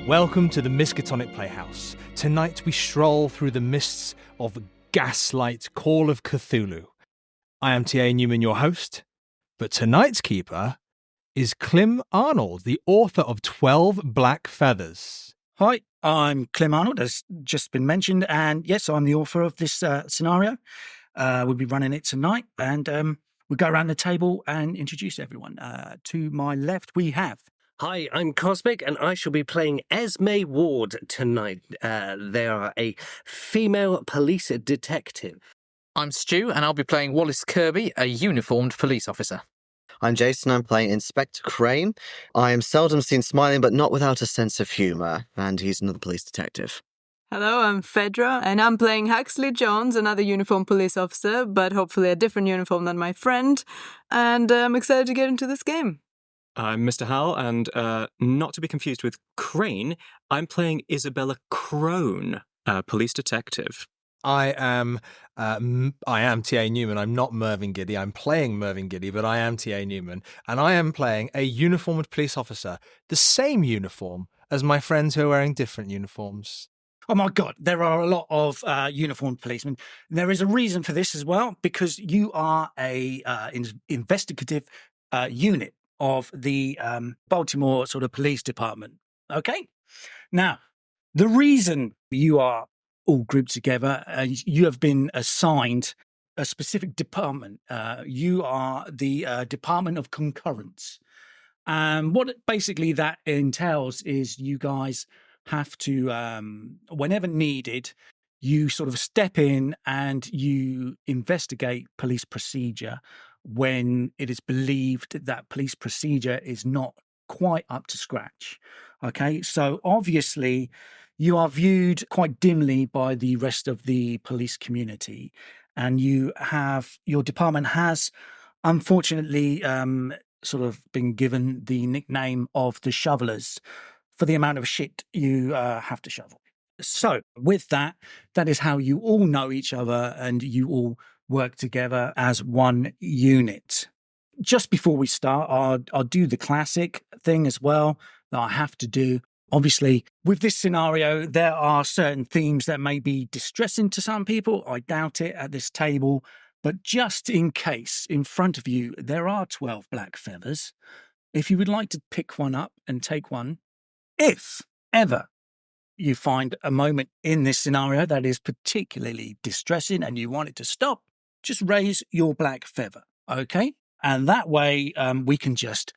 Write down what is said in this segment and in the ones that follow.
Welcome to the Miskatonic Playhouse. Tonight we stroll through the mists of gaslight Call of Cthulhu. I am T.A. Newman, your host, but tonight's keeper is Clym Arnold, the author of 12 Black Feathers. Hi, I'm Clym Arnold, as just been mentioned, and yes, I'm the author of this scenario. We'll be running it tonight, and we'll go around the table and introduce everyone. To my left, we have... Hi, I'm Cosmic, and I shall be playing Esme Ward tonight. They are a female police detective. I'm Stu, and I'll be playing Wallace Kirby, a uniformed police officer. I'm Jayson, I'm playing Inspector Crone. I am seldom seen smiling, but not without a sense of humour, and he's another police detective. Hello, I'm Phaedra, and I'm playing Huxly Jones, another uniformed police officer, but hopefully a different uniform than my friend, and I'm excited to get into this game. I'm Mr. Howl, and not to be confused with Crane, I'm playing Isabella Crone, a police detective. I am T.A. Newman. I'm not Mervyn Giddy. I'm playing Mervyn Giddy, but I am T.A. Newman. And I am playing a uniformed police officer, the same uniform as my friends who are wearing different uniforms. Oh my God, there are a lot of uniformed policemen. There is a reason for this as well, because you are a investigative unit of the Baltimore sort of police department. Okay? Now, the reason you are all grouped together, you have been assigned a specific department. You are the Department of Concurrence. What basically that entails is you guys have to, whenever needed, you sort of step in and you investigate police procedure when it is believed that police procedure is not quite up to scratch. Okay, so obviously you are viewed quite dimly by the rest of the police community, and your department has unfortunately sort of been given the nickname of the shovelers for the amount of shit you have to shovel. So with that is how you all know each other and you all work together as one unit. Just before we start, I'll do the classic thing as well that I have to do. Obviously, with this scenario, there are certain themes that may be distressing to some people. I doubt it at this table. But just in case, in front of you, there are 12 black feathers. If you would like to pick one up and take one, if ever you find a moment in this scenario that is particularly distressing and you want it to stop, just raise your black feather, okay? And that way we can just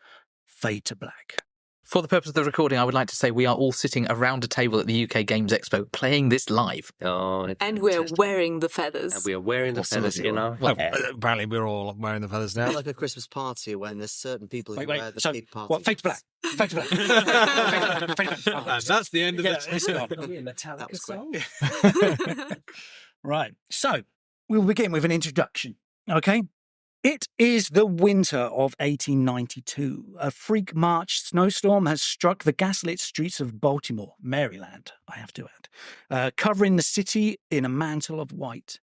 fade to black. For the purpose of the recording, I would like to say we are all sitting around a table at the UK Games Expo playing this live. Oh, And we're wearing the feathers. And we are wearing the feathers in our hair. Apparently we're all wearing the feathers now. Like a Christmas party when there's certain people who wear the big party. What, fade to black? Fade to black. Fade to black. And that's the end of it. That was quick. Right, so we'll begin with an introduction, okay? It is the winter of 1892. A freak March snowstorm has struck the gaslit streets of Baltimore, Maryland, I have to add, covering the city in a mantle of white.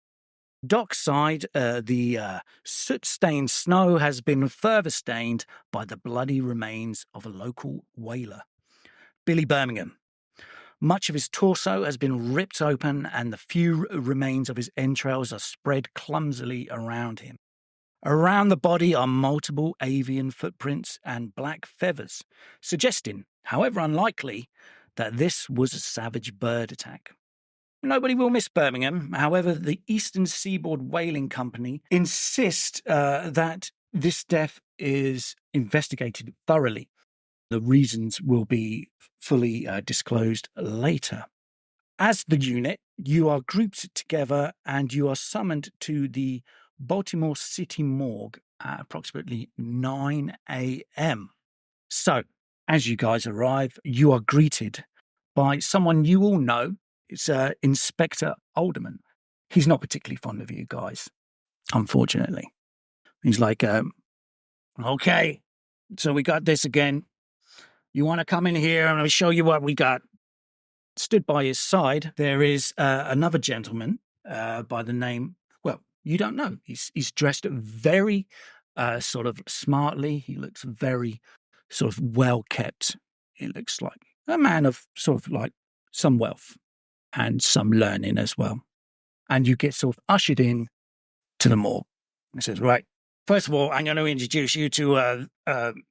Dockside, the soot-stained snow has been further stained by the bloody remains of a local whaler, Billy Birmingham. Much of his torso has been ripped open and the few remains of his entrails are spread clumsily around him. Around the body are multiple avian footprints and black feathers, suggesting, however unlikely, that this was a savage bird attack. Nobody will miss Birmingham. However, the Eastern Seaboard Whaling Company insist that this death is investigated thoroughly. The reasons will be fully disclosed later. As the unit, you are grouped together and you are summoned to the Baltimore City Morgue at approximately 9 a.m. So, as you guys arrive, you are greeted by someone you all know. It's Inspector Alderman. He's not particularly fond of you guys, unfortunately. He's like, okay, so we got this again. You want to come in here and I'll show you what we got. Stood by his side, there is another gentleman by the name, well, you don't know. He's dressed very sort of smartly. He looks very sort of well kept. It looks like a man of sort of like some wealth and some learning as well. And you get sort of ushered in to the morgue. He says, right, first of all, I'm going to introduce you to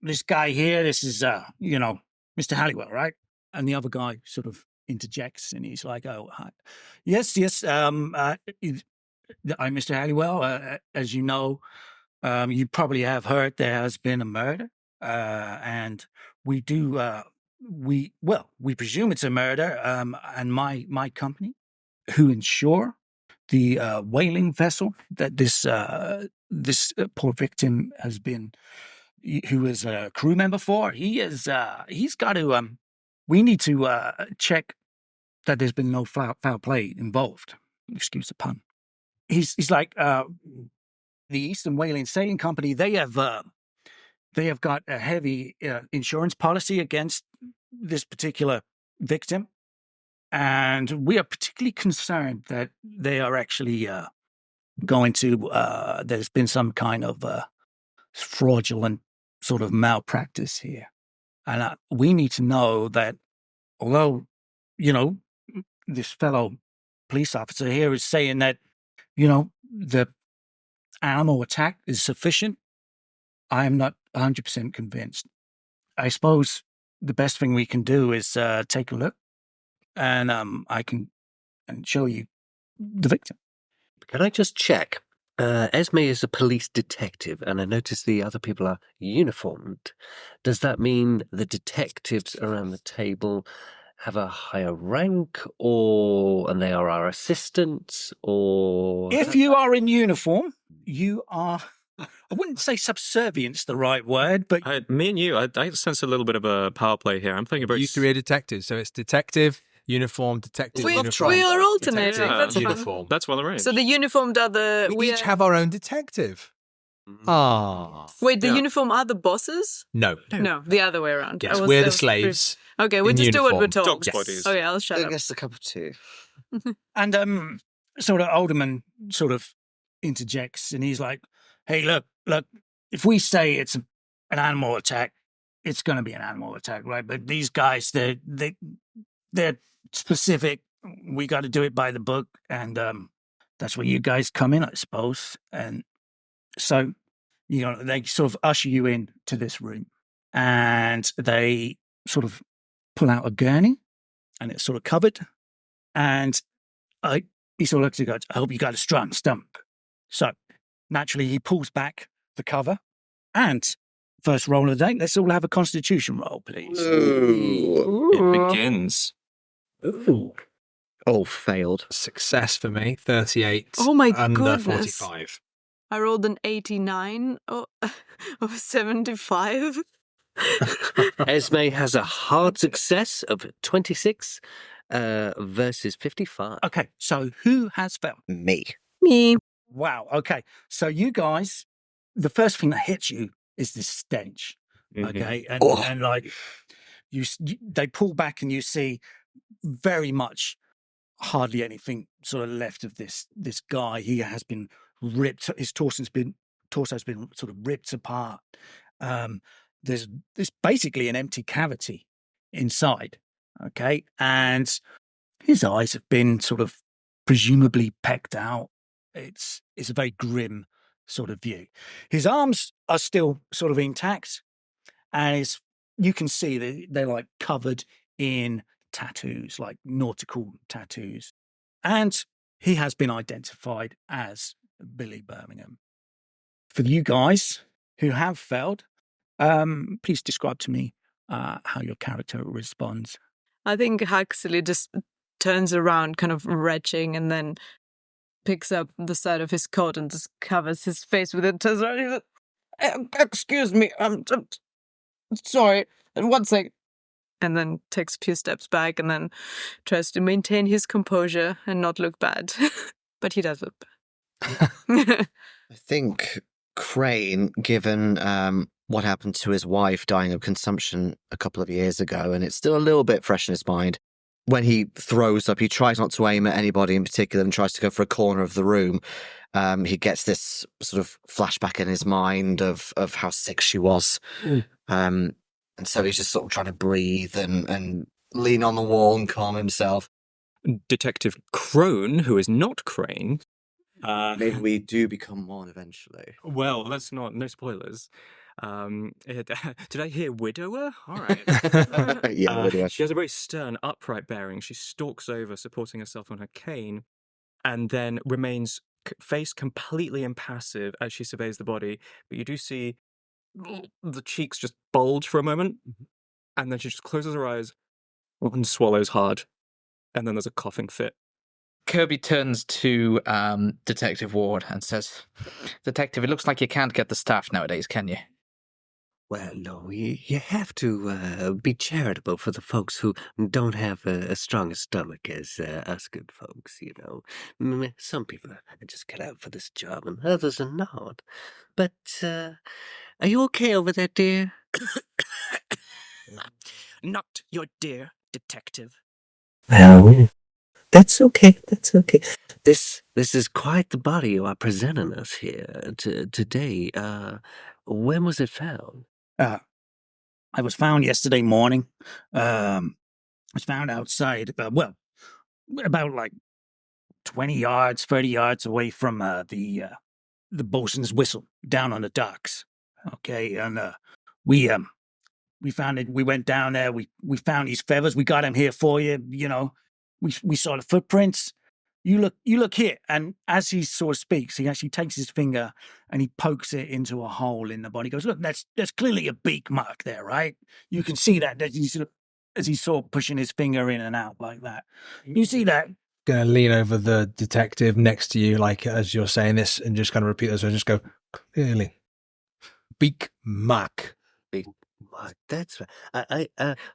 this guy here. This is, Mr. Halliwell, right? And the other guy sort of interjects and he's like, oh, hi. Yes. I'm Mr. Halliwell. As you know, you probably have heard there has been a murder. And we do, we presume it's a murder. And my company, who insure the whaling vessel that this poor victim has been, who is a crew member for, he's got to, we need to check that there's been no foul play involved. Excuse the pun. He's like, the Eastern Whaling Sailing Company, they have got a heavy insurance policy against this particular victim. And we are particularly concerned that they are actually going to, there's been some kind of fraudulent sort of malpractice here. And we need to know that although, this fellow police officer here is saying that, the animal attack is sufficient, I am not 100% convinced. I suppose the best thing we can do is take a look. And I can show you the victim. Can I just check? Esme is a police detective, and I notice the other people are uniformed. Does that mean the detectives around the table have a higher rank, and they are our assistants, or... If you are in uniform, you are... I wouldn't say subservient's the right word, but... Me and you, I sense a little bit of a power play here. I'm playing a very... You three are detectives, so it's detective, uniform, detective, uniform. We are alternating. Detective, That's fun. uniform. That's well arranged. So the uniformed are the... We each have our own detective. Ah. Wait, the uniform are the bosses? No. No, the other way around. Yes, we're the slaves. Okay, we in just do what we're uniform. told. Dog's bodies. Oh yeah, I'll shut I up. guess a cup of tea. And sort of Alderman sort of interjects and he's like, hey, look, if we say it's an animal attack, it's going to be an animal attack, right? But these guys, they're specific. We got to do it by the book. And that's where you guys come in, I suppose. And so, they sort of usher you in to this room and they sort of pull out a gurney and it's sort of covered. And he sort of looks at you, goes, I hope you got a strong stomach. So naturally he pulls back the cover and first roll of the day, let's all have a constitution roll, please. It begins. Ooh. Oh, failed. Success for me, 38. Oh my under goodness. 45. I rolled an 89 of 75. Esme has a hard success of 26 versus 55. Okay, so who has failed? Me. Me. Wow, okay. So you guys, the first thing that hits you is this stench, okay? And like, they pull back and you see very much hardly anything sort of left of this guy. He has been ripped. His torso's been sort of ripped apart. There's basically an empty cavity inside, okay? And his eyes have been sort of presumably pecked out. It's a very grim sort of view. His arms are still sort of intact, and you can see they're like covered in tattoos, like nautical tattoos. And he has been identified as Billy Birmingham. For you guys who have failed, please describe to me how your character responds. I think Huxley just turns around, kind of retching, and then picks up the side of his coat and just covers his face with it. Turns around, he's like, excuse me, I'm sorry, 1 second. And then takes a few steps back and then tries to maintain his composure and not look bad. But he does look bad. I think Crane, given what happened to his wife dying of consumption a couple of years ago, and it's still a little bit fresh in his mind, when he throws up, he tries not to aim at anybody in particular and tries to go for a corner of the room. He gets this sort of flashback in his mind of how sick she was. And so he's just sort of trying to breathe and lean on the wall and calm himself. Detective Crone, who is not Crane. Maybe we do become one eventually. Well, let's not. No spoilers. Did I hear widower? All right. Yeah, widower. She has a very stern, upright bearing. She stalks over, supporting herself on her cane, and then remains face completely impassive as she surveys the body. But you do see the cheeks just bulge for a moment, and then she just closes her eyes and swallows hard, and then there's a coughing fit. Kirby turns to Detective Ward and says, "Detective, it looks like you can't get the staff nowadays, can you?" Well, no, you have to be charitable for the folks who don't have a strong stomach as us good folks, you know. Some people are just cut out for this job and others are not. But, are you okay over there, dear? Not your dear detective. Well, that's okay, that's okay. This is quite the body you are presenting us here today. When was it found? I was found yesterday morning. I was found outside, about like 20 yards, 30 yards away from the bosun's whistle down on the docks. Okay, and we found it. We went down there. We found these feathers. We got him here for you. You know, we saw the footprints. You look here. And as he sort of speaks, he actually takes his finger and he pokes it into a hole in the body. He goes, look, that's clearly a beak mark there, right? You can see that as he's sort of pushing his finger in and out like that. You see that? Gonna lean over the detective next to you, like as you're saying this, and just kind of repeat those words. Just go, clearly. Beak mark. What? That's right.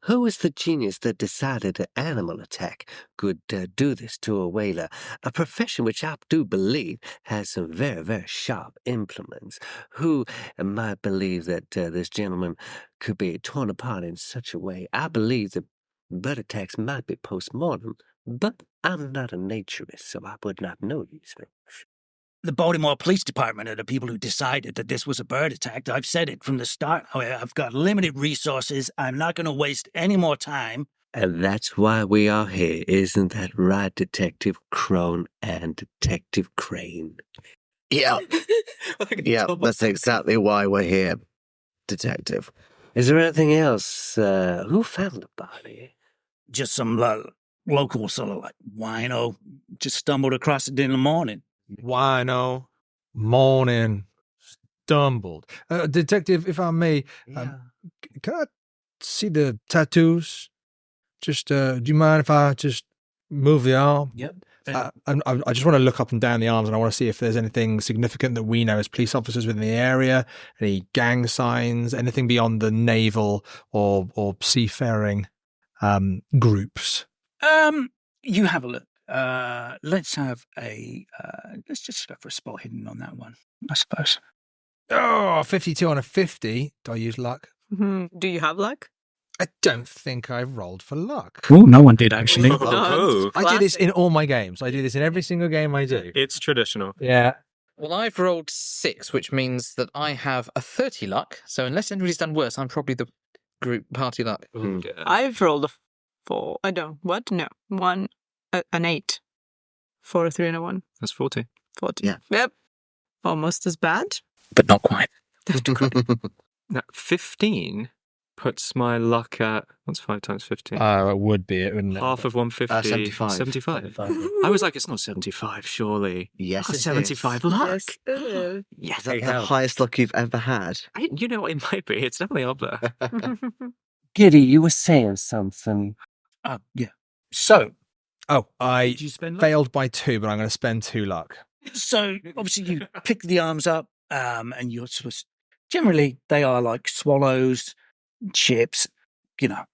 Who was the genius that decided an animal attack could do this to a whaler? A profession which I do believe has some very, very sharp implements. Who might believe that this gentleman could be torn apart in such a way? I believe that bird attacks might be post-mortem, but I'm not a naturist, so I would not know these things. The Baltimore Police Department are the people who decided that this was a bird attack. I've said it from the start. I've got limited resources. I'm not going to waste any more time. And that's why we are here, isn't that right, Detective Crone and Detective Crane? Yeah. Yeah, that's exactly why we're here, Detective. Is there anything else? Who found the body? Just some local sort of like wino just stumbled across it in the morning. Wino, morning, stumbled. Detective, if I may, can I see the tattoos? Just, do you mind if I just move the arm? Yep. I just want to look up and down the arms, and I want to see if there's anything significant that we know as police officers within the area, any gang signs, anything beyond the naval or seafaring groups. You have a look. Let's have let's just go for a spot hidden on that one, I suppose. Oh, 52 on a 50. Do I use luck? Do you have luck? I don't think I've rolled for luck. Oh, no one did actually. Oh, I do this in all my games. I do this in every single game I do. it's traditional. Yeah. Well, I've rolled 6, which means that I have a 30 luck. So unless anybody's done worse, I'm probably the group party luck. I've rolled a 4. I don't. What? No. 1. An 8. 4, 3, and a 1. That's 40. 40. Yeah. Yep. Almost as bad. But not quite. Now, 15 puts my luck at, what's 5 times 15? It would be, wouldn't it? Half of 150. 75. 75. I was like, it's not 75, surely. Yes, Oh, it 75 is. luck. Yes, it is. Yes, Is that the highest luck you've ever had? You know what, it might be. It's definitely up there. Giddy, you were saying something. Yeah. So I did you spend luck? failed by 2, but I'm going to spend 2 luck. So obviously you pick the arms up, and you're sort of generally they are like swallows, chips, you know,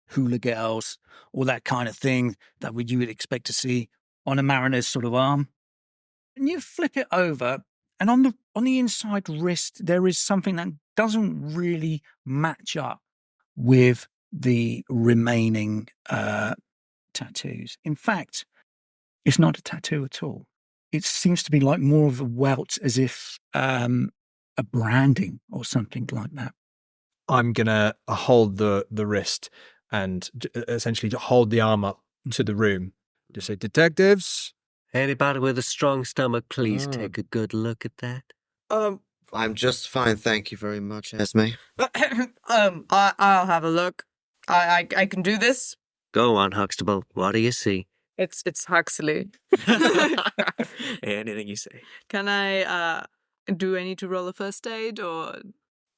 hula girls, all that kind of thing that you would expect to see on a mariner's sort of arm. And you flip it over, and on the inside wrist there is something that doesn't really match up with the remaining tattoos. In fact, it's not a tattoo at all. It seems to be like more of a welt, as if a branding or something like that. I'm going to hold the wrist and essentially hold the arm up to the room. Just say, "Detectives." Anybody with a strong stomach, please take a good look at that. I'm just fine, thank you very much, Esme. I'll have a look. I can do this. Go on, Huxtable. What do you see? It's Huxley. Anything you say. Can I do I need to roll a first aid, or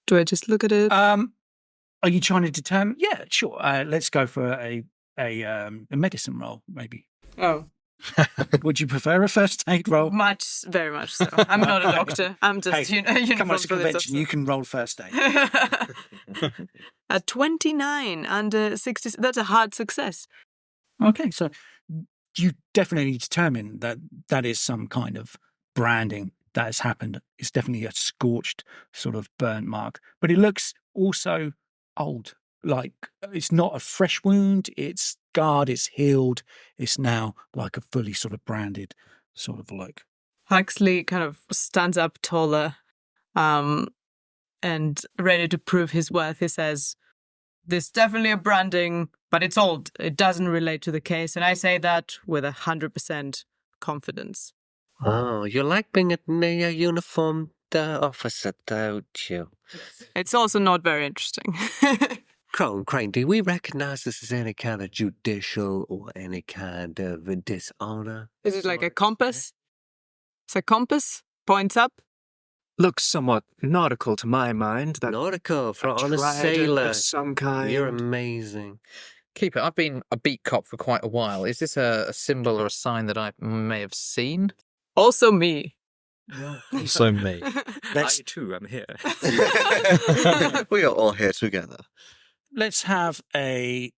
do I just look at it? Are you trying to determine? Yeah, sure. Let's go for a medicine roll, maybe. Oh, Would you prefer a first aid roll? very much so. I'm not a doctor. I'm just Hey, come on, it's a convention. You can roll first aid. A 29 under 60. That's a hard success. Okay, so you definitely determine that that is some kind of branding that has happened. It's definitely a scorched sort of burnt mark, but it looks also old. Like it's not a fresh wound. It's scarred. It's healed. It's now like a fully sort of branded sort of look. Huxley kind of stands up taller, and ready to prove his worth. He says, "This is definitely a branding, but it's old. It doesn't relate to the case, and I say that with 100% confidence." Oh, you like being a uniformed officer, don't you? It's also not very interesting. Crone, do we recognize this as any kind of judicial or any kind of dishonor? Is it like a compass? It's a compass? Points up? Looks somewhat nautical to my mind. That Nautical, for on a trident sailor. of some kind. You're amazing. Keeper, I've been a beat cop for quite a while. Is this a symbol or a sign that I may have seen? Also me. So me. I too am here. We are all here together. Let's have a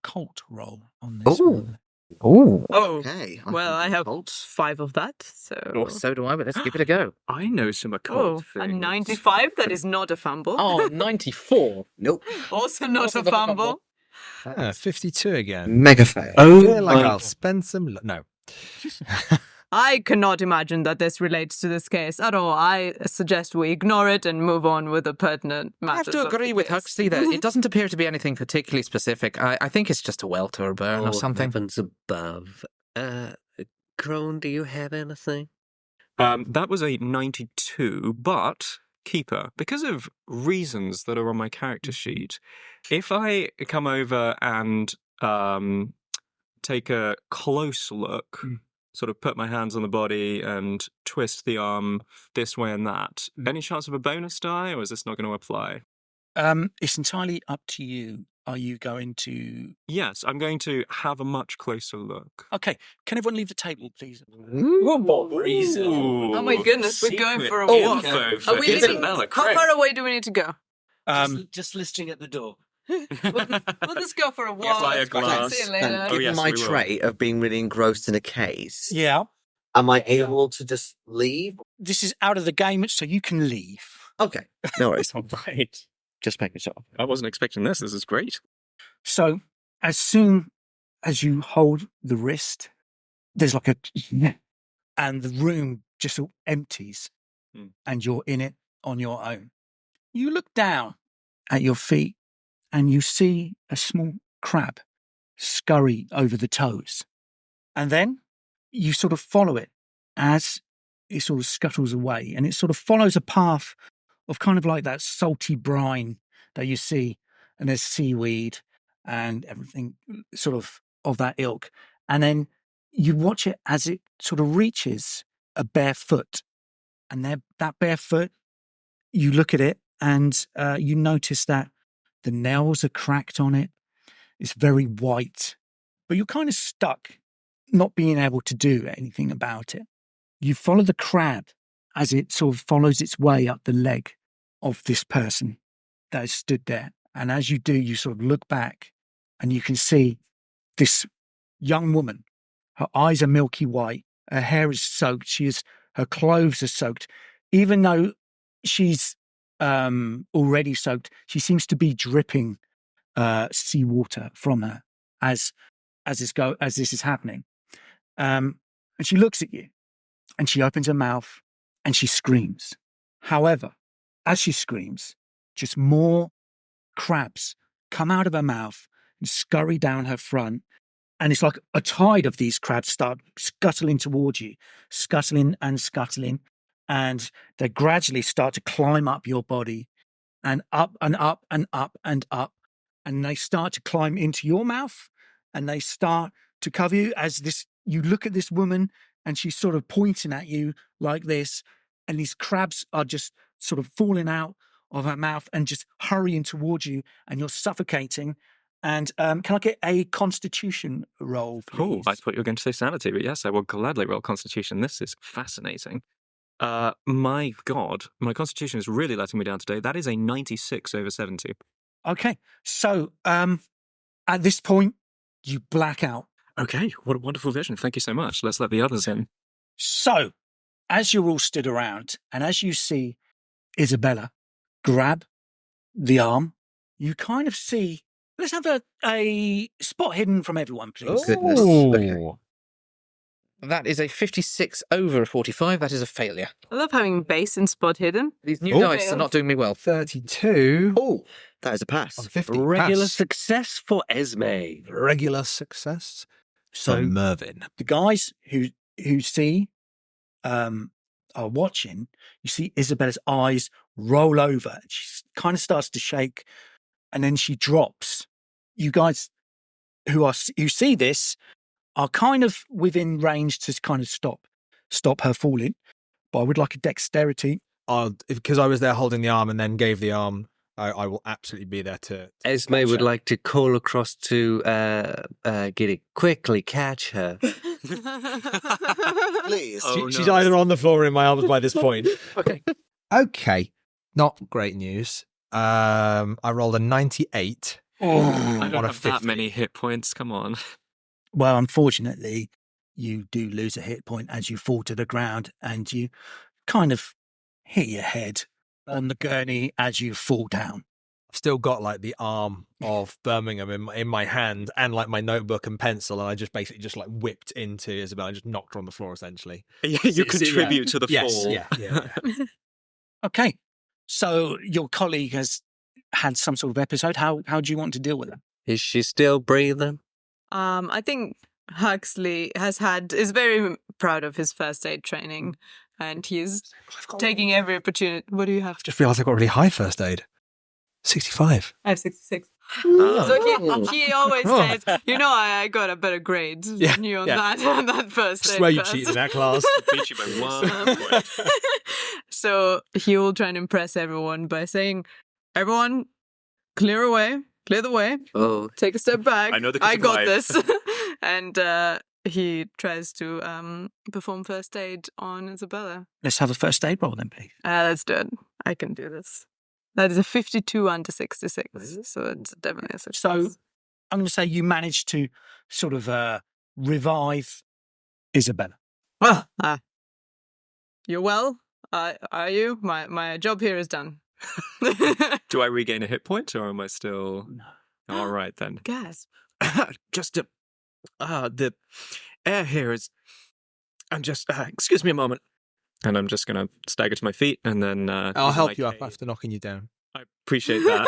cult roll on this Ooh. one. Oh. Oh, Okay. well, I have Bolt. 5 of that, so... Oh, so do I, but let's give it a go. I know some Oh, occult a things. 95? That is not a fumble. Oh, 94. Nope. Also not Also a not a fumble. fumble. 52 again. Mega fail. I feel like I'll spend some. No. I cannot imagine that this relates to this case at all. I suggest we ignore it and move on with the pertinent I have matters. to of the agree with case. Huxley that it doesn't appear to be anything particularly specific. I think it's just a welt or a burn or something. Heavens above. Crone, do you have anything? That was a 92, but Keeper, because of reasons that are on my character sheet, if I come over and take a close look, sort of put my hands on the body and twist the arm this way and that, any chance of a bonus die, or is this not going to apply? It's entirely up to you. Are you going to... Yes, I'm going to have a much closer look. Okay, can everyone leave the table, please? Oh my goodness, we're going for a Secret walk. info Are for we leaving? Isabella How Crane. far away do we need to go? Just listening at the door. We'll just go for a walk. Fly a glass. See you later. And Oh, given yes, my we will. trait of being really engrossed in a case, Yeah. am I able to just leave? This is out of the game, so you can leave. Okay, no worries. All right. Just making sure. I wasn't expecting this. This is great. So as soon as you hold the wrist, there's like a... and the room just all empties and you're in it on your own. You look down at your feet and you see a small crab scurry over the toes. And then you sort of follow it as it sort of scuttles away, and it sort of follows a path of kind of like that salty brine that you see, and there's seaweed and everything sort of that ilk. And then you watch it as it sort of reaches a bare foot. And that bare foot, you look at it and you notice that the nails are cracked on it. It's very white, but you're kind of stuck, not being able to do anything about it. You follow the crab as it sort of follows its way up the leg of this person that has stood there. And as you do, you sort of look back and you can see this young woman. Her eyes are milky white. Her hair is soaked. Her clothes are soaked. Even though she's already soaked, she seems to be dripping seawater from her as this is happening. And she looks at you and she opens her mouth and she screams. However, as she screams, just more crabs come out of her mouth scurry down her front. And it's like a tide of these crabs start scuttling towards you, scuttling and scuttling. And they gradually start to climb up your body and up and up and up and up. And they start to climb into your mouth and they start to cover you as you look at this woman and she's sort of pointing at you like this. And these crabs are just sort of falling out of her mouth and just hurrying towards you and you're suffocating. And can I get a constitution roll, please? Oh, I thought you were going to say sanity, but yes, I will gladly roll constitution. This is fascinating. My God, my constitution is really letting me down today. That is a 96 over 70. Okay. So at this point, you black out. Okay, what a wonderful vision. Thank you so much. Let's let the others in. So as you're all stood around and as you see Isabella grab the arm, you kind of see, let's have a spot hidden from everyone, please. Goodness. Okay. That is a 56 over a 45. That is a failure. I love having base and spot hidden. These new dice are not doing me well. 32 Oh, that is a pass. on 50. Regular Pass. success for Esme. Regular success. So So Mervyn. the guys who see are watching, you see Isabella's eyes roll over. She kind of starts to shake and then she drops. You guys who see this are kind of within range to kind of stop her falling. But I would like a dexterity. Because I was there holding the arm and then gave the arm, I will absolutely be there to Esme catch would her. like to call across to Giddy. Quickly catch her. Please. She's either on the floor or in my arms by this point. Okay. Okay. Not great news. I rolled a 98. I On don't a have that 50. many hit points. Come on. Well, unfortunately, you do lose a hit point as you fall to the ground and you kind of hit your head on the gurney as you fall down. I've still got like the arm of Birmingham in my hand and like my notebook and pencil, and I just basically just like whipped into Isabella and just knocked her on the floor essentially. Yeah, you you contribute contribute to the Yes, fall. yeah. Okay. So your colleague has had some sort of episode. How do you want to deal with it? Is she still breathing? I think Huxley is very proud of his first aid training, and he's taking every opportunity. What do you have? I've just realised I got really high first aid. 65. I have 66. Oh. So he always says, I got a better grade than you on that first aid. Swear you class." cheated in that class. Beat you by 1 point. So he will try and impress everyone by saying, "Everyone, clear the way. Oh, Take a step back. I know the I got life." this." And he tries to perform first aid on Isabella. Let's have a first aid roll then, please. Let's do it. I can do this. That is a 52 under 66, so it's definitely a success. So I'm going to say you managed to sort of revive Isabella. Well, you're well. Are you? My job here is done. Do I regain a hit point or am I still... No. All right then. Gasp. Just the air here is... I'm just... excuse me a moment. And I'm just going to stagger to my feet and then... I'll use help my you up cane. after knocking you down. I appreciate that.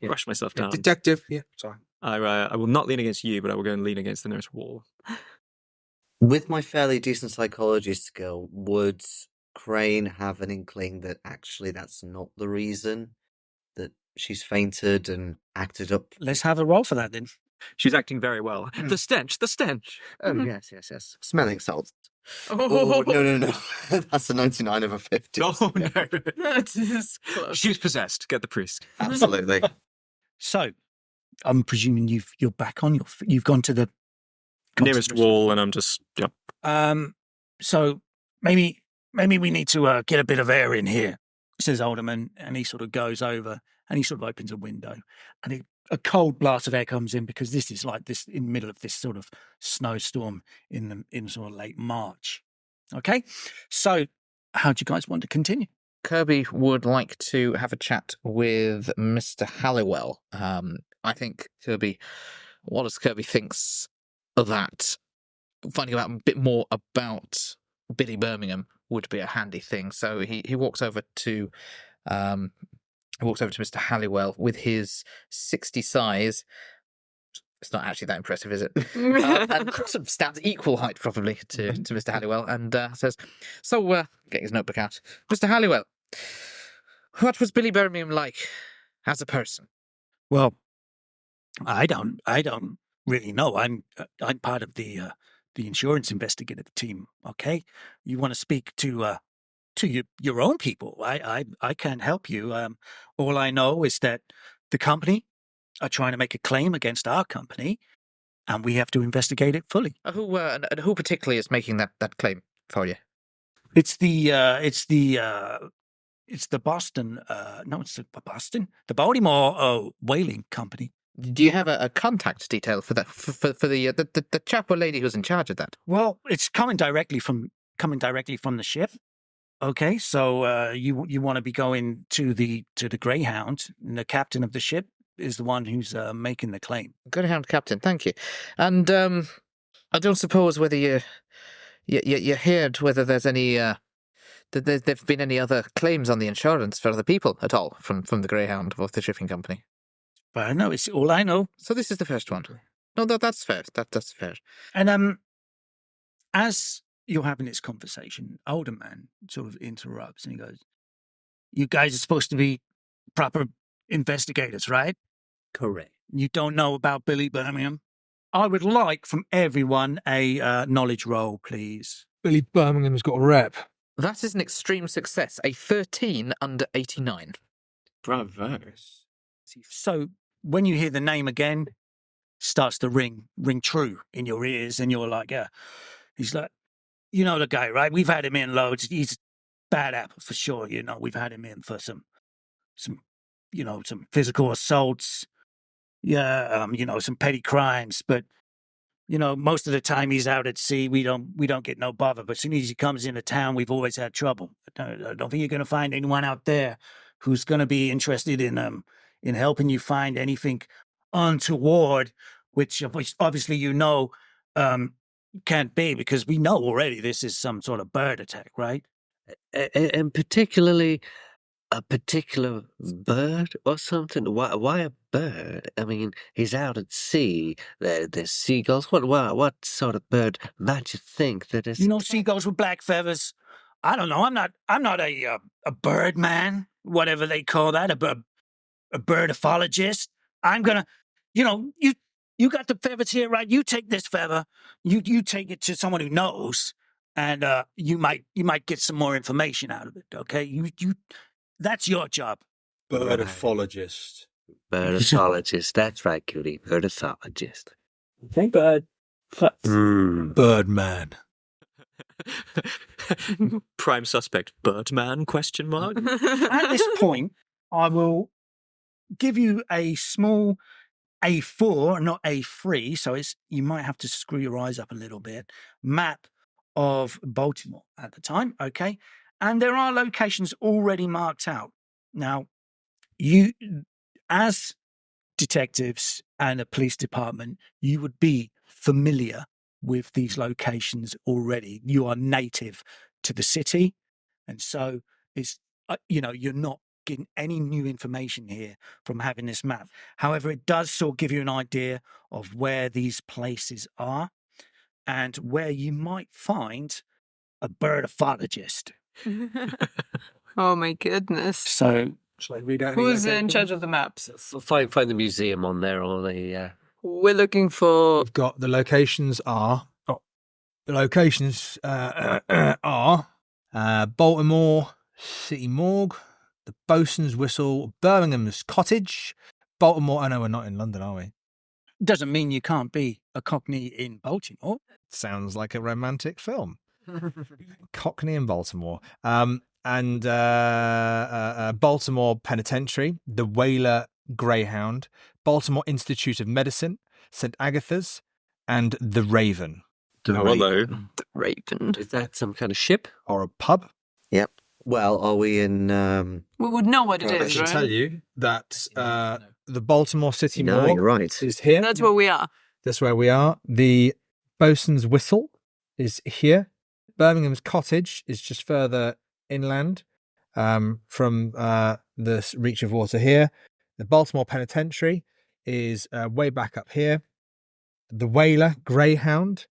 Brush myself down. Detective. Yeah, sorry. I will not lean against you, but I will go and lean against the nearest wall. With my fairly decent psychology skill, would Crane have an inkling that actually that's not the reason that she's fainted and acted up? Let's have a roll for that then. She's acting very well. The stench. Oh, yes. Smelling salts. Oh, No. That's a 99 over 50. Oh, no. that is close. She's possessed. Get the priest. Absolutely. So I'm presuming you're back on you've gone to the Nearest concentration. wall, and I'm just... Yep. So maybe we need to get a bit of air in here, says Alderman, and he sort of goes over and he sort of opens a window, and a cold blast of air comes in because this is like this in the middle of this sort of snowstorm in sort of late March. Okay, so how do you guys want to continue? Kirby would like to have a chat with Mr. Halliwell. I think Wallace Kirby thinks that finding out a bit more about Billy Birmingham would be a handy thing. So he walks over to Mr. Halliwell with his 60 size, It's not actually that impressive, is it? And sort of stands equal height, probably, to Mr. Halliwell, and says, "So, getting his notebook out, Mr. Halliwell, what was Billy Birmingham like as a person?" Well, I don't really know. I'm part of the insurance investigative team. Okay, you want to speak to your own people. I can't help you. All I know is that the company are trying to make a claim against our company, and we have to investigate it fully. Who particularly is making that claim for you? It's the Boston. No, it's the Boston. The Baltimore whaling company. Do you have a contact detail for that for the chap or lady who's in charge of that? Well, it's coming directly from the ship. Okay, so you want to be going to the Greyhound, and the captain of the ship is the one who's making the claim. Greyhound captain, thank you. And I don't suppose whether you heard whether there's any there've been any other claims on the insurance for other people at all from the Greyhound of the shipping company. But I know it's all I know. So this is the first one. No, that's fair. That's fair. And as you're having this conversation, older man sort of interrupts and he goes, "You guys are supposed to be proper investigators, right? Correct. You don't know about Billy Birmingham? I would like from everyone a knowledge roll, please." Billy Birmingham's got a rep. That is an extreme success. A 13 under 89. Bravo. So when you hear the name again, starts to ring true in your ears, and you're like, "Yeah." He's like, "You know the guy, right? We've had him in loads. He's bad apple for sure. You know, we've had him in for some physical assaults. Yeah, some petty crimes. But most of the time he's out at sea. We don't get no bother. But as soon as he comes into town, we've always had trouble. I don't think you're going to find anyone out there who's going to be interested in helping you find anything untoward, which obviously can't be, because we know already this is some sort of bird attack, right?" And particularly a particular bird or something. Why a bird? I mean, he's out at sea. There's seagulls. What sort of bird might you think that is? Seagulls with black feathers. I don't know. I'm not a bird man, whatever they call that, a birdologist. I'm gonna, you got the feathers here, right? You take this feather, you take it to someone who knows, and you might get some more information out of it. Okay, you that's your job. Birdologist. Birdologist. That's right, Giddy. Birdologist. Okay, bird. Birdman. Prime suspect, Birdman, question mark? At this point, I will give you a small A4, not A3, so you might have to screw your eyes up a little bit, map of Baltimore at the time, okay? And there are locations already marked out. Now, you, as detectives and a police department, you would be familiar with these locations already. You are native to the city, and so it's you're not getting any new information here from having this map. However, it does sort of give you an idea of where these places are and where you might find a birdologist. Oh my goodness. So, Shall I read out? Who's in charge of the maps? Find the museum on there, or the. We're looking for. We've got the locations are. Baltimore City Morgue, the Bosun's Whistle, Birmingham's Cottage, Baltimore. I know we're not in London, are we? doesn't mean you can't be a Cockney in Baltimore. Sounds like a romantic film. Cockney in Baltimore. And Baltimore Penitentiary, the Whaler Greyhound, Baltimore Institute of Medicine, St. Agatha's, and the Raven. Hello. The Raven. Is that some kind of ship? Or a pub. Yep. Well, are we in... We would know what it I is, should right? tell you that the Baltimore City No, Morgue you're right. is here. That's where we are. That's where we are. The Bosun's Whistle is here. Birmingham's Cottage is just further inland from the reach of water here. The Baltimore Penitentiary is way back up here. The whaler, Greyhound,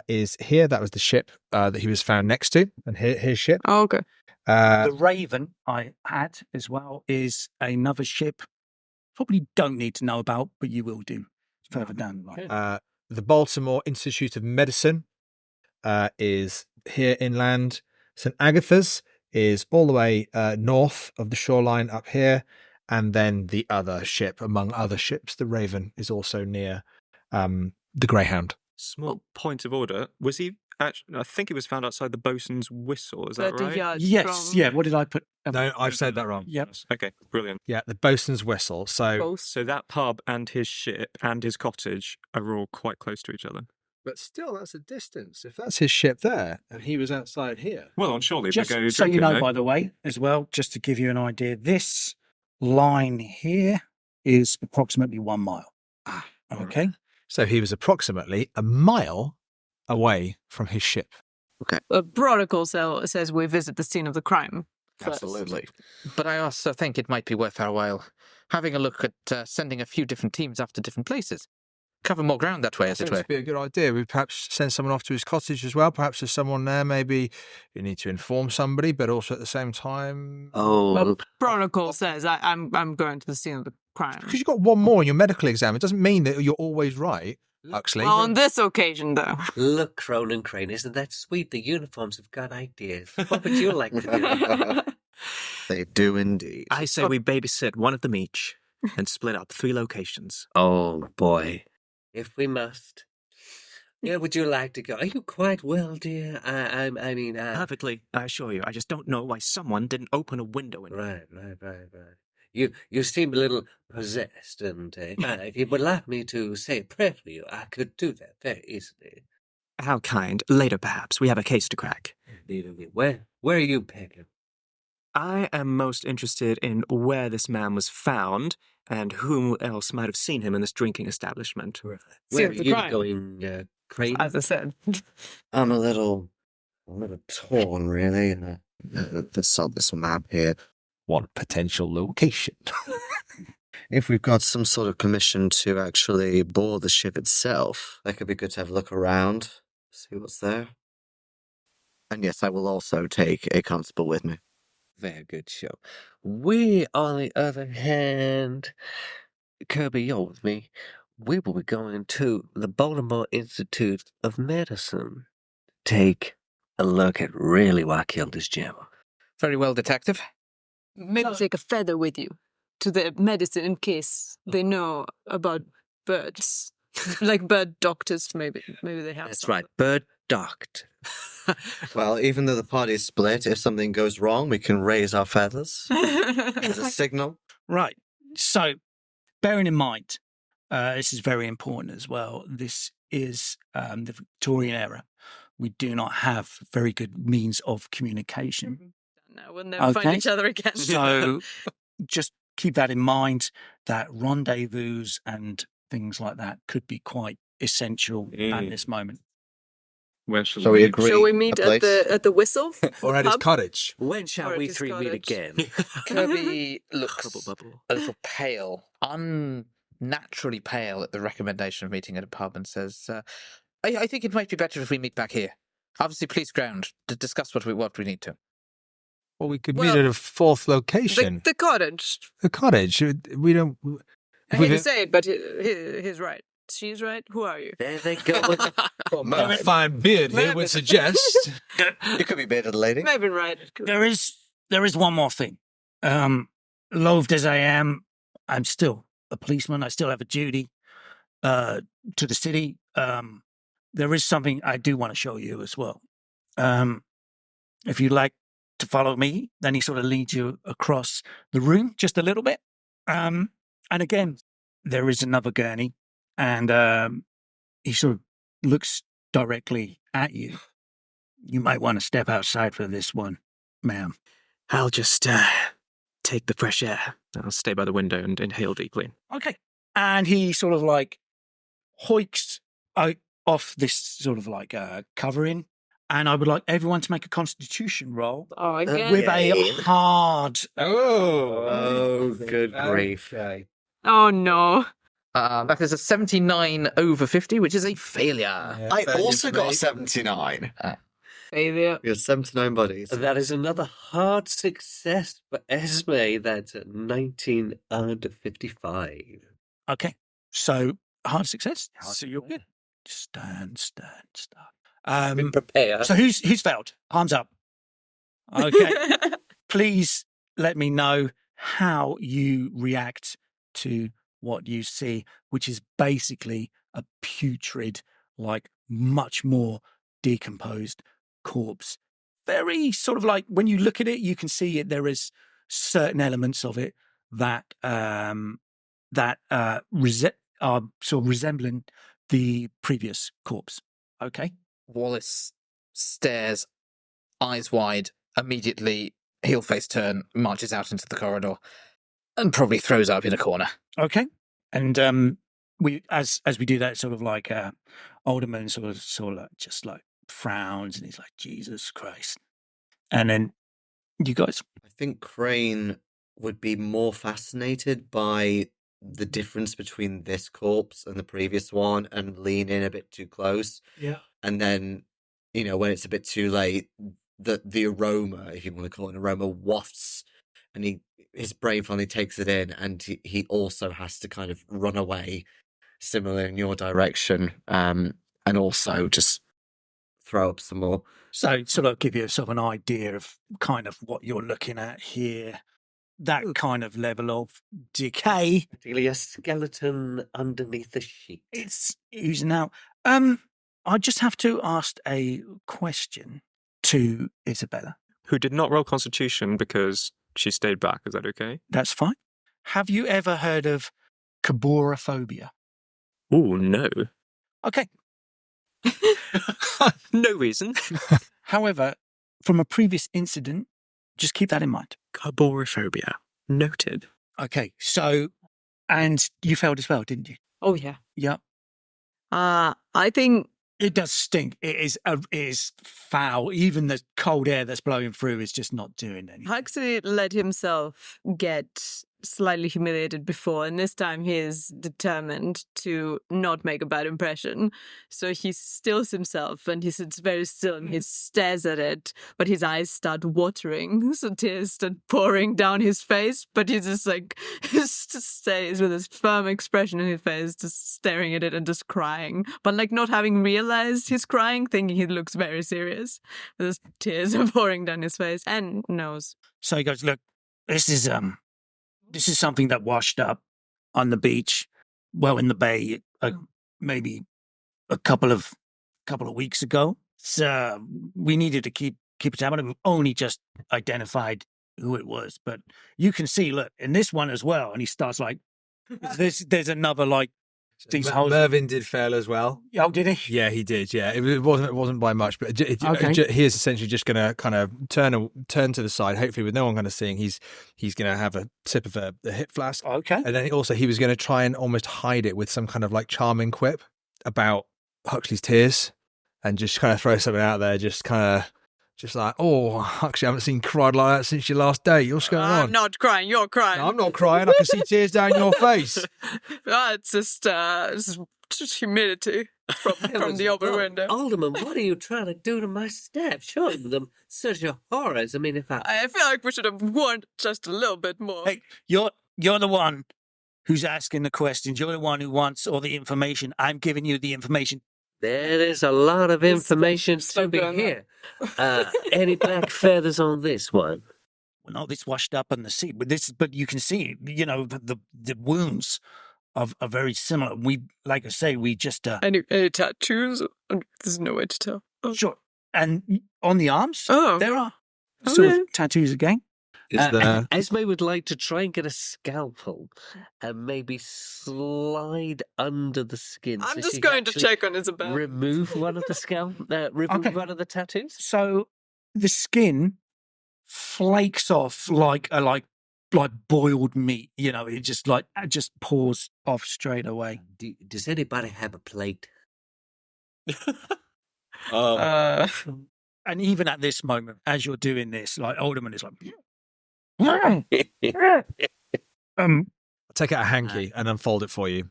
is here. That was the ship that he was found next to, and his ship. Oh, okay. The Raven I had as well is another ship. Probably don't need to know about, but you will do further down the line. The Baltimore Institute of Medicine is here inland. St. Agatha's is all the way north of the shoreline up here. And then the other ship, among other ships, the Raven, is also near the Greyhound. Small point of order. Was he actually? I think he was found outside the bosun's whistle. Is that 30 right? yards Yes, from- yeah. What did I put? No, I've said that wrong. Yep. Okay, brilliant. Yeah, the bosun's whistle. So, Both. So that pub and his ship and his cottage are all quite close to each other. but still, that's a distance. If that's his ship there, and he was outside here. Well, and surely Just they go so you drinking, know, no? by the way, as well, just to give you an idea, this line here is approximately 1 mile. Okay. So he was approximately a mile away from his ship. Protocol says we visit the scene of the crime. First. Absolutely. But I also think it might be worth our while having a look at sending a few different teams off to different places. Cover more ground that way, as it were. Would be a good idea. We'd perhaps send someone off to his cottage as well. Perhaps there's someone there. Maybe you need to inform somebody, but also at the same time. Oh, Well, protocol says I'm going to the scene of the crime. Because you've got one more in your medical exam, it doesn't mean that you're always right, Huxley. Well, on this occasion, though. Look, Crone and Crane, isn't that sweet? The uniforms have got ideas. What would you like to do? they do indeed. I say we babysit one of them each and split up 3 locations. Oh, boy. If we must. Yeah, would you like to go? Are you quite well, dear? I mean... Perfectly, I assure you. I just don't know why someone didn't open a window in Right. You seem a little possessed, and if you would like me to say a prayer for you, I could do that very easily. How kind. Later, perhaps. We have a case to crack. Where are you pegging? I am most interested in where this man was found and who else might have seen him in this drinking establishment. Where See are the you crime. going, Crane? As I said. I'm a little torn, really. This on this map here. One potential location. If we've got some sort of commission to actually board the ship itself, that could be good to have a look around, see what's there. And yes, I will also take a constable with me. Very good show. We, on the other hand, Kirby, you're with me. We will be going to the Baltimore Institute of Medicine. Take a look at really what killed this gem. Very well, detective. Maybe take a feather with you to the medicine in case they know about birds. Like bird doctors, maybe. Maybe they have That's some. right, bird docked. Well, even though the party's split, if something goes wrong, we can raise our feathers as a signal. Right. So, bearing in mind, this is very important as well. This is the Victorian era. We do not have very good means of communication. No, we'll never find Okay. each other again. So, just keep that in mind that rendezvous and things like that could be quite essential at this moment. Where shall So we agree. Shall we meet a at place? the whistle? Or at his Pub? cottage. When shall Or we his 3 meet cottage. again? Kirby Bubble, looks bubble. a little pale, unnaturally pale at the recommendation of meeting at a pub and says, I think it might be better if we meet back here. Obviously, police ground, to discuss what we need to. Or we could Well, meet at a 4th location. The cottage. The cottage. We don't. I hate to say it, but he's right. She's right. Who are you? There they go. My fine beard here would suggest. You could be bearded lady. Mervyn, right. There is one more thing. Loathed as I am, I'm still a policeman. I still have a duty to the city. There is something I do want to show you as well. If you'd like to follow me, then he sort of leads you across the room just a little bit. And again, there is another gurney, and he sort of looks directly at you. You might want to step outside for this one, ma'am. I'll just take the fresh air. I'll stay by the window and inhale deeply. Okay. And he sort of like hoiks out off this sort of like covering. And I would like everyone to make a constitution roll Oh, again. with a hard. Oh, good grief. Oh, no. That is a 79 over 50, which is a failure. I also got a 79. Failure. We have 79 bodies. That is another hard success for Esme. That's at 19 under 55. Okay. So hard success. So you're good. Stand. Prepare. So who's failed? Arms up. Okay. Please let me know how you react to what you see, which is basically a putrid, like much more decomposed corpse. Very sort of like when you look at it, you can see it. There is certain elements of it that are sort of resembling the previous corpse. Okay. Wallace stares, eyes wide, immediately heel face turn, marches out into the corridor, and probably throws up in a corner. Okay. And we as we do that, sort of like Alderman sort of like just like frowns and he's like, Jesus Christ. And then you guys. I think Crane would be more fascinated by the difference between this corpse and the previous one and lean in a bit too close. Yeah. And then, when it's a bit too late, the aroma, if you want to call it an aroma, wafts and his brain finally takes it in and he also has to kind of run away similar in your direction and also just throw up some more. So sort of give you sort of an idea of kind of what you're looking at here. That kind of level of decay. Particularly a skeleton underneath the sheet. It's oozing out. I just have to ask a question to Isabella. Who did not roll Constitution because she stayed back. Is that okay? That's fine. Have you ever heard of caboraphobia? Oh, no. Okay. No reason. However, from a previous incident, just keep that in mind. Caboraphobia. Noted. Okay, so, and you failed as well, didn't you? Oh, yeah. Yep. I think It does stink. It is foul. Even the cold air that's blowing through is just not doing anything. Huxley let himself get slightly humiliated before, and this time he is determined to not make a bad impression. So he stills himself and he sits very still and he stares at it, but his eyes start watering, so tears start pouring down his face, but he just just stays with this firm expression in his face, just staring at it and just crying, but not having realized he's crying, thinking he looks very serious. There's tears are pouring down his face and nose. So he goes, look, this is something that washed up on the beach, well, in the bay, maybe a couple of weeks ago. So we needed to keep a tab on it. We've only just identified who it was, but you can see, look, in this one as well. And he starts there's another these holes. Mervyn did fail as well. Oh, did he? Yeah, he did. Yeah, it wasn't by much, but Okay. he is essentially just going to kind of turn to the side. Hopefully, with no one kind of seeing, he's going to have a sip of a hip flask. Okay. And then he was going to try and almost hide it with some kind of charming quip about Huxley's tears, and just kind of throw something out there, just oh, Huxley, I haven't seen you cried like that since your last date. What's going on? I'm not crying, you're crying. No, I'm not crying. I can see tears down your face. It's just humidity from the open window. Alderman, what are you trying to do to my staff? Showing them such a horrors. I mean, I feel like we should have warned just a little bit more. Hey, you're the one who's asking the questions. You're the one who wants all the information. I'm giving you the information. There is a lot of information to be here. Any black feathers on this one? Well, no, this washed up on the sea, but you can see, the wounds are very similar. We, like I say, we just Any tattoos? There's no way to tell. Oh. sure. And on the arms, Oh. there are Oh, sort yeah. of tattoos again. Esme would like to try and get a scalpel and maybe slide under the skin. I'm so just she going can to actually check on Isabella. Remove one of the remove Okay. one of the tattoos. So the skin flakes off like boiled meat. It just pours off straight away. Does anybody have a plate? And even at this moment, as you're doing this, Alderman is I'll take out a hanky and unfold it for you.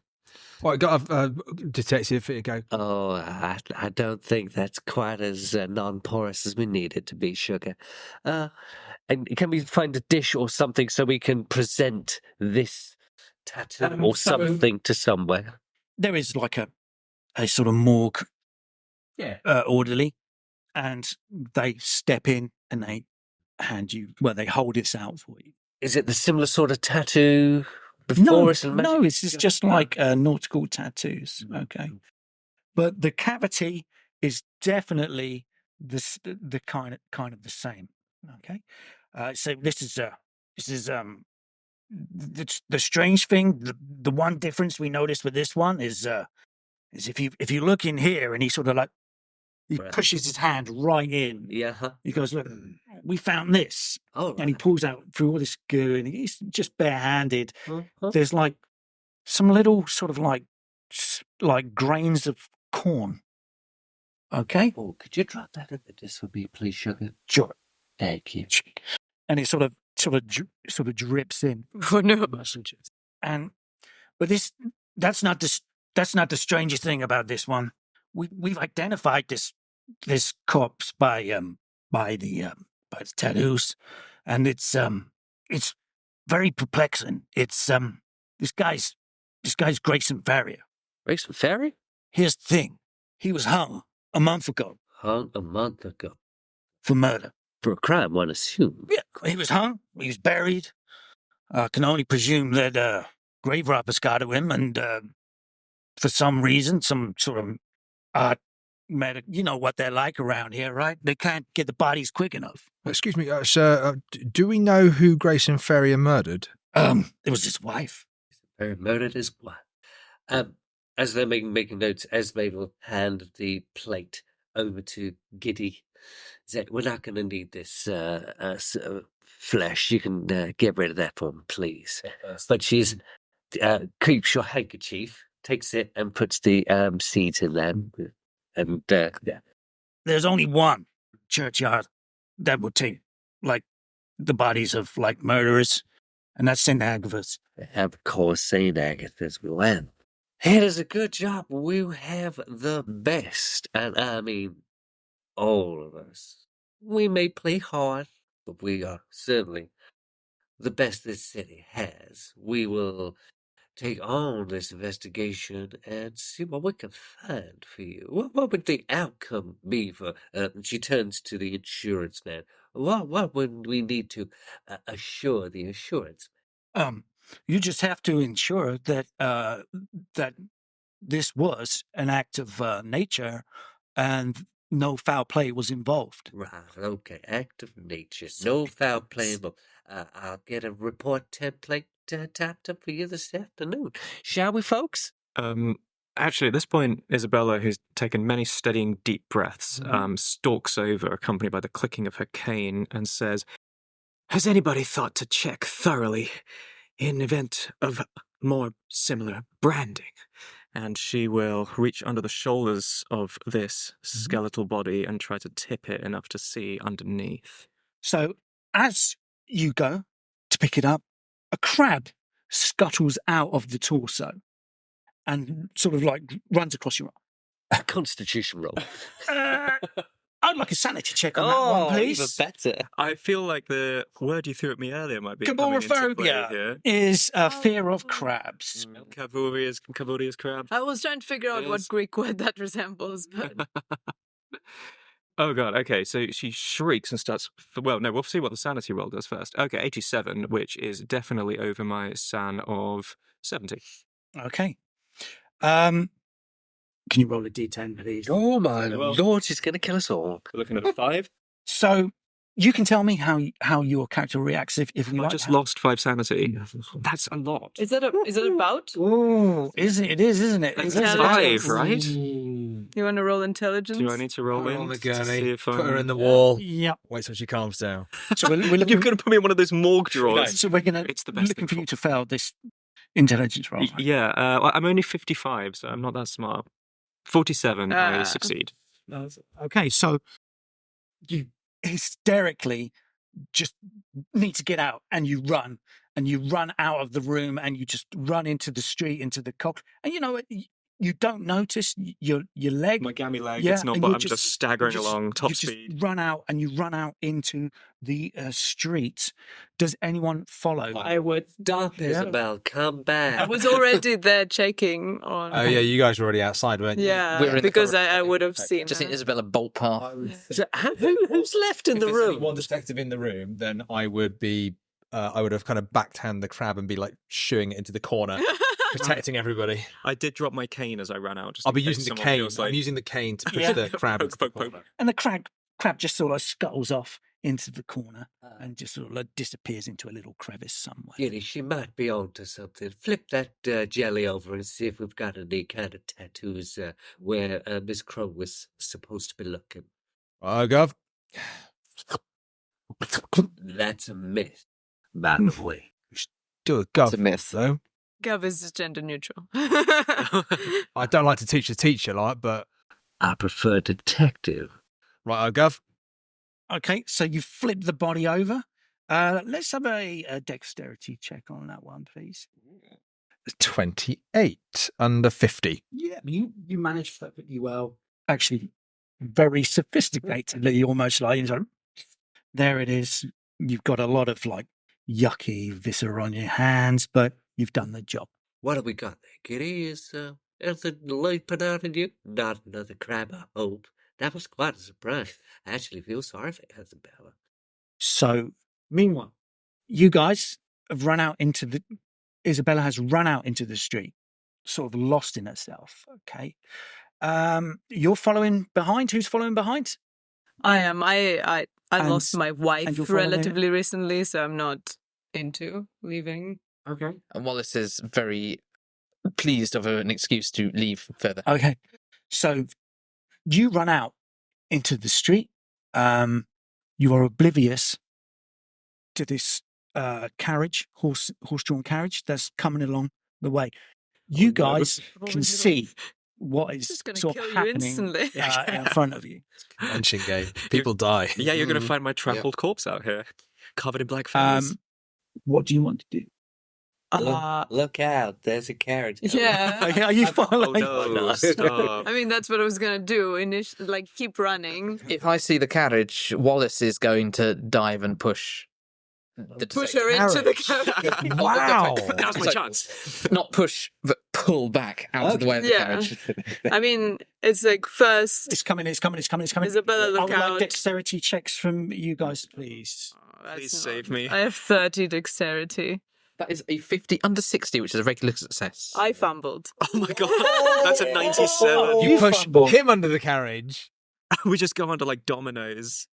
Well, got a detective here. Go. Oh, I don't think that's quite as non-porous as we need it to be, Sugar. And can we find a dish or something so we can present this tattoo or something to somewhere? There is like a sort of morgue orderly, and they step in and they they hold this out for you. Is it the similar sort of tattoo before us? No, it's just like nautical tattoos. Okay, but the cavity is definitely the kind of the same. Okay, so this is the strange thing. The one difference we noticed with this one is if you look in here, and he sort of like he pushes his hand right in. Yeah. He goes, look, we found this. Oh, right. And he pulls out through all this goo, and he's just barehanded. There's like some little sort of like grains of corn. Okay? Oh, could you drop that in the dish for me, please, Sugar? Sure. Thank you. And it sort of drips in. Oh no! But that's not the strangest thing about this one. We've identified this corpse by the tattoos, and it's very perplexing. It's this guy's Grayson Farrier. Grayson Farrier? Here's the thing: he was hung a month ago. Hung a month ago for murder. For a crime, one assumes. Yeah, he was hung. He was buried. Can only presume that grave robbers got to him, and for some reason, some sort of you know what they're like around here, right? They can't get the bodies quick enough. Excuse me, sir. Do we know who Grayson Farrier murdered? It was his wife. Farrier murdered his wife. As they're making notes, Esme will hand the plate over to Giddy. Say, we're not going to need this flesh. You can get rid of that for me, please. But she's keeps your handkerchief, takes it, and puts the seeds in there. And there's only one churchyard that would take like the bodies of like murderers, and that's St. Agatha's. Of course, St. Agatha's will end. It is a good job. We have the best, and I mean, all of us. We may play hard, but we are certainly the best this city has. We will take on this investigation and see what we can find for you. What would the outcome be for... she turns to the insurance man. What would we need to assure the insurance man? You just have to ensure that that this was an act of nature and no foul play was involved. Right, okay. Act of nature. No foul play involved. I'll get a report template tapped up for you this afternoon. Shall we, folks? Actually, at this point, Isabella, who's taken many steadying deep breaths, stalks over, accompanied by the clicking of her cane, and says, "Has anybody thought to check thoroughly in event of more similar branding?" And she will reach under the shoulders of this skeletal body and try to tip it enough to see underneath. So, as you go to pick it up, a crab scuttles out of the torso and sort of like runs across your arm. A constitution roll. I'd like a sanity check on that one, please. Even better. I feel like the word you threw at me earlier might be Cabophobia is a fear of crabs. Cavoria's crab. I was trying to figure out what Greek word that resembles, but... Oh, God. Okay, so she shrieks and starts... Well, no, we'll see what the sanity roll does first. Okay, 87, which is definitely over my san of 70. Okay. Can you roll a d10, please? Oh, my lord, she's going to kill us all. We're looking at a 5. So, you can tell me how your character reacts if you like. I just lost 5 sanity. That's a lot. Is it about? Oh, is it? It is, isn't it? It's 5, right? You want to roll intelligence? Do I need to roll in? On the gurney. Put her in the wall. Yep. Wait till she calms down. So we're looking. You're going to put me in one of those morgue drawers. So we're going to. It's the best looking for you to fail this intelligence roll. Yeah, I'm only 55, so I'm not that smart. 47, I succeed. Okay, so you hysterically just need to get out, and you run out of the room, and you just run into the street, into the cock, and you know what? You don't notice your leg. My gammy leg, Yeah, it's not, and but you I'm just staggering you along, top you speed. Just run out, and you run out into the streets. Does anyone follow? I would. Stop, Isabel. Come back. I was already there checking on. Oh yeah, you guys were already outside, weren't you? Yeah, We're in the because corridor. I would have seen Just her. seen Isabella bolt past. So, who's left in If the there's only room? one detective in the room, then I would be. I would have kind of backhand the crab and be like shooing it into the corner, protecting everybody. I did drop my cane as I ran out. Just I'll in be case using the someone cane. feels like- I'm using the cane to push Yeah. the crab. Poke, into the poke, poke. corner. And the crab just sort of scuttles off into the corner and just sort of like disappears into a little crevice somewhere. Giddy, she might be onto something. Flip that jelly over and see if we've got any kind of tattoos where Miss Crone was supposed to be looking. Gov. That's a myth, by the way. Do a It's gov a myth. though. Gov is gender neutral. I don't like to teach the teacher, like, but I prefer detective. right, gov. Okay, so you flip the body over. Let's have a dexterity check on that one, please. 28 under 50. Yeah, you managed perfectly well. Actually, very sophisticatedly, almost like, you know, there it is. You've got a lot of like yucky viscera on your hands, but you've done the job. What have we got there, Giddy? Is anything leaping out at you? Not another crab, I hope. That was quite a surprise. I actually feel sorry for Isabella. So, meanwhile, you guys have run out into the. Isabella has run out into the street, sort of lost in herself. Okay, you're following behind. Who's following behind? I am. I And- lost my and wife you're following her? relatively recently, so I'm not into leaving. Okay. And Wallace is very pleased of an excuse to leave further. Okay, so you run out into the street. You are oblivious to this carriage, horse-drawn carriage that's coming along the way. You guys can see what is Just gonna sort kill of you happening instantly. in front of you. Convention game. People die. Yeah, you're going to Mhm. find my trampled corpse out here, covered in black feathers. What do you want to do? Look out, there's a carriage. Yeah. Are you Oh following? no, stop. I mean, that's what I was gonna do. Like, keep running. If I see the carriage, Wallace is going to dive and push the Push her into the carriage. Wow. Now's my Sorry. chance. Not push, but pull back out of the way of the Yeah. carriage. I mean, it's like first. It's coming. Isabella, I look would like out. dexterity checks from you guys, please. Oh, that's Please not- save me. I have 30 dexterity. That is a 50 under 60, which is a regular success. I fumbled. Oh my god, that's a 97. You You push fumble. him under the carriage. We just go under like dominoes.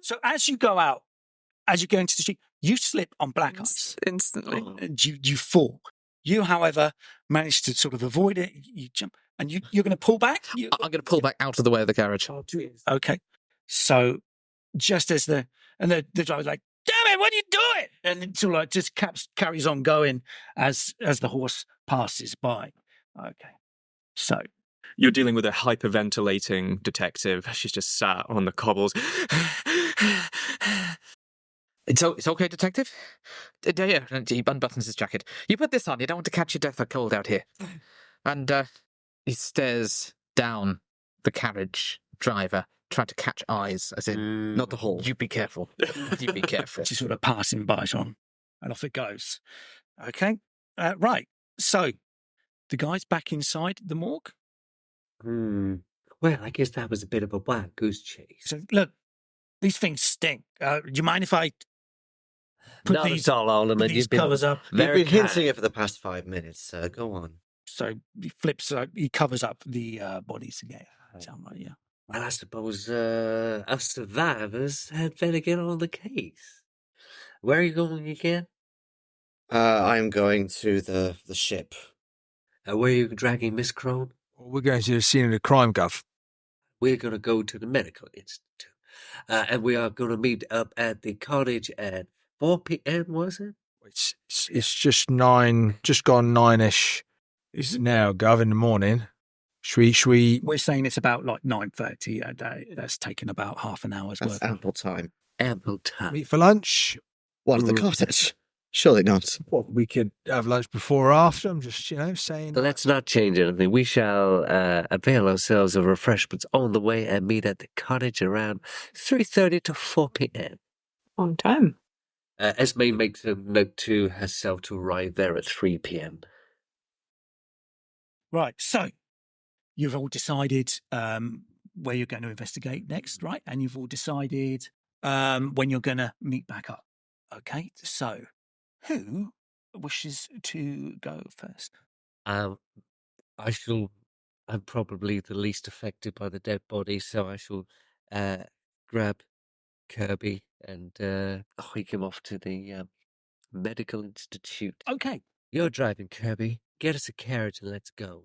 So as you go out, as you go into the street, you slip on black ice Instantly. and you fall. You, however, manage to sort of avoid it. You jump and you're going to pull back. I'm going to pull back out of the way of the carriage. Okay. So just as the driver's like, damn it, what are you doing? And it sort of like just carries on going as the horse passes by. Okay. So You're dealing with a hyperventilating detective. She's just sat on the cobbles. It's okay, detective? Yeah, he unbuttons his jacket. You put this on. You don't want to catch your death or cold out here. And he stares down the carriage driver, trying to catch eyes, as in, Not the hole. you be careful. You be careful. just sort of passing by on, and off it goes. Okay. Right. So the guy's back inside the morgue. Well, I guess that was a bit of a wild goose chase. So look, these things stink. Do you mind if I put Not these at all, Alderman. put these You've been covers up? You've very been kind. hinting it for the past 5 minutes. Go on. So he flips. He covers up the bodies again. Sound right? Yeah. Well, I suppose us survivors had better get on the case. Where are you going again? I'm going to the ship. Where are you dragging Miss Crone? We're going to the scene of the crime, Gov. We're going to go to the medical institute. And we are going to meet up at the cottage at 4 p.m., was it? It's just nine, just gone 9ish. It's now, Gov, in the morning. Should we? We're saying it's about like 9:30 a day. That's taken about half an hour's That's worth. ample time. ample time. Meet for lunch. What, at the cottage? Surely not. What, we could have lunch before or after. I'm just, saying. So let's not change anything. We shall avail ourselves of refreshments on the way and meet at the cottage around 3:30 to 4 p.m. On time. Esme makes a note to herself to arrive there at 3 p.m. Right. So you've all decided where you're going to investigate next, right? And you've all decided when you're going to meet back up. Okay. So who wishes to go first? I'm probably the least affected by the dead body, so I shall grab Kirby and hike him off to the medical institute. Okay. You're driving, Kirby. Get us a carriage and let's go.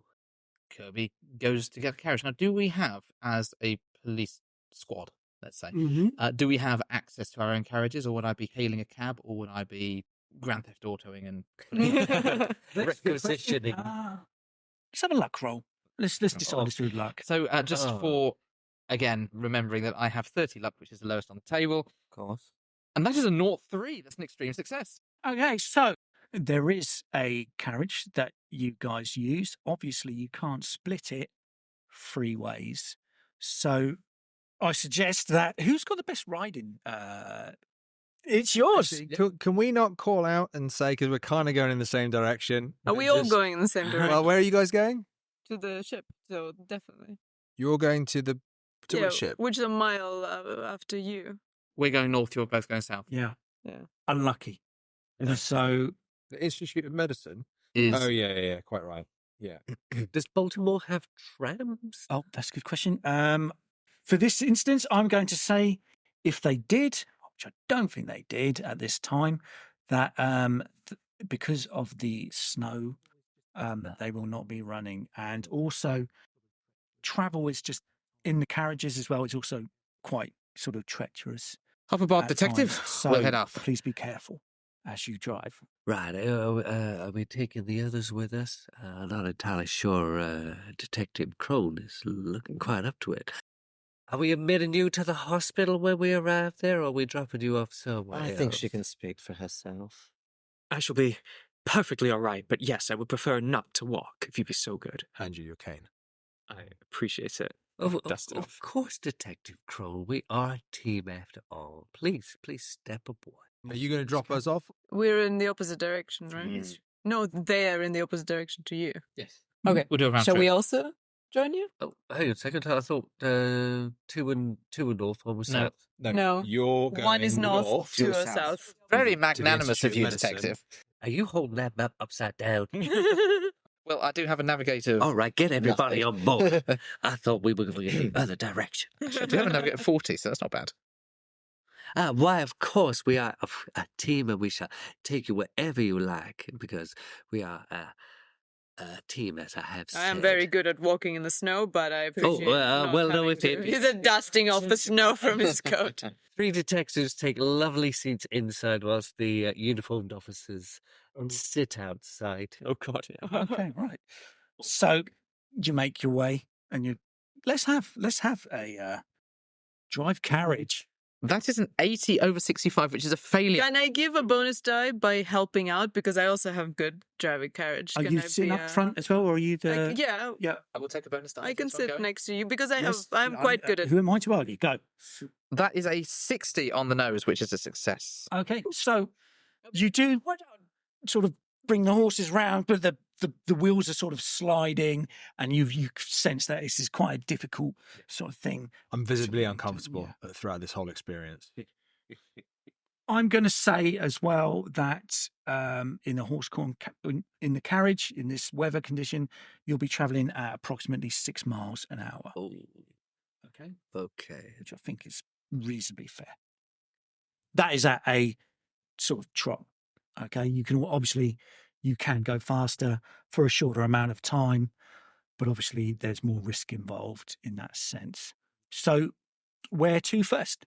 Kirby goes to get a carriage. Now, do we have, as a police squad, let's say, do we have access to our own carriages, or would I be hailing a cab, or would I be Grand Theft Autoing and Requisitioning. Let's have a luck roll. Let's decide this through luck. So just for, again, remembering that I have 30 luck, which is the lowest on the table. Of course. And that is a 0-3. That's an extreme success. Okay, so there is a carriage that you guys use. Obviously, you can't split it 3 ways. So I suggest that who's got the best riding? It's yours. Actually, can we not call out and say, because we're kind of going in the same direction? Are we all going in the same direction? Well, where are you guys going? To the ship, so definitely. You're going to the which ship? Which is a mile after you. We're going north, you're both going south. Yeah. Yeah. Unlucky. So The Institute of Medicine. Is Oh yeah, quite right. Yeah. Does Baltimore have trams? oh, that's a good question. For this instance, I'm going to say if they did, which I don't think they did at this time, that because of the snow, they will not be running. And also, travel is just in the carriages as well. It's also quite sort of treacherous. Hop aboard, at detective. times. So We'll head off. please be careful as you drive. Right. Are we taking the others with us? I'm not entirely sure. Detective Crone is looking quite up to it. Are we admitting you to the hospital when we arrive there, or are we dropping you off somewhere I think she else? can speak for herself. I shall be perfectly all right, but yes, I would prefer not to walk, if you'd be so good. Hand you your cane. I appreciate it. Of Dustin. course, Detective Crone. We are a team after all. Please step aboard. Are you going to drop us off? We're in the opposite direction, right? Yes. No, they're in the opposite direction to you. Yes. Okay. We'll do a round Shall trip. we also join you? Oh, hang on a second. I thought two and north, one was No. south. No. You're going One is north, two to are south. Very To the magnanimous of Institute you, of Medicine. detective. Are you holding that map upside down? Well, I do have a navigator. All right, get everybody Nothing. on board. I thought we were going the other direction. Actually, I do have a navigator 40, so that's not bad. Why, of course, we are a team and we shall take you wherever you like because we are a team, as I have said. I am very good at walking in the snow, but I appreciate not well, no, having if to. it- He's dusting off the snow from his coat. 3 detectives take lovely seats inside whilst the uniformed officers sit outside. Oh, God, yeah. Okay, right. So you make your way, and you let's have a drive carriage. That is an 80 over 65, which is a failure. Can I give a bonus die by helping out because I also have good driving carriage? Are Can you I sitting be, up front as well, or are you the? yeah, Yeah. I will take a bonus die. I can sit next to you because Yes, I'm quite good at. Who am I to argue? Go. That is a 60 on the nose, which is a success. Okay, so you do sort of bring the horses round, but the wheels are sort of sliding, and you sense that this is quite a difficult sort of thing. I'm visibly Yeah. uncomfortable throughout this whole experience. I'm going to say as well that in the in the carriage in this weather condition, you'll be travelling at approximately 6 miles an hour. Oh, Okay, okay. which I think is reasonably fair. That is at a sort of trot. Okay, you can go faster for a shorter amount of time, but obviously there's more risk involved in that sense. So, where to first?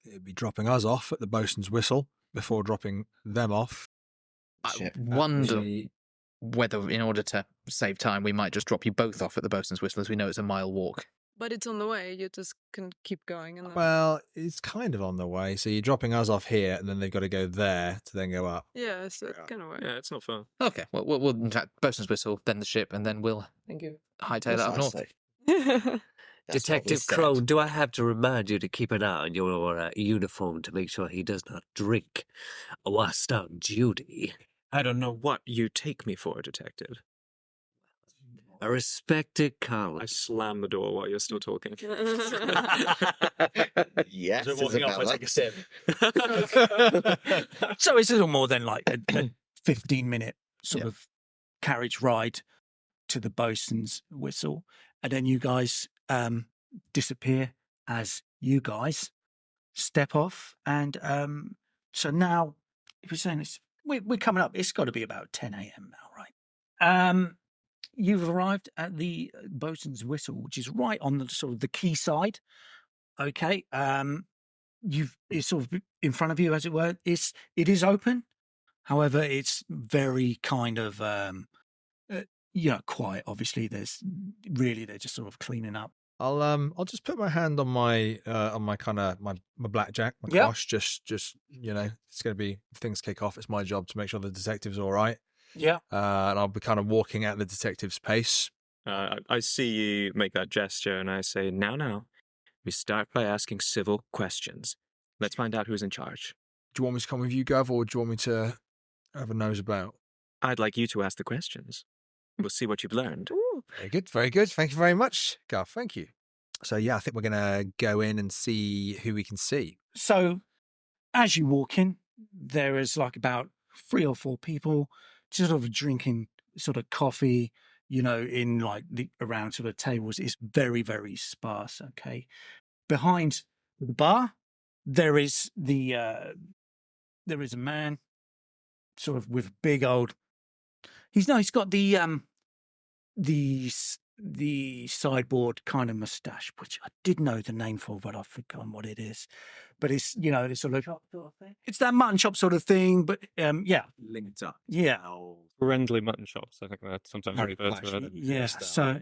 It'd be dropping us off at the bosun's whistle before dropping them off. I Shit. wonder whether, in order to save time, we might just drop you both off at the bosun's whistle, as we know it's a mile walk. But it's on the way. You just can keep going. And then... Well, it's kind of on the way. So you're dropping us off here, and then they've got to go there to then go up. Yeah, so it kind of works. Yeah, it's not far. Okay, well, we'll in fact, bosun's whistle, then the ship, and then we'll Thank you. hightail it up north. Detective Crone, do I have to remind you to keep an eye on your uniform to make sure he does not drink whilst on duty? I don't know what you take me for, detective. A respected colleague. I slam the door while you're still talking. Yes, walking off, I Isabella. take a sip. So it's a little more than like a 15-minute sort of carriage ride to the bosun's whistle. And then you guys disappear as you guys step off. And so now, if you're saying this, we're coming up, it's got to be about 10 a.m. now, right? You've arrived at the bosun's whistle, which is right on the sort of the quay side. Okay. It's sort of in front of you, as it were. It is open. However, it's very kind of, quiet. Obviously, they're just sort of cleaning up. I'll just put my hand on my kind of my blackjack, my quash. Just it's going to be, if things kick off, it's my job to make sure the detective's all right. Yeah. And I'll be kind of walking at the detective's pace. I see you make that gesture, and I say, now, we start by asking civil questions. Let's find out who's in charge. Do you want me to come with you, Gov, or do you want me to have a nose about? I'd like you to ask the questions. We'll see what you've learned. Ooh, very good, very good. Thank you very much, Gov. Thank you. So, yeah, I think we're going to go in and see who we can see. So as you walk in, there is like about 3 or 4 people sort of drinking sort of coffee, in like around sort of tables. It's very, very sparse. Okay. Behind the bar, there is a man sort of with big old, he's got the sideboard kind of mustache, which I did know the name for, but I've forgotten what it is. But it's, this sort of thing. It's that mutton chop sort of thing, but Linked up. Yeah. Friendly mutton chops, I think that's sometimes Very referred to it. Yeah. So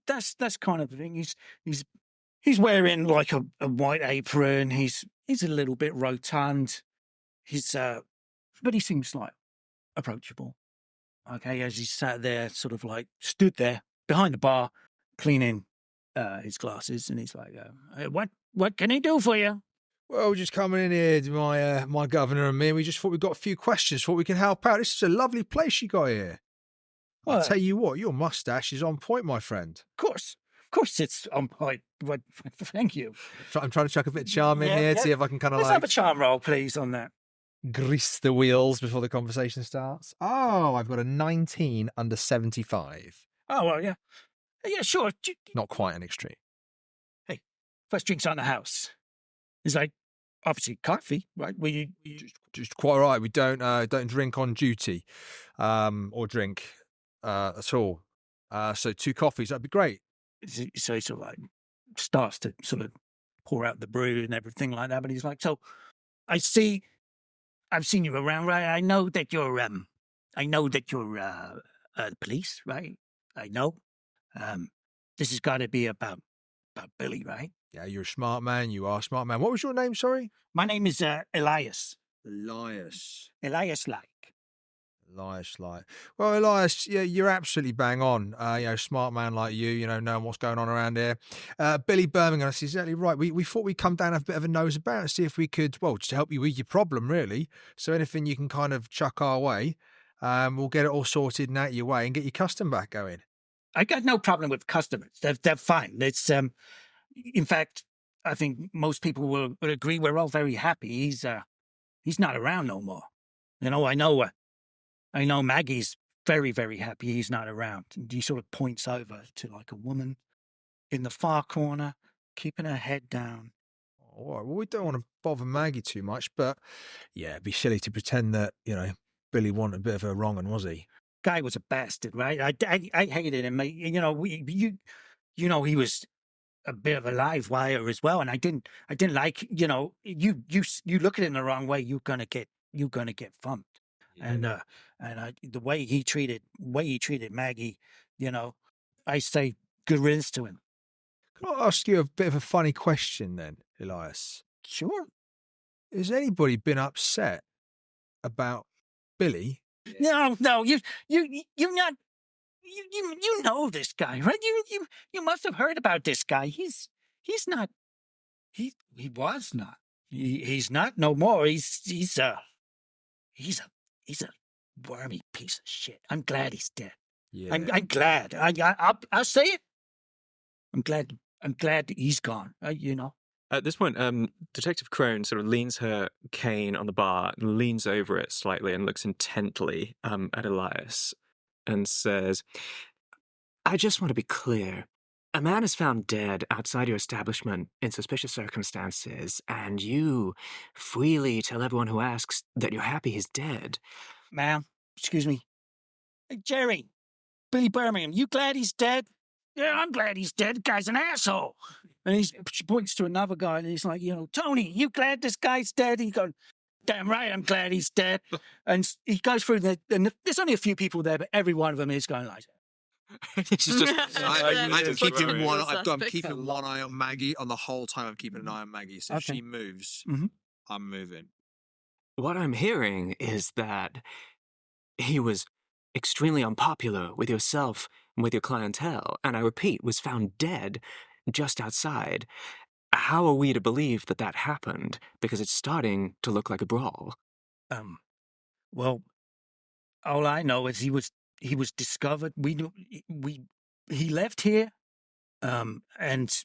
that's kind of the thing. He's wearing like a white apron. He's a little bit rotund. But he seems like approachable. Okay, as he sat there, sort of like stood there behind the bar, cleaning his glasses, and he's like, "What can he do for you?" Well, we're just coming in here, my governor and me, and we just thought we've got a few questions, thought we could help out. This is a lovely place you got here. I'll tell you what, your mustache is on point, my friend. Of course, it's on point. But thank you. I'm trying to chuck a bit of charm in here to see if I can kind of Let's have a charm roll, please, on that. Grease the wheels before the conversation starts. Oh, I've got a 19 under 75. Oh, well, yeah. Yeah, sure. Not quite an extreme. Hey, first drinks on the house. It's like, obviously, coffee, right? Just quite right. We don't drink on duty or drink at all. So 2 coffees, that'd be great. So he sort of like starts to sort of pour out the brew and everything like that. But he's like, so I've seen you around, right? I know that you're the police, right? I know. This has got to be about Billy, right? Yeah, you're a smart man. You are a smart man. What was your name, sorry? My name is Elias. Elias. Elias Like. Well, Elias, yeah, you're absolutely bang on. Smart man like you, knowing what's going on around here. Billy Birmingham, that's exactly right. We thought we'd come down and have a bit of a nose about and see if we could, just help you with your problem, really. So anything you can kind of chuck our way, we'll get it all sorted and out your way and get your custom back going. I got no problem with customers. They're fine. It's in fact, I think most people will agree we're all very happy. He's not around no more. I know Maggie's very, very happy he's not around. And he sort of points over to like a woman in the far corner, keeping her head down. All right. Well, we don't want to bother Maggie too much, but yeah, it'd be silly to pretend that, Billy wanted a bit of a wrong one, was he? Guy was a bastard, right? I hated him. He was a bit of a live wire as well, and I didn't like. You look at it in the wrong way, you're gonna get thumped. Yeah. And the way he treated Maggie, I say good riddance to him. Can I ask you a bit of a funny question then, Elias? Sure. Has anybody been upset about Billy? No, you not. You know this guy, right? You must have heard about this guy. He's not. He was not. He's not no more. He's a wormy piece of shit. I'm glad he's dead. Yeah. I'm glad. I'll say it. I'm glad that he's gone. You know. At this point, Detective Crone sort of leans her cane on the bar, leans over it slightly, and looks intently at Elias and says, I just want to be clear. A man is found dead outside your establishment in suspicious circumstances, and you freely tell everyone who asks that you're happy he's dead. Ma'am, excuse me. Hey, Jerry, Billy Birmingham, you glad he's dead? Yeah, I'm glad he's dead. The guy's an asshole. And she points to another guy, and he's like, Tony, you glad this guy's dead? He goes, damn right, I'm glad he's dead. And he goes through, and there's only a few people there, but every one of them is going like, It's just I'm keeping one. Suspect I'm keeping fella. one eye on Maggie on the whole time. I'm keeping an eye on Maggie. So if Okay. she moves, Mhm. I'm moving. What I'm hearing is that he was extremely unpopular with yourself and with your clientele, and I repeat, was found dead just outside. How are we to believe that that happened? Because it's starting to look like a brawl. well, all I know is he was discovered. He left here, and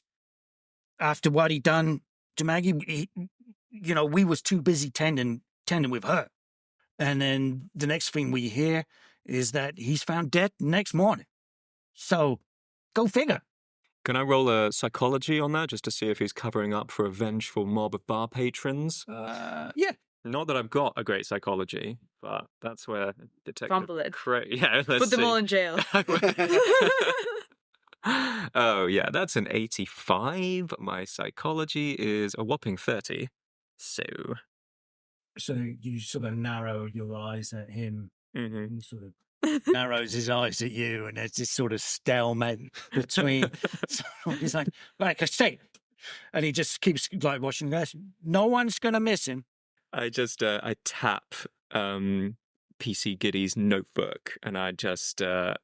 after what he done to Maggie, we was too busy tending with her, and then the next thing we hear is that he's found dead the next morning. So, go figure. can I roll a psychology on that just to see if he's covering up for a vengeful mob of bar patrons? Yeah. Not that I've got a great psychology, but that's where Detective Fumble it. Yeah, let's Put them see. all in jail. Oh, yeah, that's an 85. My psychology is a whopping 30. So, So you sort of narrow your eyes at him, mhm. and he sort of narrows his eyes at you, and there's this sort of stalemate between. So he's like I say, and he just keeps like watching this. No one's gonna miss him. I just, I tap PC Giddy's notebook, and I just, I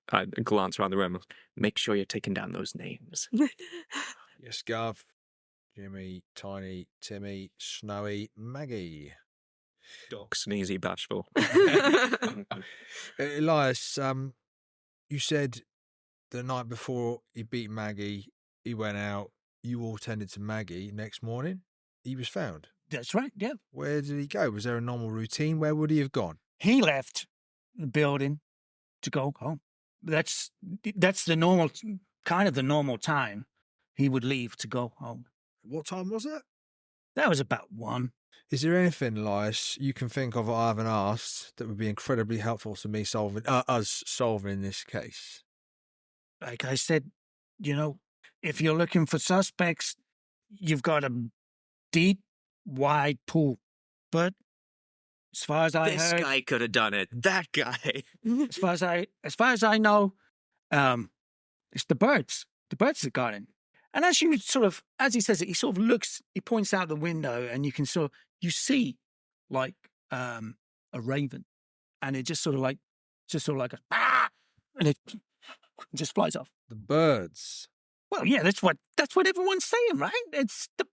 glance around the room. Make sure you're taking down those names. Yes, Gov. Jimmy, Tiny, Timmy, Snowy, Maggie. Doc, sneezy, bashful. Elias, you said the night before he beat Maggie, he went out, you all tended to Maggie. Next morning, he was found. That's right. Yeah, Where did he go? Was there a normal routine? Where would he have gone? he left the building to go home. That's the normal time he would leave to go home. What time was it? That was about 1. Is there anything, Elias, you can think of I haven't asked that would be incredibly helpful to me us solving this case? Like I said, if you're looking for suspects, you've got a deep, wide pool. But as far as I This heard, guy could have done it. That guy. as far as I know, it's the birds. The birds that got in. And as he says it, he sort of looks, he points out the window, and you can you see like a raven, and it just sort of like a and it just flies off. The birds. Well, yeah, that's what everyone's saying, right? It's the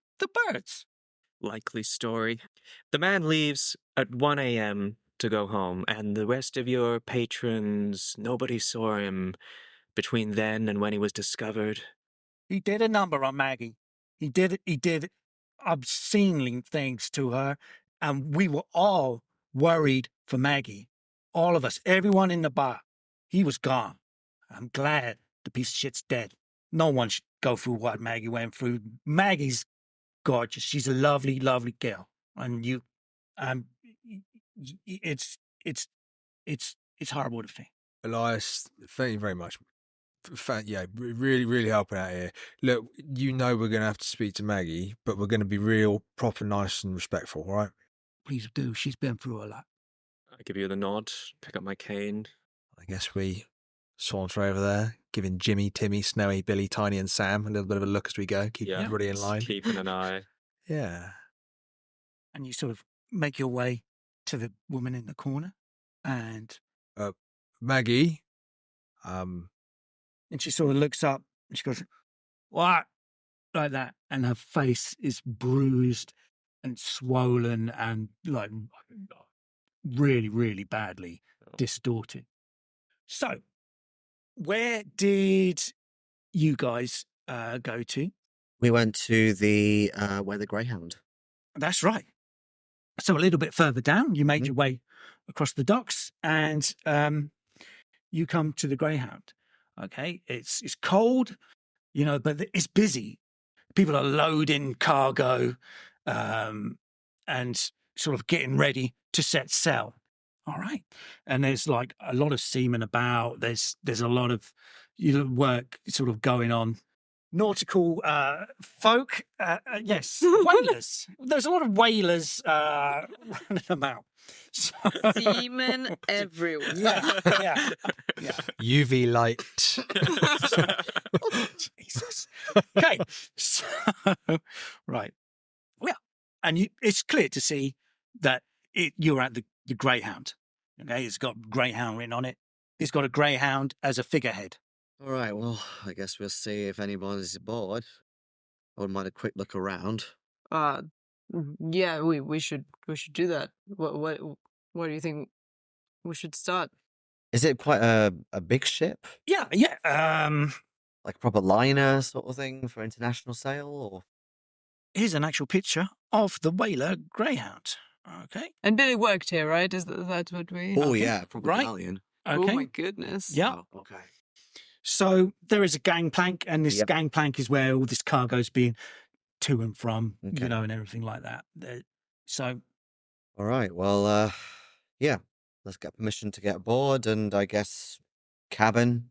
birds. Likely story. The man leaves at 1 a.m. to go home, and the rest of your patrons, nobody saw him between then and when he was discovered. He did a number on Maggie. He did obscene things to her, and we were all worried for Maggie. All of us, everyone in the bar. He was gone. I'm glad the piece of shit's dead. No one should go through what Maggie went through. Maggie's gorgeous. She's a lovely, lovely girl. And it's horrible to think. Elias, thank you very much. Really, really helping out here. Look, we're going to have to speak to Maggie, but we're going to be real, proper, nice and respectful, all right? Please do. She's been through a lot. I give you the nod, pick up my cane. I guess we saunter over there, giving Jimmy, Timmy, Snowy, Billy, Tiny, and Sam a little bit of a look as we go. Keep Yeah. everybody in line. Keeping an eye. Yeah. And you sort of make your way to the woman in the corner, and Maggie. and she sort of looks up and she goes, "What?" like that, and her face is bruised and swollen and like really, really badly distorted. So, where did you guys go to? We went to the where the Greyhound. That's right. So a little bit further down, you made your way across the docks, and you come to the Greyhound. Okay, it's cold, but it's busy. People are loading cargo and sort of getting ready to set sail. All right, and there's like a lot of seamen about. There's a lot of work sort of going on. Nautical folk, yes, whalers. There's a lot of whalers running about. So, Seamen everywhere. yeah. UV light. Jesus. Okay, so right, yeah, and it's clear to see that you're at the Greyhound. Okay, it's got Greyhound written on it. It's got a Greyhound as a figurehead. All right, well, I guess we'll see if anybody's aboard. I wouldn't mind a quick look around. Yeah, we should do that. What do you think we should start? Is it quite a big ship? Yeah. Like a proper liner sort of thing for international sale? Or Here's an actual picture of the whaler Greyhound. Okay. And Billy worked here, right? Is that what we? Oh, Okay. yeah, proper Right. galleon. Okay. Oh my goodness. Yeah. Oh, okay. So there is a gangplank, and this Yep. gangplank is where all this cargo's being to and from, Okay. and everything like that. So All right, well, yeah, let's get permission to get aboard, and I guess cabin,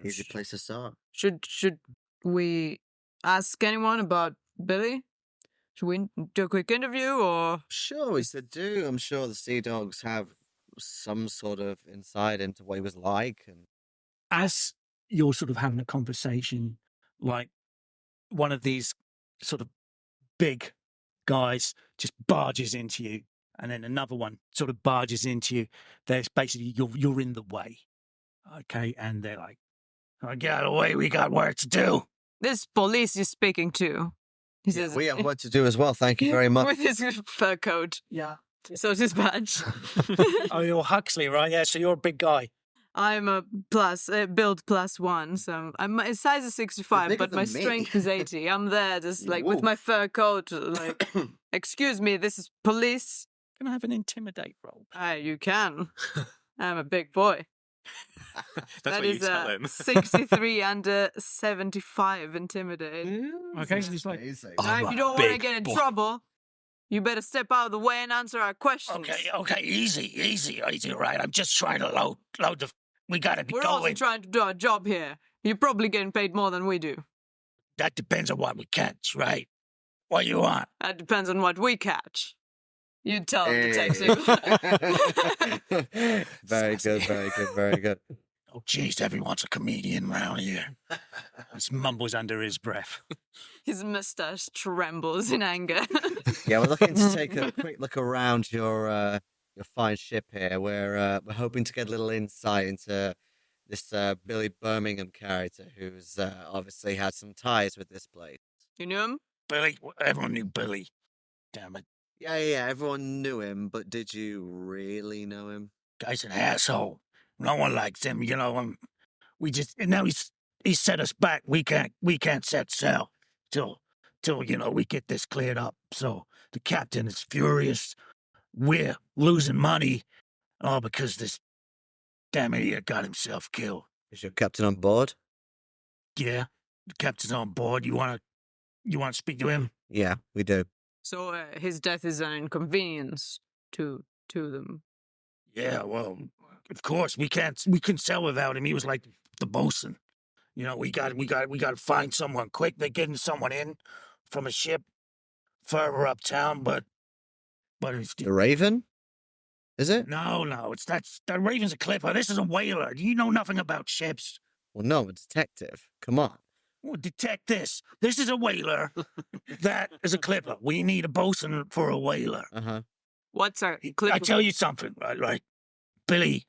easy place to start. Should we ask anyone about Billy? Should we do a quick interview or? Sure, we should do. I'm sure the Sea Dogs have some sort of insight into what he was like. And as you're sort of having a conversation, like one of these sort of big guys just barges into you, and then another one sort of barges into you. There's basically you're in the way, okay? And they're like, "Oh, get out of the way, we got work to do." This police you're speaking to. He says we have work to do as well. Thank you very much. with his fur coat. Yeah. So is his badge. Oh, you're Huxly, right? Yeah. So you're a big guy. I'm a build +1, so my size is 65, bigger but my than me. strength is 80. I'm there just like with Whoa. my fur coat, like, excuse me, this is police. Can I have an intimidate roll? You can. I'm a big boy. That's That what you is tell him. 63 under 75 intimidate. Okay, so he's like, Amazing. Now, if you don't want to get in trouble, you better step out of the way and answer our questions. okay, easy, right? I'm just trying to load the. We gotta be We're also going. trying to do our job here. You're probably getting paid more than we do. That depends on what we catch, right? What you want? That depends on what we catch. You tell him, Hey. detective. Very good, very good, very good. Oh, jeez, everyone's a comedian around here. He mumbles under his breath. His mustache trembles in anger. Yeah, we're looking to take a quick look around your fine ship here. We're hoping to get a little insight into this Billy Birmingham character, who's obviously had some ties with this place. You knew him? Billy, everyone knew Billy. Damn it. Yeah, everyone knew him, but did you really know him? Guy's an asshole. No one likes him, we just, and now he set us back. We can't set sail till we get this cleared up. So the captain is furious. We're losing money, all because this damn idiot got himself killed. Is your captain on board? Yeah, the captain's on board. You want to speak to him? Yeah, we do. So his death is an inconvenience to them. Yeah, well, of course we couldn't sail without him. He was like the bosun. We got to find someone quick. They're getting someone in from a ship further uptown, but it's The Raven? Is it? no, it's that Raven's a clipper. This is a whaler. You know nothing about ships. Well, no, I'm a detective. Come on. Well, detect this. This is a whaler. That is a clipper. We need a bosun for a whaler. Uh-huh. What's our I tell you something, right? Billy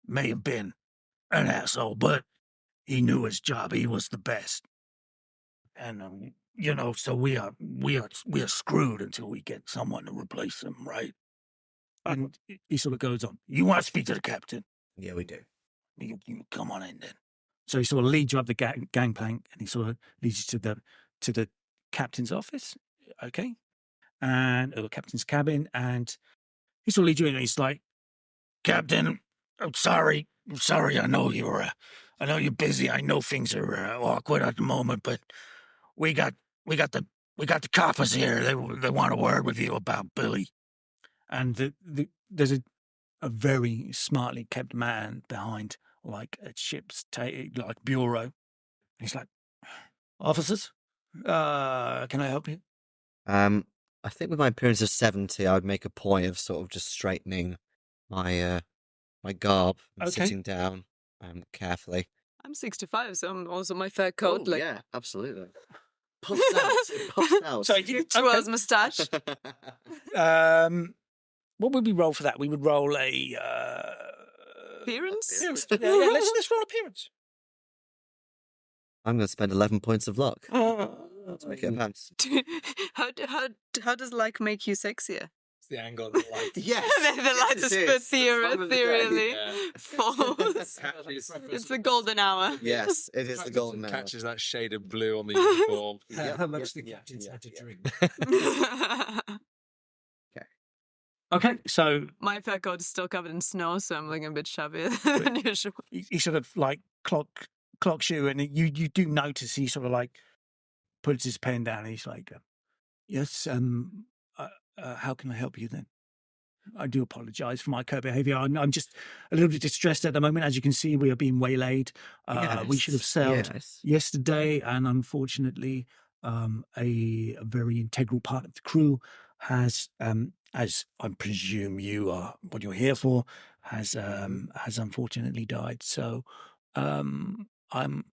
may have been an asshole, but he knew his job. He was the best. And, so we are screwed until we get someone to replace him, right? And he sort of goes on, you want to speak to the captain? Yeah, we do. You come on in then. So he sort of leads you up the gangplank, and he sort of leads you to the captain's office, okay, or the captain's cabin, and he sort of leads you in, and he's like, "Captain, I'm sorry. I know you're busy. I know things are awkward at the moment, but we got the coppers here. They want a word with you about Billy." And there's a very smartly kept man behind, like a ship's bureau. He's like, "Officers, can I help you?" I think with my appearance of 70, I would make a point of sort of just straightening my my garb and Okay. sitting down carefully. I'm 65, so I'm also my fur coat. Oh, yeah, absolutely. Puffs out. It puffs out. So twirls moustache. What would we roll for that? We would roll a Appearance? appearance. Yeah, let's roll appearance. I'm going to spend 11 points of luck to make it advance. How does like make you sexier? It's the angle of the light. Yes. The light is theoretically false. Catches, It's the golden hour. Yes, it is the golden hour. catches that shade of blue on the uniform. How much the captain's had to drink. Okay. Okay, so My fur coat is still covered in snow, so I'm looking a bit shabbier than usual. he sort of like clocks you, and you do notice he sort of like puts his pen down, and he's like, "Yes, how can I help you then? I do apologise for my co-behaviour. I'm just a little bit distressed at the moment. As you can see, we are being waylaid. We should have sailed yesterday, and unfortunately, a very integral part of the crew has, as I presume you are what you're here for, has unfortunately died. So, I'm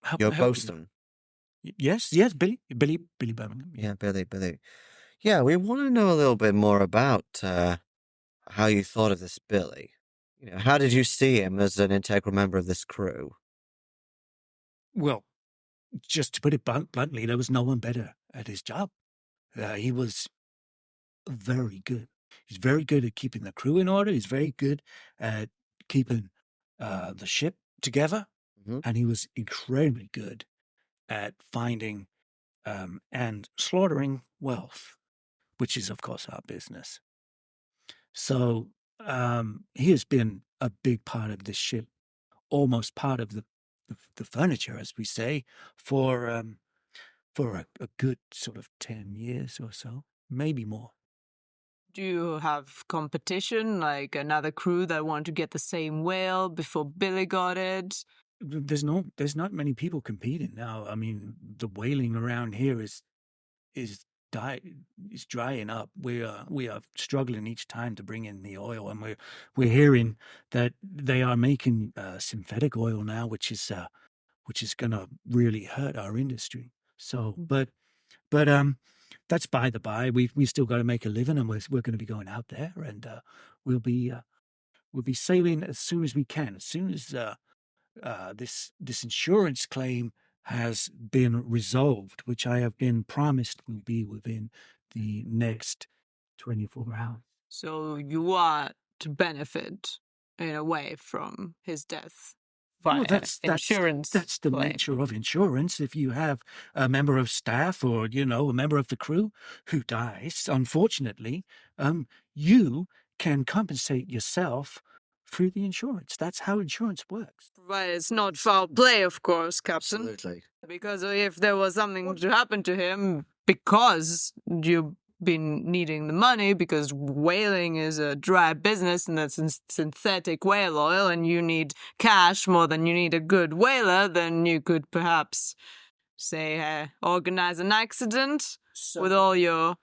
how You're can I help you? Boston. Yes, Billy Birmingham. Yeah, Billy. Yeah, we want to know a little bit more about how you thought of this Billy. How did you see him as an integral member of this crew? Well, just to put it bluntly, there was no one better at his job. He was very good. He's very good at keeping the crew in order. He's very good at keeping the ship together. Mhm. And he was incredibly good at finding and slaughtering wealth, which is, of course, our business. So he has been a big part of this ship, almost part of the furniture, as we say, for a good sort of 10 years or so, maybe more. Do you have competition, like another crew that want to get the same whale before Billy got it? There's not many people competing now. I mean, the whaling around here is drying up. We are struggling each time to bring in the oil, and we're hearing that they are making synthetic oil now, which is going to really hurt our industry. So, but that's by the by. We still got to make a living, and we're going to be going out there, and we'll be sailing as soon as we can. As soon as this insurance claim has been resolved, which I have been promised will be within the next 24 hours. So you are to benefit in a way from his death via Well, that's insurance. That's the claim. nature of insurance. If you have a member of staff or a member of the crew who dies, unfortunately, you can compensate yourself through the insurance. That's how insurance works. But it's not foul play, of course, Captain. Absolutely. Because if there was something to happen to him because you've been needing the money, because whaling is a dry business and that's synthetic whale oil, and you need cash more than you need a good whaler, then you could perhaps, say, organize an accident with all your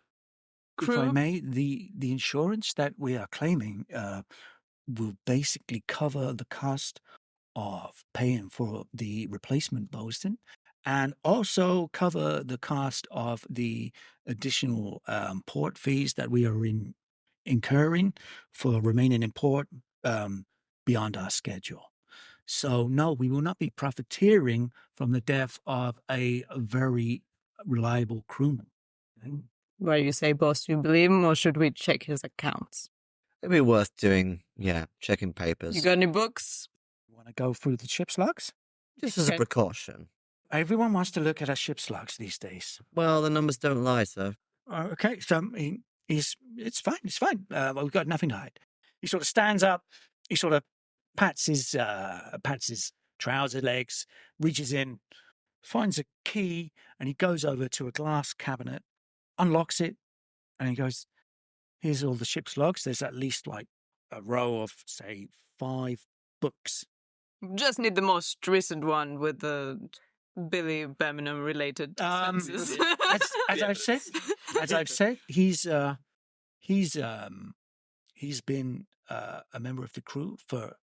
crew. If I may, the insurance that we are claiming will basically cover the cost of paying for the replacement bosun, and also cover the cost of the additional port fees that we are incurring for remaining in port beyond our schedule. So, no, we will not be profiteering from the death of a very reliable crewman. Where you say, boss, you believe him, or should we check his accounts? It'd be worth doing, checking papers. You got any books? You want to go through the ship's logs? Just as a Okay. precaution. Everyone wants to look at our ship's logs these days. Well, the numbers don't lie, sir. Okay, so it's fine. We've got nothing to hide. He sort of stands up. He sort of pats his trouser legs, reaches in, finds a key, and he goes over to a glass cabinet, unlocks it, and he goes, "Here's all the ship's logs. There's at least like a row of, say, 5 books." Just need the most recent one with the Billy Birmingham related expenses. As I've said, he's been a member of the crew for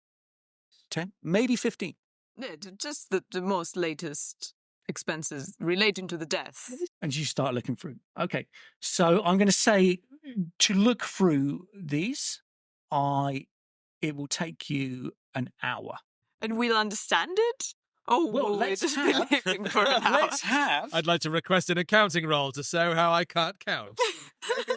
10, maybe 15. Yeah, just the most latest expenses relating to the death. And you start looking through. Okay, so I'm going to say to look through these, it will take you an hour. And we'll understand it? Oh, Well, we're let's just have- be living for an hour. Let's have. I'd like to request an accounting roll to show how I can't count.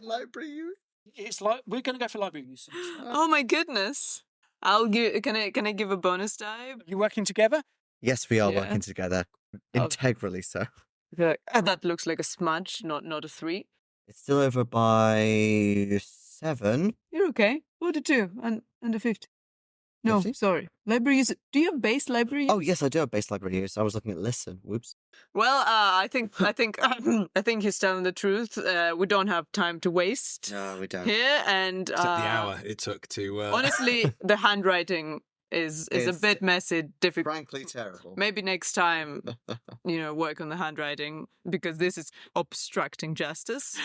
Library use? It's like we're going to go for library use. Oh my goodness. I'll give. Can I give a bonus die? You working together? Yes, we are Yeah. working together. Oh. Integrally so. That looks like a smudge, not a 3. It's still over by 7. You're okay. What a 2 and a 50. No, 50? sorry. Library use. Do you have base library use? Oh, yes, I do have base library use. I was looking at listen. Whoops. Well, I think he's telling the truth. We don't have time to waste No, we don't. here, and Except the hour it took to. honestly, the handwriting is a It's bit messy, difficult. Frankly, terrible. Maybe next time, work on the handwriting, because this is obstructing justice.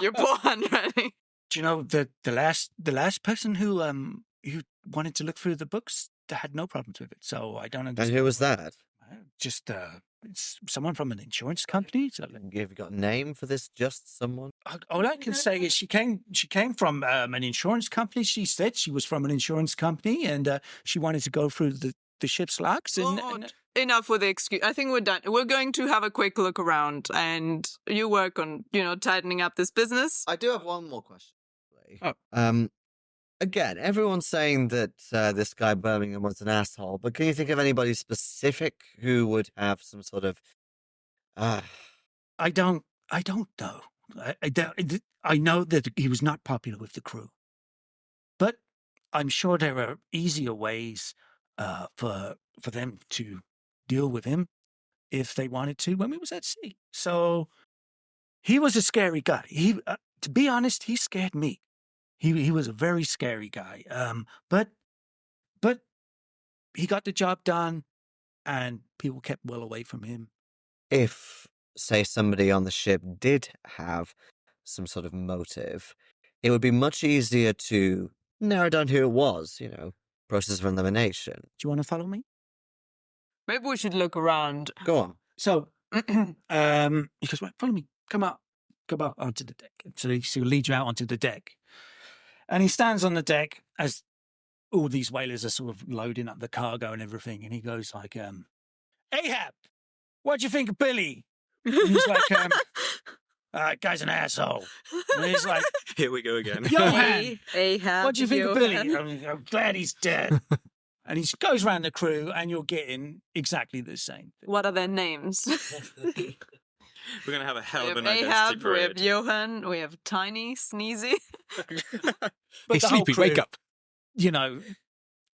Your poor handwriting. Do you know the last person who wanted to look through the books had no problems with it? So I don't And understand. who was that? Just it's someone from an insurance company. So, Have you got a name for this? Just someone? all I can say is she came from an insurance company. She said she was from an insurance company and she wanted to go through the ship's logs. And Enough with the excuse. I think we're done. We're going to have a quick look around, and you work on, tightening up this business. I do have one more question. Oh. Again, everyone's saying that this guy Birmingham was an asshole, but can you think of anybody specific who would have some sort of? I don't know. I know that he was not popular with the crew, but I'm sure there are easier ways for them to deal with him if they wanted to when we was at sea. So he was a scary guy. He, to be honest, he scared me. He was a very scary guy. But he got the job done, and people kept well away from him. If, say, somebody on the ship did have some sort of motive, it would be much easier to narrow down who it was. Process of elimination. Do you want to follow me? Maybe we should look around. Go on. So he goes, right, follow me. Come out onto the deck. So he'll lead you out onto the deck. And he stands on the deck as all these whalers are sort of loading up the cargo and everything. And he goes like, Ahab, what do you think of Billy? And he's like, that guy's an asshole. And he's like, Here we go again. Johan, Ahab, what do you think of Billy? Johan. I'm glad he's dead. And he goes around the crew and you're getting exactly the same thing. What are their names? We're gonna have a hell We of have an identity Ahab, we have parade. Johan, we have Tiny, Sneezy. But Hey, the whole Sleepy, wake crew, up.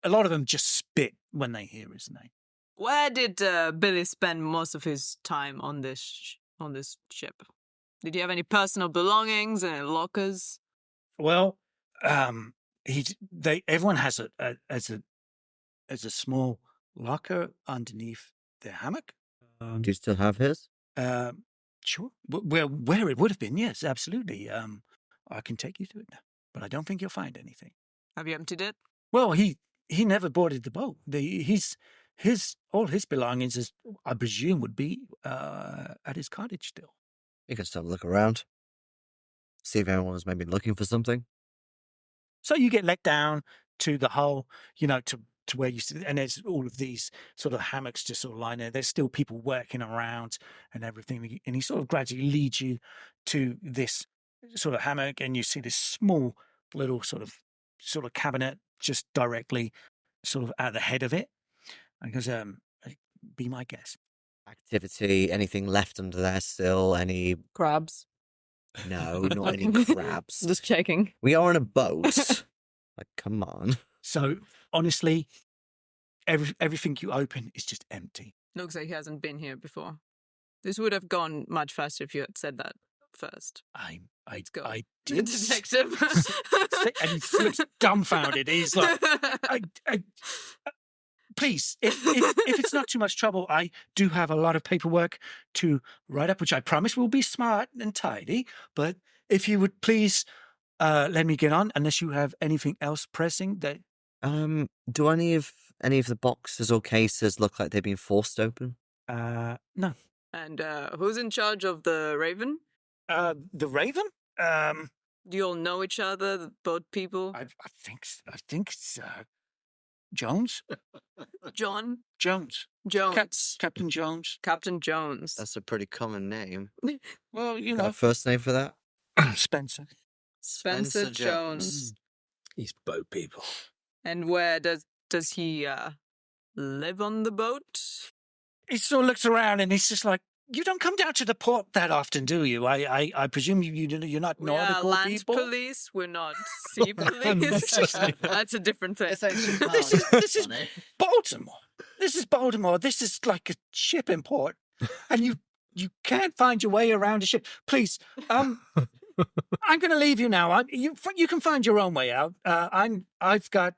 A lot of them just spit when they hear his name. Where did Billy spend most of his time on this ship? Did he have any personal belongings, any lockers? Well, everyone has a small locker underneath their hammock. Do you still have his? Sure. Well, where it would have been, yes, absolutely. I can take you to it now, but I don't think you'll find anything. Have you emptied it? Well, he he never boarded the boat. All his belongings, is, I presume, would be at his cottage still. You can still look around, see if anyone was maybe looking for something. So you get let down to the hull, to where you see, and there's all of these sort of hammocks just sort of lying there. There's still people working around and everything. And he sort of gradually leads you to this sort of hammock, and you see this small little sort of cabinet just directly sort of at the head of it. And he goes, be my guest. Activity, anything left under there still? Any... Crabs. No, not any crabs. Just checking. We are on a boat. Like, come on. So, honestly, everything you open is just empty. Looks like he hasn't been here before. This would have gone much faster if you had said that first. I go. I did. Detective. And he looks dumbfounded. He's like, please, if it's not too much trouble, I do have a lot of paperwork to write up, which I promise will be smart and tidy. But if you would please let me get on, unless you have anything else pressing that... Do any of the boxes or cases look like they've been forced open? No. And who's in charge of the Raven? The Raven? Do you all know each other, the boat people? I think it's Jones. John? Jones. Captain Jones. Captain Jones. That's a pretty common name. Well, Got a first name for that? Spencer. Spencer Jones. He's boat people. And where does he live on the boat? He sort of looks around and he's just like, you don't come down to the port that often, do you? I presume you're not nautical land people? police. We're not sea police. That's a different thing. This is Baltimore. This is Baltimore. This is like a shipping port, and you can't find your way around a ship. Please, I'm going to leave you now. You can find your own way out. I've got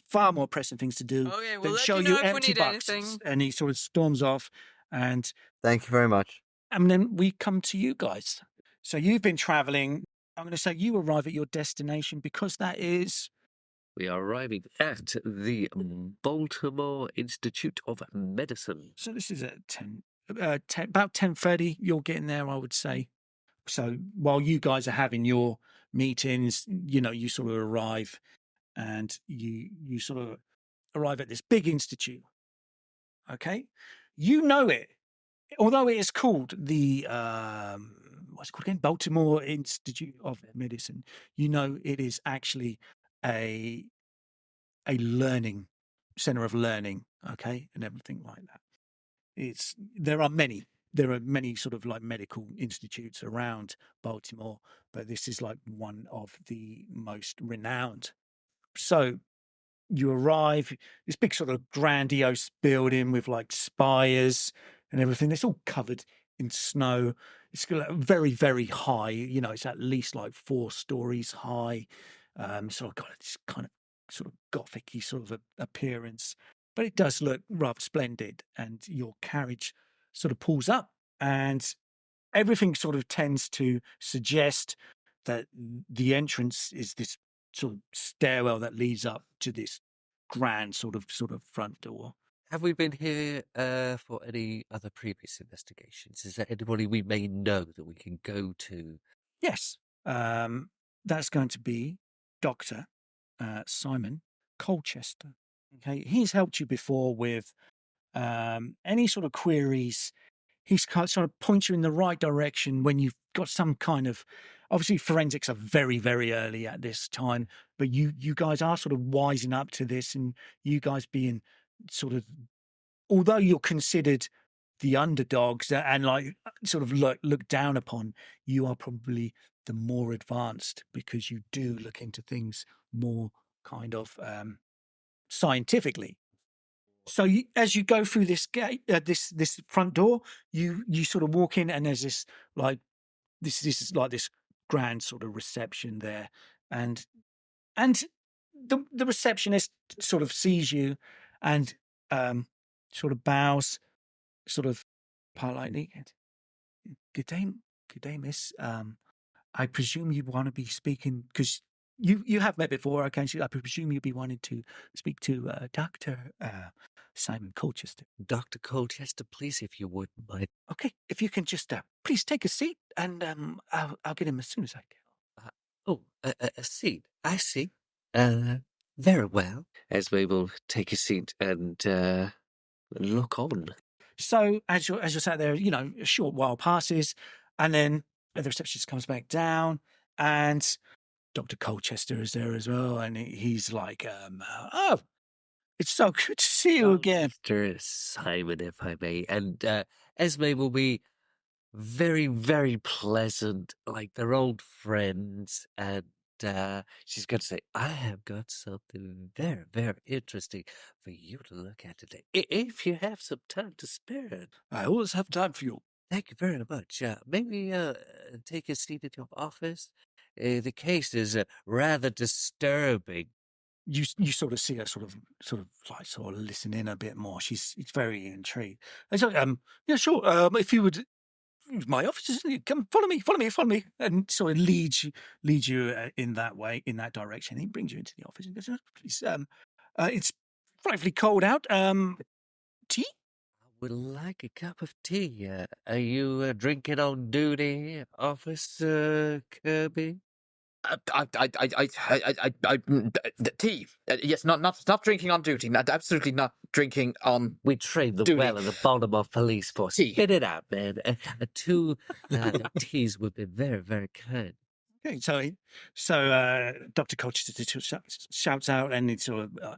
far more pressing things to do Okay, we'll than let show you know you if we empty need boxes. anything. And he sort of storms off, and Thank you very much. then we come to you guys. So you've been traveling. I'm going to say you arrive at your destination because that is... We are arriving at the Baltimore Institute of Medicine. So this is at 10, about 10:30. You're getting there, I would say. So while you guys are having your meetings, you sort of arrive, and you sort of arrive at this big institute. Okay, you know it, although it is called the what's it called again? Baltimore Institute of Medicine. You know it is actually a learning center of learning. Okay, and everything like that. There are many sort of like medical institutes around Baltimore, but this is like one of the most renowned. So you arrive, this big sort of grandiose building with like spires and everything. It's all covered in snow. It's very, very high. It's at least like 4 stories high. So I've got this kind of sort of gothic-y sort of appearance, but it does look rather splendid. And your carriage sort of pulls up, and everything sort of tends to suggest that the entrance is this sort of stairwell that leads up to this grand sort of front door. Have we been here for any other previous investigations? Is there anybody we may know that we can go to? Yes, that's going to be Dr. Simon Colchester. Okay, he's helped you before with any sort of queries. He's sort of points you in the right direction when you've got some kind of... Obviously, forensics are very, very early at this time, but you guys are sort of wising up to this, and you guys being sort of... Although you're considered the underdogs and like sort of look down upon, you are probably the more advanced because you do look into things more kind of scientifically. So as you go through this gate, this front door, you sort of walk in, and there's this like this is like this grand sort of reception there, and the receptionist sort of sees you and sort of bows, sort of politely. Good day, miss. I presume you want to be speaking because You have met before, occasionally. I presume you'd be wanting to speak to Dr. Simon Colchester. Dr. Colchester, please, if you wouldn't mind. Okay, if you can just please take a seat, and I'll get him as soon as I can. A seat. I see. Very well. Esme will take a seat and look on. So as you're sat there, a short while passes, and then the receptionist comes back down, and Dr. Colchester is there as well, and he's like, "Oh, it's so good to see you again." Mr. Simon, if I may. And Esme will be very, very pleasant, like they're old friends. And she's going to say, I have got something very, very interesting for you to look at today. If you have some time to spare. I always have time for you. Thank you very much. Maybe take a seat at your office. The case is rather disturbing. You sort of see her sort of listen in a bit more. She's very intrigued. And so, yeah, sure. If you would, my office, isn't it? Come, follow me, and sort of leads you in that way, in that direction. He brings you into the office and goes, "Oh, please, it's frightfully cold out. Tea?" Would like a cup of tea. Are you drinking on duty, Officer Kirby? Tea. Yes, not drinking on duty. Absolutely not drinking on. We train them duty. well in the Baltimore police force. Tea. Spit it out, man. 2 teas would be very, very kind. Okay, so Dr. Colchester shouts out, and he sort of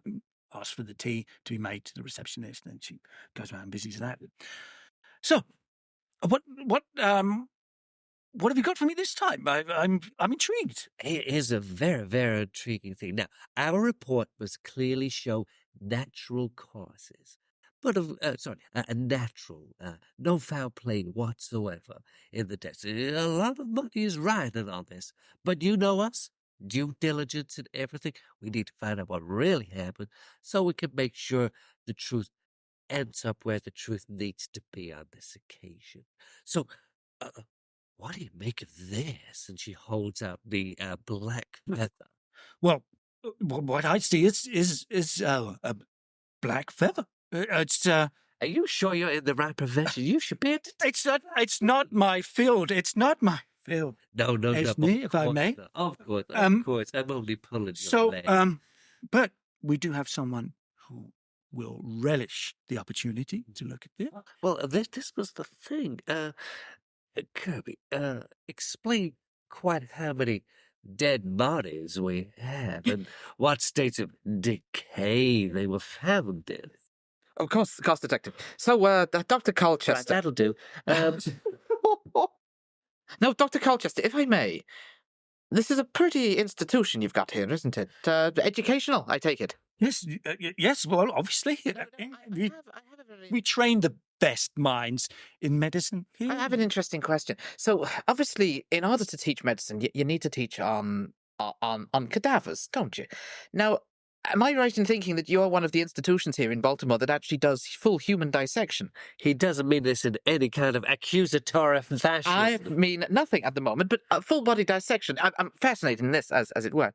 asks for the tea to be made to the receptionist, and she goes around and busies that. So, what have you got for me this time? I'm intrigued. It is a very, very intriguing thing. Now, our report must clearly show natural causes, but natural, no foul play whatsoever in the deaths. A lot of money is riding on this, but you know us, due diligence and everything. We need to find out what really happened so we can make sure the truth ends up where the truth needs to be on this occasion. So, what do you make of this? And she holds out the black feather. Well, what I see is a black feather. It's. Are you sure you're in the right profession? You should be. It's not my field. It's not my field. No. Esme, if I may. Of course. I'm only pulling your leg. But we do have someone who will relish the opportunity to look at this. Well, this was the thing. Kirby, explain quite how many dead bodies we have and what states of decay they were found in. Of course, Detective. So, Dr. Colchester. Right, that'll do. No, Dr. Colchester, if I may, this is a pretty institution you've got here, isn't it? Educational, I take it. Yes. Well, obviously, we train the best minds in medicine here. I have an interesting question. So, obviously, in order to teach medicine, you need to teach on cadavers, don't you? Now, am I right in thinking that you're one of the institutions here in Baltimore that actually does full human dissection? He doesn't mean this in any kind of accusatory fashion. I mean nothing at the moment, but full body dissection. I'm fascinated in this, as it were.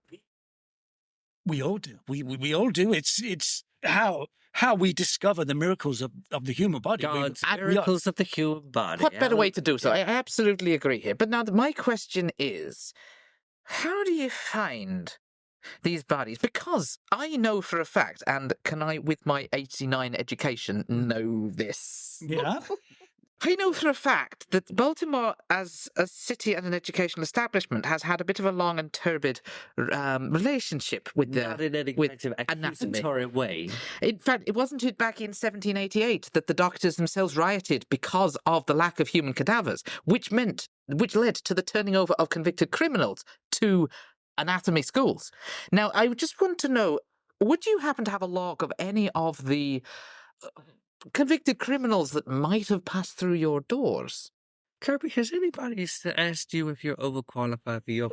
We all do. We all do. It's how we discover the miracles of the human body. God's miracles of the human body. What better way to do so? I absolutely agree here. But now my question is, how do you find these bodies? Because I know for a fact, and can I, with my 89 education, know this? Yeah. I know for a fact that Baltimore, as a city and an educational establishment, has had a bit of a long and turbid relationship with Not in any kind of accusatory way. In fact, it wasn't it back in 1788 that the doctors themselves rioted because of the lack of human cadavers, which led to the turning over of convicted criminals to anatomy schools. Now, I just want to know, would you happen to have a log of any of the convicted criminals that might have passed through your doors? Kirby, has anybody asked you if you're overqualified for your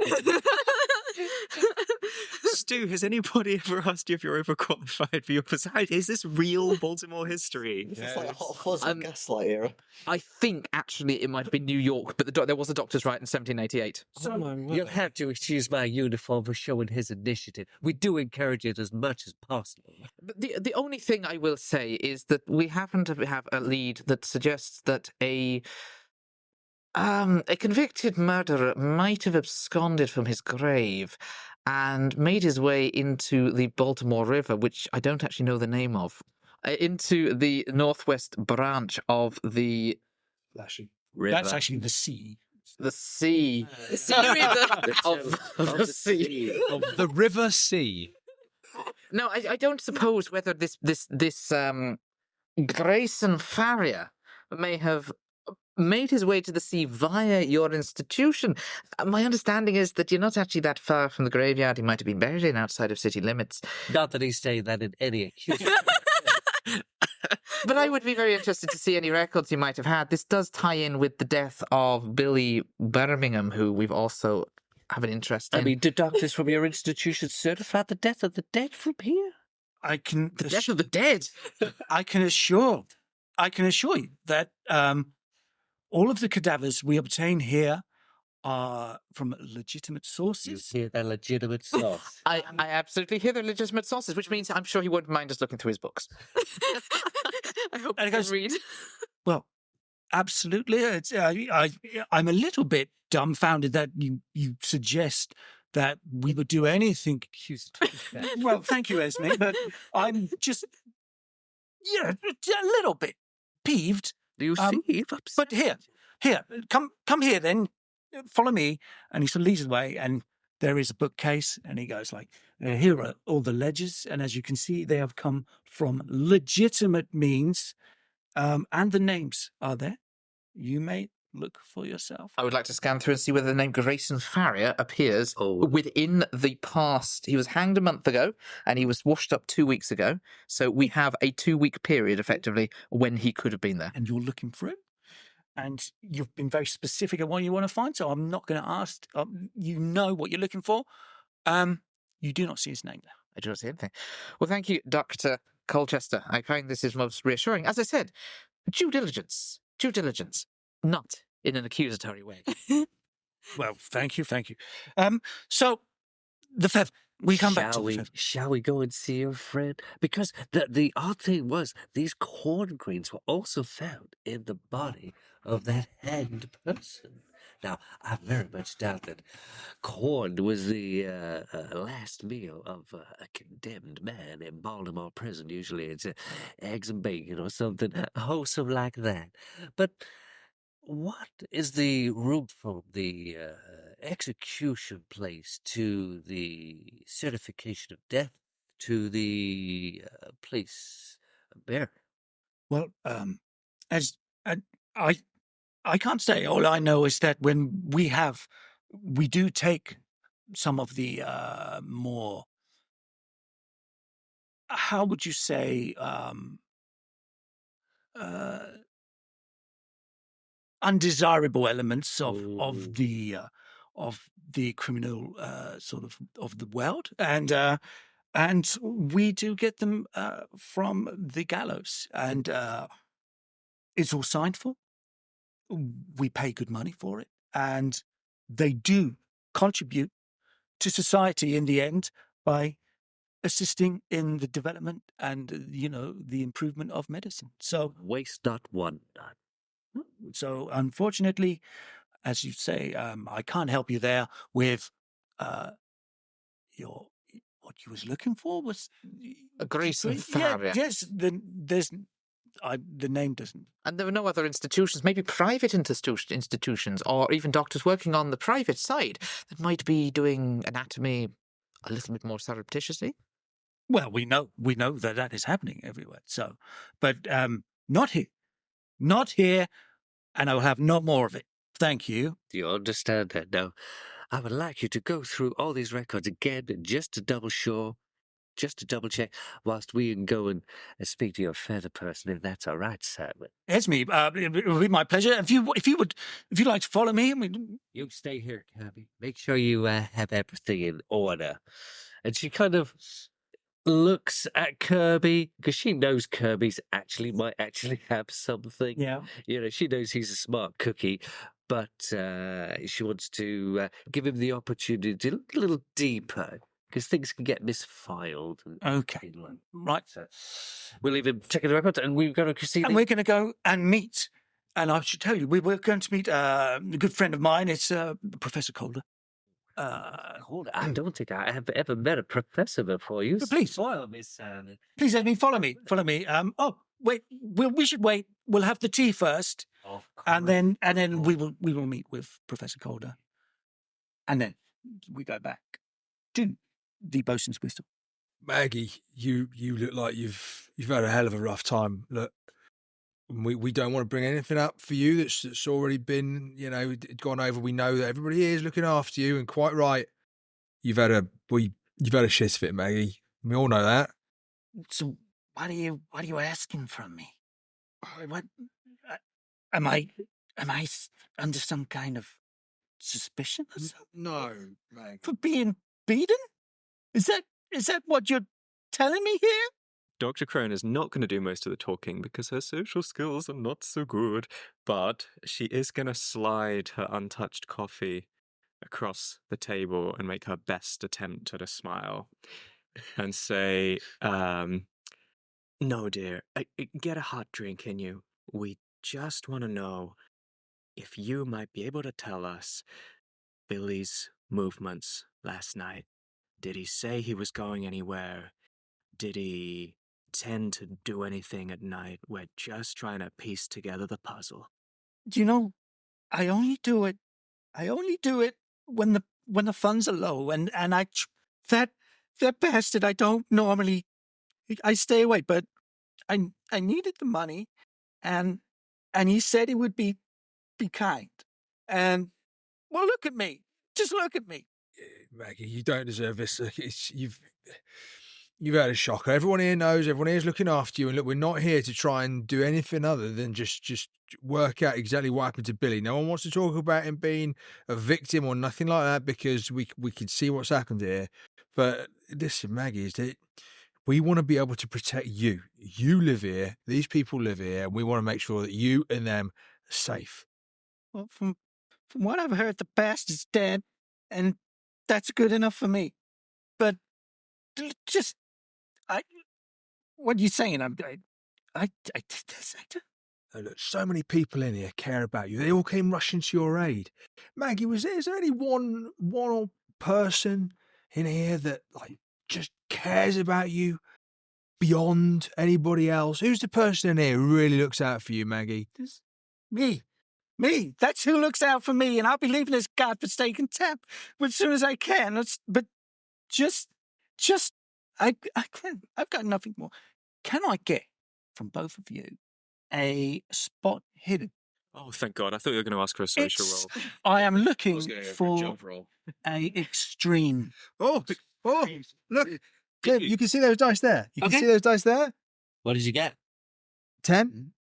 do. Has anybody ever asked you if you're overqualified for your position? Is this real Baltimore history? It's like a hot fuzz of gaslight era. I think actually it might have been New York, but there was a doctor's right in 1788. So you'll have to excuse my uniform for showing his initiative. We do encourage it as much as possible. But the only thing I will say is that we happen to have a lead that suggests that a convicted murderer might have absconded from his grave and made his way into the Baltimore River, which I don't actually know the name of, into the northwest branch of the river. That's actually the sea. The sea. The sea river of the sea. Of the River Sea. No, I don't suppose whether this Grayson Farrier may have made his way to the sea via your institution. My understanding is that you're not actually that far from the graveyard he might have been buried in outside of city limits. Not that he's saying that in any accusation. But I would be very interested to see any records you might have had. This does tie in with the death of Billy Birmingham, who we've also have an interest in. I mean, do doctors from your institution certify the death of the dead from here? I can the death of the dead. I can assure you that all of the cadavers we obtain here are from legitimate sources. You hear that legitimate source? I absolutely hear they're legitimate sources, which means I'm sure he won't mind us looking through his books. I hope And you it goes- can read. Well, absolutely. It's, I'm a little bit dumbfounded that you suggest that we would do anything. Well, thank you, Esme, but I'm just, a little bit peeved. Do you see? But here, come here then. Follow me. And he sort of leads the way, and there is a bookcase, and he goes like, here are all the ledgers, and as you can see, they have come from legitimate means, and the names are there. You may look for yourself. I would like to scan through and see whether the name Grayson Farrier appears within the past. He was hanged a month ago, and he was washed up 2 weeks ago. So we have a 2-week period, effectively, when he could have been there. And you're looking for it. And you've been very specific on what you want to find, so I'm not going to ask. You know what you're looking for. You do not see his name there. I do not see anything. Well, thank you, Dr. Colchester. I find this is most reassuring. As I said, due diligence, not in an accusatory way. Well, thank you. So, the feather. We come back to the feather. Shall we go and see your friend? Because the odd thing was, these corn grains were also found in the body of that hanged person. Now, I very much doubt that corn was the last meal of a condemned man in Baltimore prison. Usually it's eggs and bacon or something wholesome like that. But what is the route from the execution place to the certification of death to the place of burial? Well, I can't say. All I know is that when we do take some of the more, how would you say, undesirable elements of the criminal sort of the world, and we do get them from the gallows, and it's all signed for. We pay good money for it, and they do contribute to society in the end by assisting in the development and the improvement of medicine. So waste not, one not. So unfortunately, as you say, I can't help you there with what you was looking for was A Grayson Farrier. Yes, the name doesn't. And there were no other institutions, maybe private institutions, or even doctors working on the private side that might be doing anatomy a little bit more surreptitiously. Well, we know that is happening everywhere. So, but not here, and I will have no more of it. Thank you. Do you understand that? Now, I would like you to go through all these records again, just to double check, whilst we can go and speak to your feather person, if that's all right, Simon. Esme, it will be my pleasure. If you'd like to follow me, You stay here, Kirby. Make sure you have everything in order. And she kind of looks at Kirby because she knows Kirby's might actually have something. Yeah. She knows he's a smart cookie, but she wants to give him the opportunity to look a little deeper because things can get misfiled. Okay. Right. So we'll leave him checking the records, and we're going to see. And we're going to go and meet. And I should tell you, we're going to meet a good friend of mine. It's Professor Calder. I don't think I have ever met a professor before. You Please. spoil me, Sam. Please, Esme, follow me. Follow me. Oh, wait. We should wait. We'll have the tea first, and then we will meet with Professor Calder, and then we go back to the bosun's whistle. Maggie, you look like you've had a hell of a rough time. Look, we don't want to bring anything up for you that's already been, gone over. We know that everybody here is looking after you, and quite right. You've had a shit fit, Maggie. We all know that. So what are you asking from me? What am I under some kind of suspicion or something? No, Maggie. For being beaten? Is that what you're telling me here? Dr. Crone is not going to do most of the talking because her social skills are not so good, but she is going to slide her untouched coffee across the table and make her best attempt at a smile and say, No, dear. Get a hot drink in you. We just want to know if you might be able to tell us Billy's movements last night. Did he say he was going anywhere? Did he tend to do anything at night? We're just trying to piece together the puzzle. I only do it when the funds are low, and that bastard I don't normally. I stay away, but I needed the money, and he said he would be kind, and well, look at me, just look at me. Maggie, you don't deserve this. You've had a shocker. Everyone here knows. Everyone here is looking after you. And look, we're not here to try and do anything other than just work out exactly what happened to Billy. No one wants to talk about him being a victim or nothing like that because we can see what's happened here. But listen, Maggie, is that we want to be able to protect you. You live here. These people live here. And we want to make sure that you and them are safe. Well, from what I've heard, the bastard's dead, and that's good enough for me. But what are you saying? I did this. Oh, look, so many people in here care about you. They all came rushing to your aid. Maggie, is there any one person in here that just cares about you beyond anybody else? Who's the person in here who really looks out for you, Maggie? Me. That's who looks out for me, and I'll be leaving this godforsaken town as soon as I can. But I've got nothing more. Can I get from both of you a spot hidden? oh, thank God. I thought you were going to ask for a social roll. I am looking I was gonna go for a jump roll. a extreme. Oh, look. Clym, you can see those dice there. You can see those dice there. What did you get? 10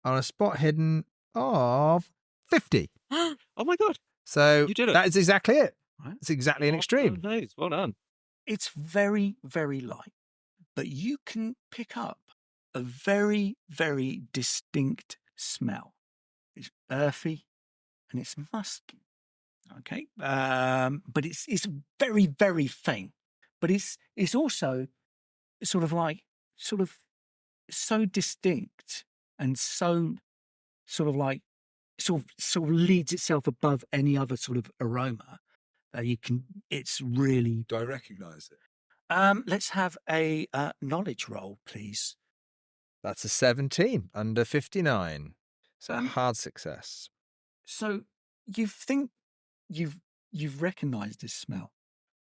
on a spot hidden of 50. Oh, my God. So You did it. that is exactly it. Right. It's exactly an extreme. Nice. Well done. It's very, very light, but you can pick up a very, very distinct smell. It's earthy and it's musky. Okay, but it's very, very faint. But it's also sort of so distinct and so sort of leads itself above any other sort of aroma. It's really. Do I recognise it? Let's have a knowledge roll, please. That's a 17 under 59. So hard success. So you think you've recognised this smell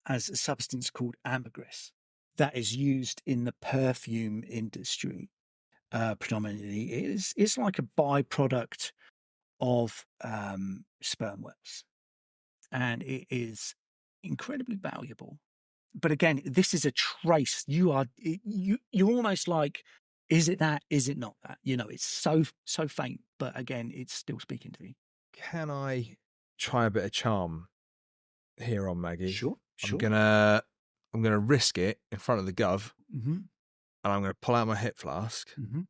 as a substance called ambergris that is used in the perfume industry predominantly. It's like a byproduct of sperm whales, and it is incredibly valuable. But again, this is a trace. You're almost like, is it that? Is it not that? It's so faint, but again, it's still speaking to you. Can I try a bit of charm here on Maggie? Sure. I'm gonna I'm going to risk it in front of the gov, Mm-hmm. and I'm going to pull out my hip flask, Mm-hmm.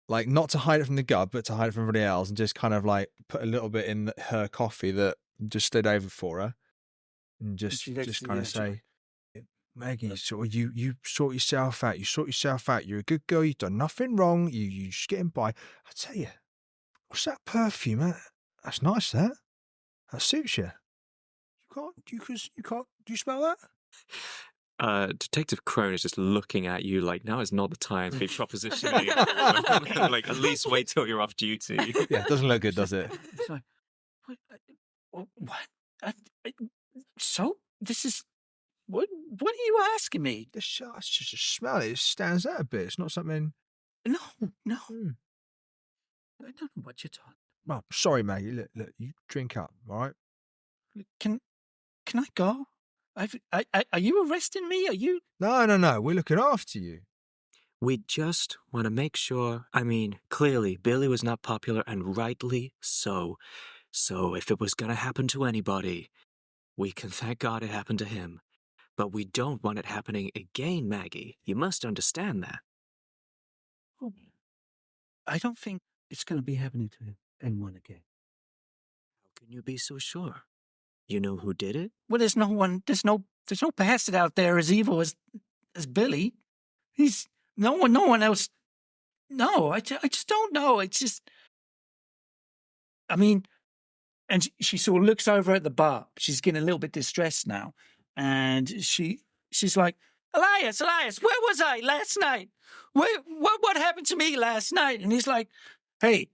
like not to hide it from the gov, but to hide it from everybody else, and just kind of like put a little bit in her coffee that just slid over for her, and just kind of say, Maggie, sort of, you sort yourself out. You sort yourself out. You're a good girl. You've done nothing wrong. You just getting by. I tell you, what's that perfume? That's nice. That suits you. You can't. Do you smell that? Detective Crone is just looking at you like, now is not the time to be propositioning. Like, at least wait till you're off duty. Yeah, it doesn't look good, does it? It's like, what? So this is what? What are you asking me? It's just a smell. It stands out a bit. It's not something. No. I don't know what you're talking. Well, sorry, Maggie. Look, you drink up, all right? Can I go? Are you arresting me? Are you? No. We're looking after you. We just want to make sure. I mean, clearly, Billy was not popular, and rightly so. So if it was going to happen to anybody, we can thank God it happened to him. But we don't want it happening again, Maggie. You must understand that. Oh, I don't think it's going to be happening to anyone again. How can you be so sure? You know who did it? Well, there's no bastard out there as evil as Billy. He's no one else. No, I just don't know. It's just, I mean, and she sort of looks over at the bar. She's getting a little bit distressed now, and she's like, Elias, where was I last night? What happened to me last night? And he's like, hey,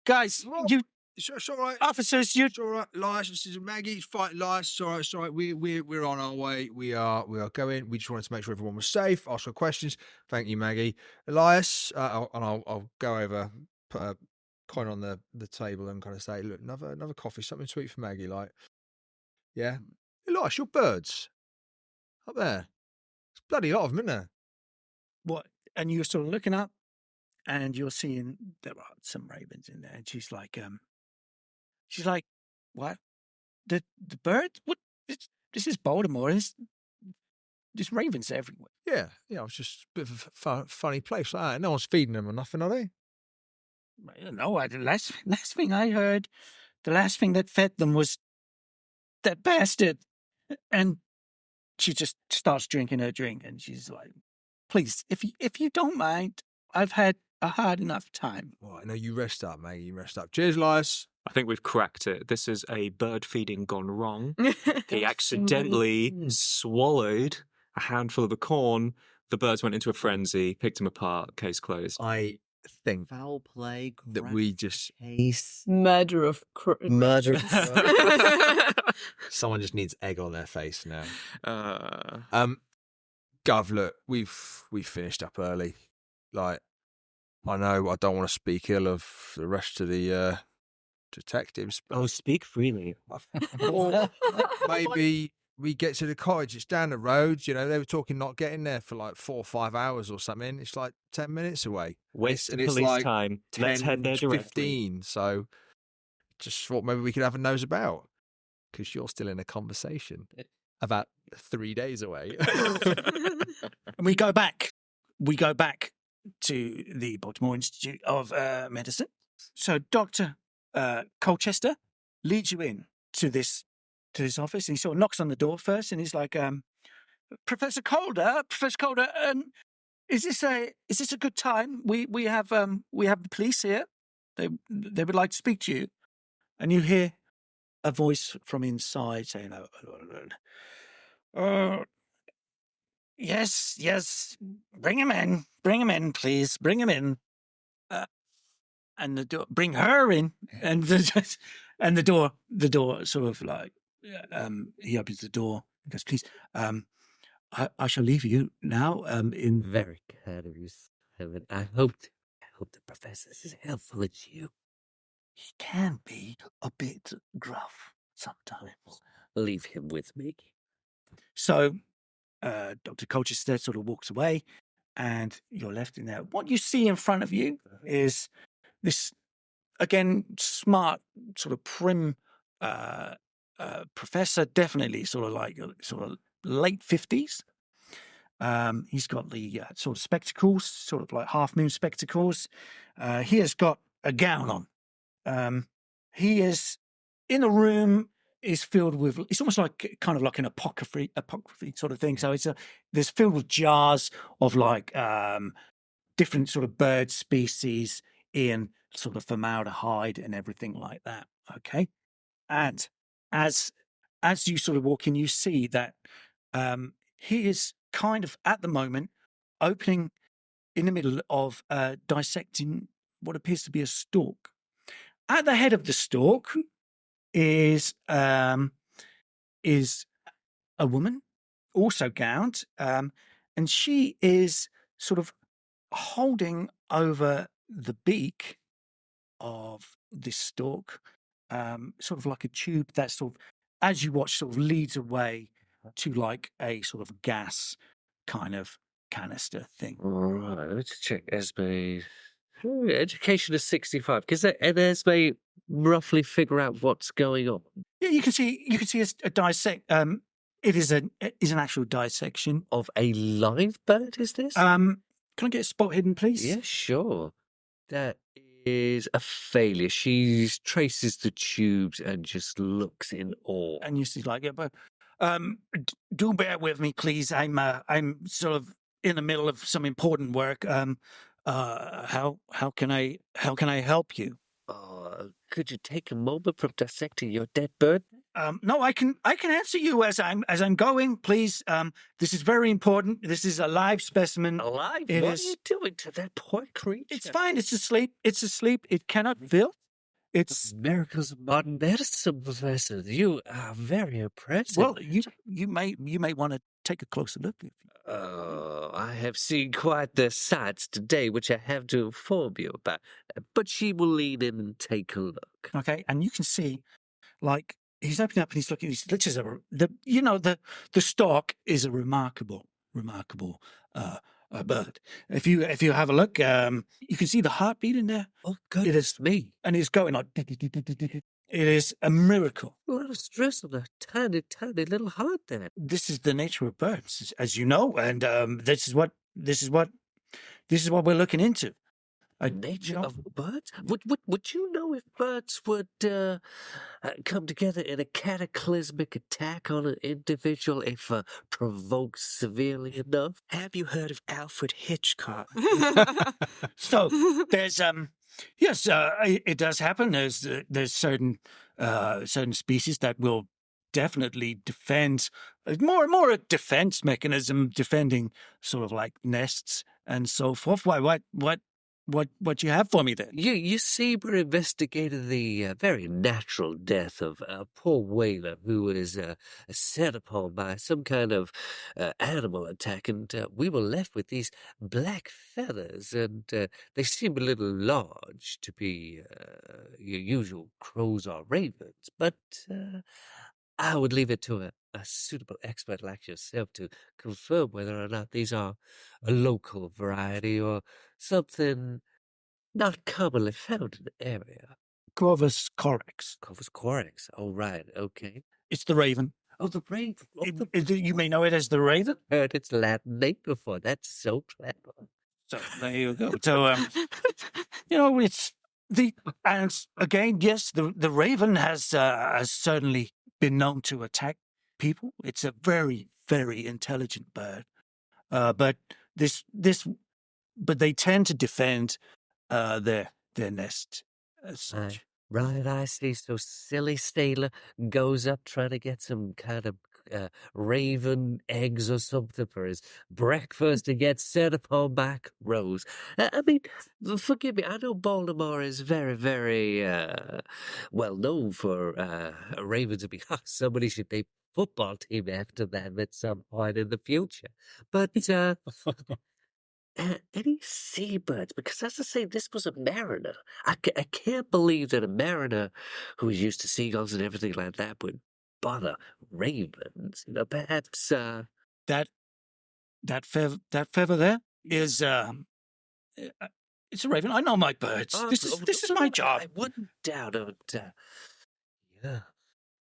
guys, you. It's all right. Officers, It's all right. Elias, this is Maggie. It's fine. Elias, it's all right. We're on our way. We are going. We just wanted to make sure everyone was safe. Ask her questions. Thank you, Maggie. Elias, I'll go over, put a coin on the table and kind of say, look, another coffee, something sweet for Maggie. Like, yeah. Elias, your birds up there. It's bloody lot of them, isn't there? What? And you're sort of looking up, and you're seeing there are some ravens in there, and she's like, what? The birds? What? This is Baltimore. There's ravens everywhere. Yeah. It was just a bit of a funny place like that. No one's feeding them or nothing, are they? I don't know. The last thing I heard, the last thing that fed them was that bastard. And she just starts drinking her drink, and she's like, please, if you don't mind, I've had a hard enough time. Well, I know you rest up, Maggie. You rest up. Cheers, Elias. I think we've cracked it. This is a bird feeding gone wrong. He accidentally swallowed a handful of the corn. The birds went into a frenzy, picked him apart, case closed. I think Foul play. that we just Case. Murder of Murder. someone just needs egg on their face now. Uh, Gov, look, we've finished up early. Like, I know I don't want to speak ill of the rest of the detectives, but speak freely. or maybe we get to the cottage. It's down the road. You know, they were talking not getting there for like 4 or 5 hours or something. It's like 10 minutes away. waste And of it's police like time. Let's 10, head there directly. 15. So just thought maybe we could have a nose about, because you're still in a conversation about 3 days away. And we go back to the Baltimore Institute of Medicine. So Dr. Colchester leads you in to this office, and he sort of knocks on the door first, and he's like, Professor Calder, is this a good time? We have the police here. They would like to speak to you. And you hear a voice from inside saying, yes, bring him in, please, bring him in. And the door, bring her in, and the door sort of like, he opens the door and goes, please, I shall leave you now. In Very courteous. I hope the professor is as helpful as you. he can be a bit gruff sometimes. Leave him with me. So, Dr. Colchester sort of walks away, and you're left in there. What you see in front of you is this, again, smart, sort of prim professor, definitely sort of late 50s. He's got the sort of spectacles, sort of like half-moon spectacles. He has got a gown on. He is in a room is filled with. It's almost like kind of like an apocryphy sort of thing. So there's filled with jars of like different sort of bird species in sort of formaldehyde and everything like that. Okay, and as you sort of walk in, you see that he is kind of at the moment opening in the middle of dissecting what appears to be a stalk. At the head of the stalk is a woman, also gowned, and she is sort of holding over the beak of this stalk, sort of like a tube that sort of, as you watch, sort of leads away to like a sort of gas kind of canister thing. All right, let's check Esme. Education is 65. And Esme roughly figure out what's going on? Yeah, you can see a dissect. It is an actual dissection Of a live bird, is this? Can I get a spot hidden, please? Yeah, sure. That is a failure. She traces the tubes and just looks in awe. And you see, like, yeah, but do bear with me, please. I'm sort of in the middle of some important work. How can I help you? Could you take a moment from dissecting your dead bird? No, I can answer you as I'm going. Please, this is very important. This is a live specimen. Alive? It What is- are you doing to that poor creature? It's fine. It's asleep. It cannot feel. It's Miracles of modern medicine, Professor. You are very impressive. well. You may want to take a closer look. Oh, I have seen quite the sights today, which I have to inform you about. But she will lean in and take a look. Okay, and you can see, like, he's opening up and he's looking. This is the stalk is a remarkable bird. If you have a look, you can see the heartbeat in there. Oh, It goodness is me. and it's going like. It is a miracle. A lot of stress on a tiny, tiny little heart there. This is the nature of birds, as you know, and this is what we're looking into. Nature of birds? Would you know if birds would come together in a cataclysmic attack on an individual if provoked severely enough? Have you heard of Alfred Hitchcock? So there's yes, it does happen. There's certain species that will definitely defend more and more a defense mechanism, defending sort of like nests and so forth. Why? What you have for me then? You see, we're investigating the very natural death of a poor whaler who was set upon by some kind of animal attack, and we were left with these black feathers, and they seem a little large to be your usual crows or ravens, but I would leave it to a suitable expert like yourself to confirm whether or not these are a local variety or something not commonly found in the area. Corvus corax. Corvus corax. Oh, right. Okay. It's the raven. Oh, the raven. Oh, You may know it as the raven. heard its Latin name before. That's so clever. So there you go. So it's and again, yes, the raven has certainly been known to attack people. It's a very, very intelligent bird, but they tend to defend their nest as such. Right, I see. So silly sailor goes up trying to get some kind of raven eggs or something for his breakfast and gets set upon by crows. I mean, forgive me, I know Baltimore is very, very well known for ravens. I mean, somebody should name a football team after them at some point in the future. But any seabirds? Because as I say, this was a mariner. I can't believe that a mariner who is used to seagulls and everything like that would bother ravens. You know, perhaps That feather there is it's a raven. I know my birds. This is my job. I wouldn't doubt it. Yeah.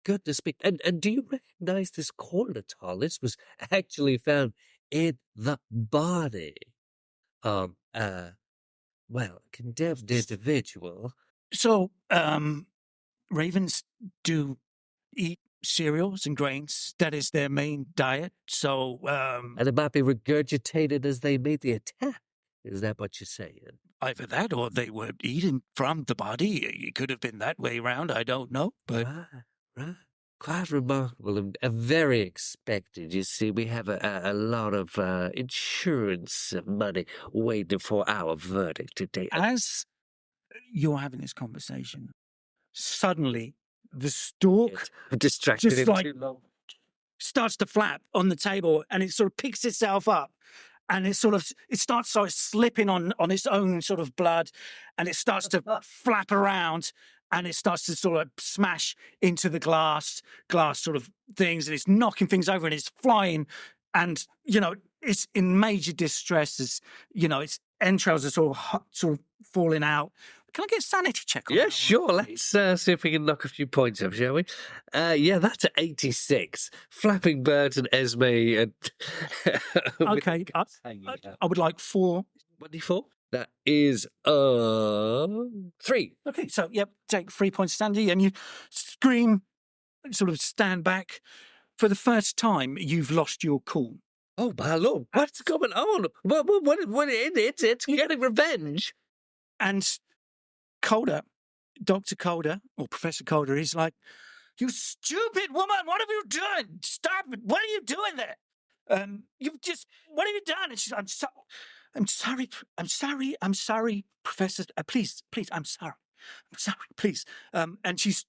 goodness me. And do you recognize this corn at all? This was actually found in the body of, condemned individual. So, ravens do eat cereals and grains. That is their main diet. So, And it might be regurgitated as they made the attack. Is that what you're saying? either that or they were eating from the body. It could have been that way around. I don't know. But Right. Quite remarkable and very expected. You see, we have a lot of insurance money waiting for our verdict today. as you're having this conversation, suddenly the stalk I've distracted just him like- too long. starts to flap on the table and it sort of picks itself up and it starts sort of slipping on its own sort of blood and it starts to flap around and it starts to sort of smash into the glass sort of things and it's knocking things over and it's flying and it's in major distress as its entrails are sort of falling out. Can I get a sanity check on that Yeah, one? sure. Let's see if we can knock a few points off, shall we? Yeah, that's at 86. Flapping Birds and Esme and... Okay, I would like 4. 24? That is 3. Okay, so take 3 points, Sandy, and you scream, sort of stand back. For the first time, you've lost your cool. Oh my lord, what's going on? It's getting revenge. And Calder, Dr. Calder, or Professor Calder, is like, "You stupid woman, what have you done? Stop it. What are you doing there? What have you done?" And she's, I'm sorry, Professor. Please, I'm sorry. Please. And she's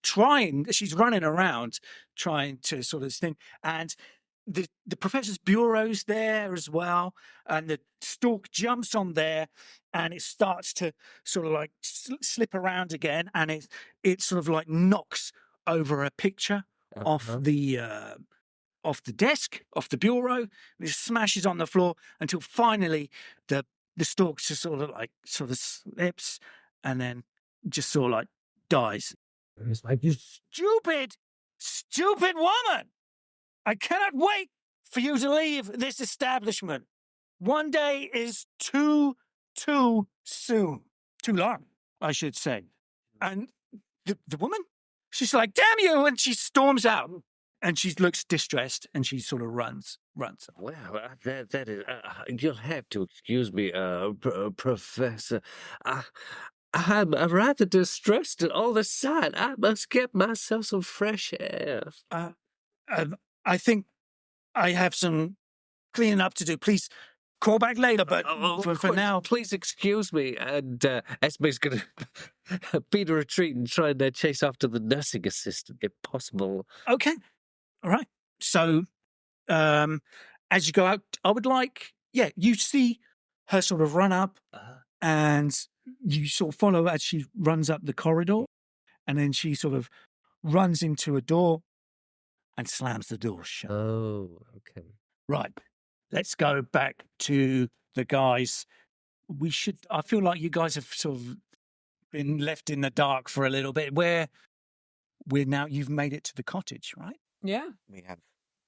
running around trying to sort of thing. And the professor's bureau's there as well. And the stalk jumps on there and it starts to sort of like slip around again. And it sort of like knocks over a picture off the desk, off the bureau. And it smashes on the floor until finally the stalk just sort of slips and then just sort of like dies. It's like, you Stupid woman! I cannot wait for you to leave this establishment. One day is too soon. Too long, I should say. And the woman, she's like, "Damn you!" And she storms out. And she looks distressed and she sort of runs. Well, that is. You'll have to excuse me, Professor. I'm rather distressed at all the sight. I must get myself some fresh air. I think I have some cleaning up to do. Please call back later, but for now... Please excuse me. And Esme's going to beat a retreat and try and chase after the nursing assistant, if possible. Okay. All right. So as you go out, I would like... Yeah, you see her sort of run up and you sort of follow as she runs up the corridor. And then she sort of runs into a door and slams the door shut. Oh, okay. Right. Let's go back to the guys. I feel like you guys have sort of been left in the dark for a little bit. You've made it to the cottage, right? Yeah. We have.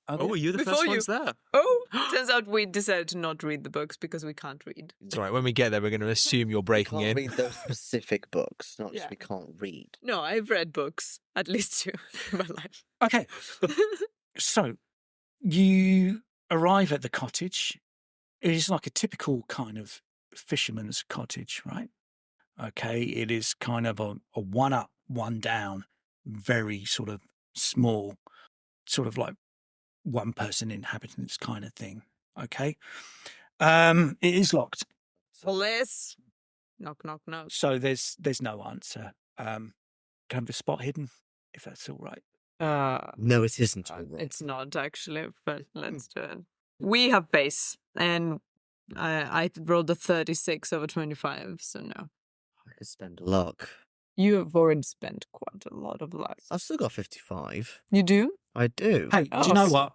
Oh, were you the Before first you. ones there? Oh, turns out we decided to not read the books because we can't read. It's all right. When we get there, we're going to assume you're breaking Can't in. read those specific books, not just Yeah. we can't read. No, I've read books, at least 2 in my life. Okay. So you arrive at the cottage. It is like a typical kind of fisherman's cottage, right? Okay. It is kind of a one up, one down, very sort of small, sort of like one person inhabitants kind of thing. Okay. It is locked. Police. Knock, knock, knock. So there's no answer. Can I have the spot hidden, if that's all right? No, it isn't. All right. It's not actually, but let's do it. We have base, and I rolled a 36 over 25, so no. I could spend luck. You have already spent quite a lot of luck. I've still got 55. You do? I do. Hey, do you Oh. know what?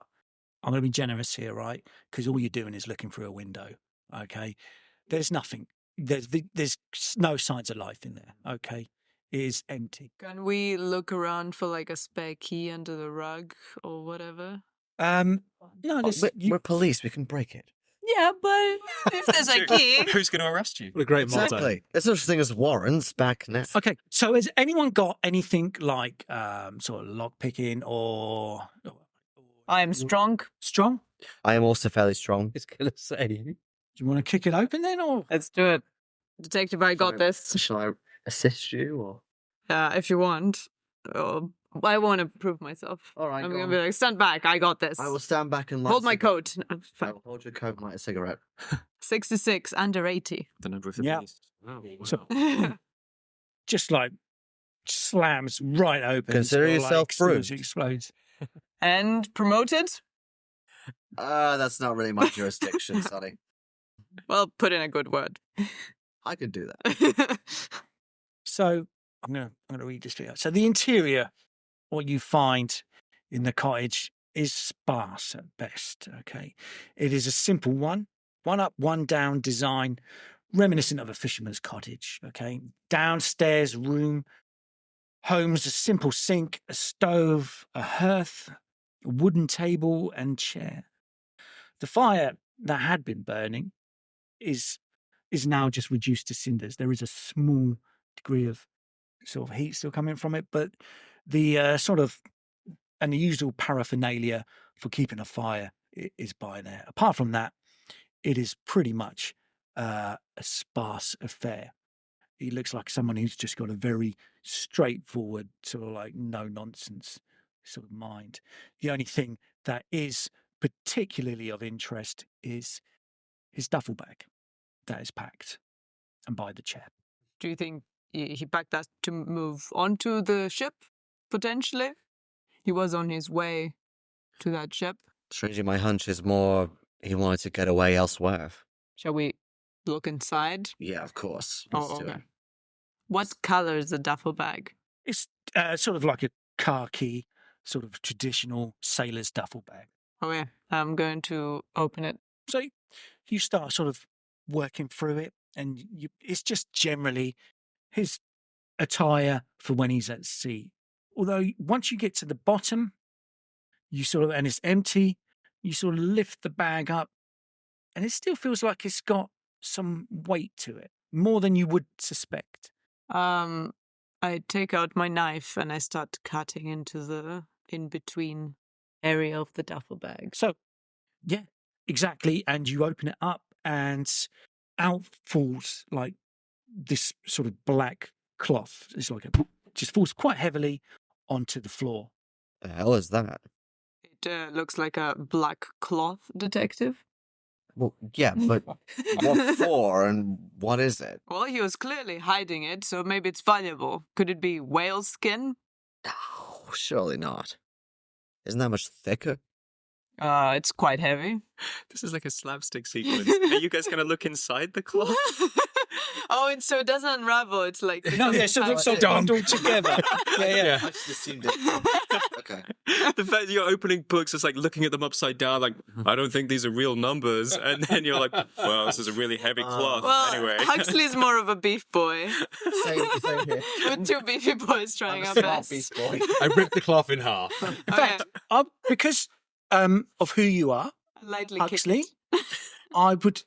I'm going to be generous here, right? Because all you're doing is looking through a window, okay? There's nothing. There's no signs of life in there, okay? is empty. Can we look around for like a spare key under the rug or whatever? No, We're police. We can break it. Yeah, but if there's a key. Who's going to arrest you? What a great motto. Exactly. There's such a thing as warrants back now. Okay, so has anyone got anything like sort of lock picking or I am strong. strong? I am also fairly strong. It's gonna say. Do you want to kick it open then, or Let's do it. Detective, I got this. Shall I assist you or? If you want. I want to prove myself. All right, I'm go going on. to be like, stand back. I got this. I will stand back and light Hold a my cigarette. coat. No, I fine. will hold your coat and light a cigarette. 66, under 80. The number of the Yeah. beast. Oh, wow. So- just like slams right open? Consider sort of yourself as soon as proved. it explodes. And promoted? That's not really my jurisdiction, Sonny. Well, put in a good word. I could do that. So I'm gonna read this to you. So the interior, what you find in the cottage is sparse at best. Okay, it is a simple one up, one down design, reminiscent of a fisherman's cottage. Okay, downstairs room, home's a simple sink, a stove, a hearth, a wooden table and chair. The fire that had been burning is now just reduced to cinders. There is a small degree of sort of heat still coming from it, but the sort of and the usual paraphernalia for keeping a fire is by there. Apart from that, it is pretty much a sparse affair. He looks like someone who's just got a very straightforward, sort of like no nonsense sort of mind. The only thing that is particularly of interest is his duffel bag that is packed and by the chair. Do you think he packed that to move onto the ship, potentially? He was on his way to that ship. Strangely, my hunch is more he wanted to get away elsewhere. Shall we look inside? Yeah, of course. Oh, Let's do okay. it. What color is the duffel bag? It's sort of like a khaki, sort of traditional sailor's duffel bag. Okay, I'm going to open it. So you start sort of working through it, and it's just generally his attire for when he's at sea. Although once you get to the bottom, and it's empty, you sort of lift the bag up, and it still feels like it's got some weight to it, more than you would suspect. I take out my knife and I start cutting into the in-between area of the duffel bag. So, yeah, exactly. And you open it up, and out falls like this sort of black cloth. It's like just falls quite heavily onto the floor. The hell is that? It looks like a black cloth, detective. Well, yeah, but what for and what is it? Well, he was clearly hiding it, so maybe it's valuable. Could it be whale skin? Oh, surely not. Isn't that much thicker? It's quite heavy. This is like a slapstick sequence. Are you guys going to look inside the cloth? Oh, and so it doesn't unravel. It's like No, yeah, so it's all bundled together. Yeah. I just assumed it. Okay. The fact that you're opening books, it's like looking at them upside down, like, I don't think these are real numbers. And then you're like, well, this is a really heavy cloth. Well, anyway. Huxley's more of a beef boy. Same here. With two beefy boys trying our Smart best. beast boy. I ripped the cloth in half. In fact, because of who you are, Lightly Huxley, kicked.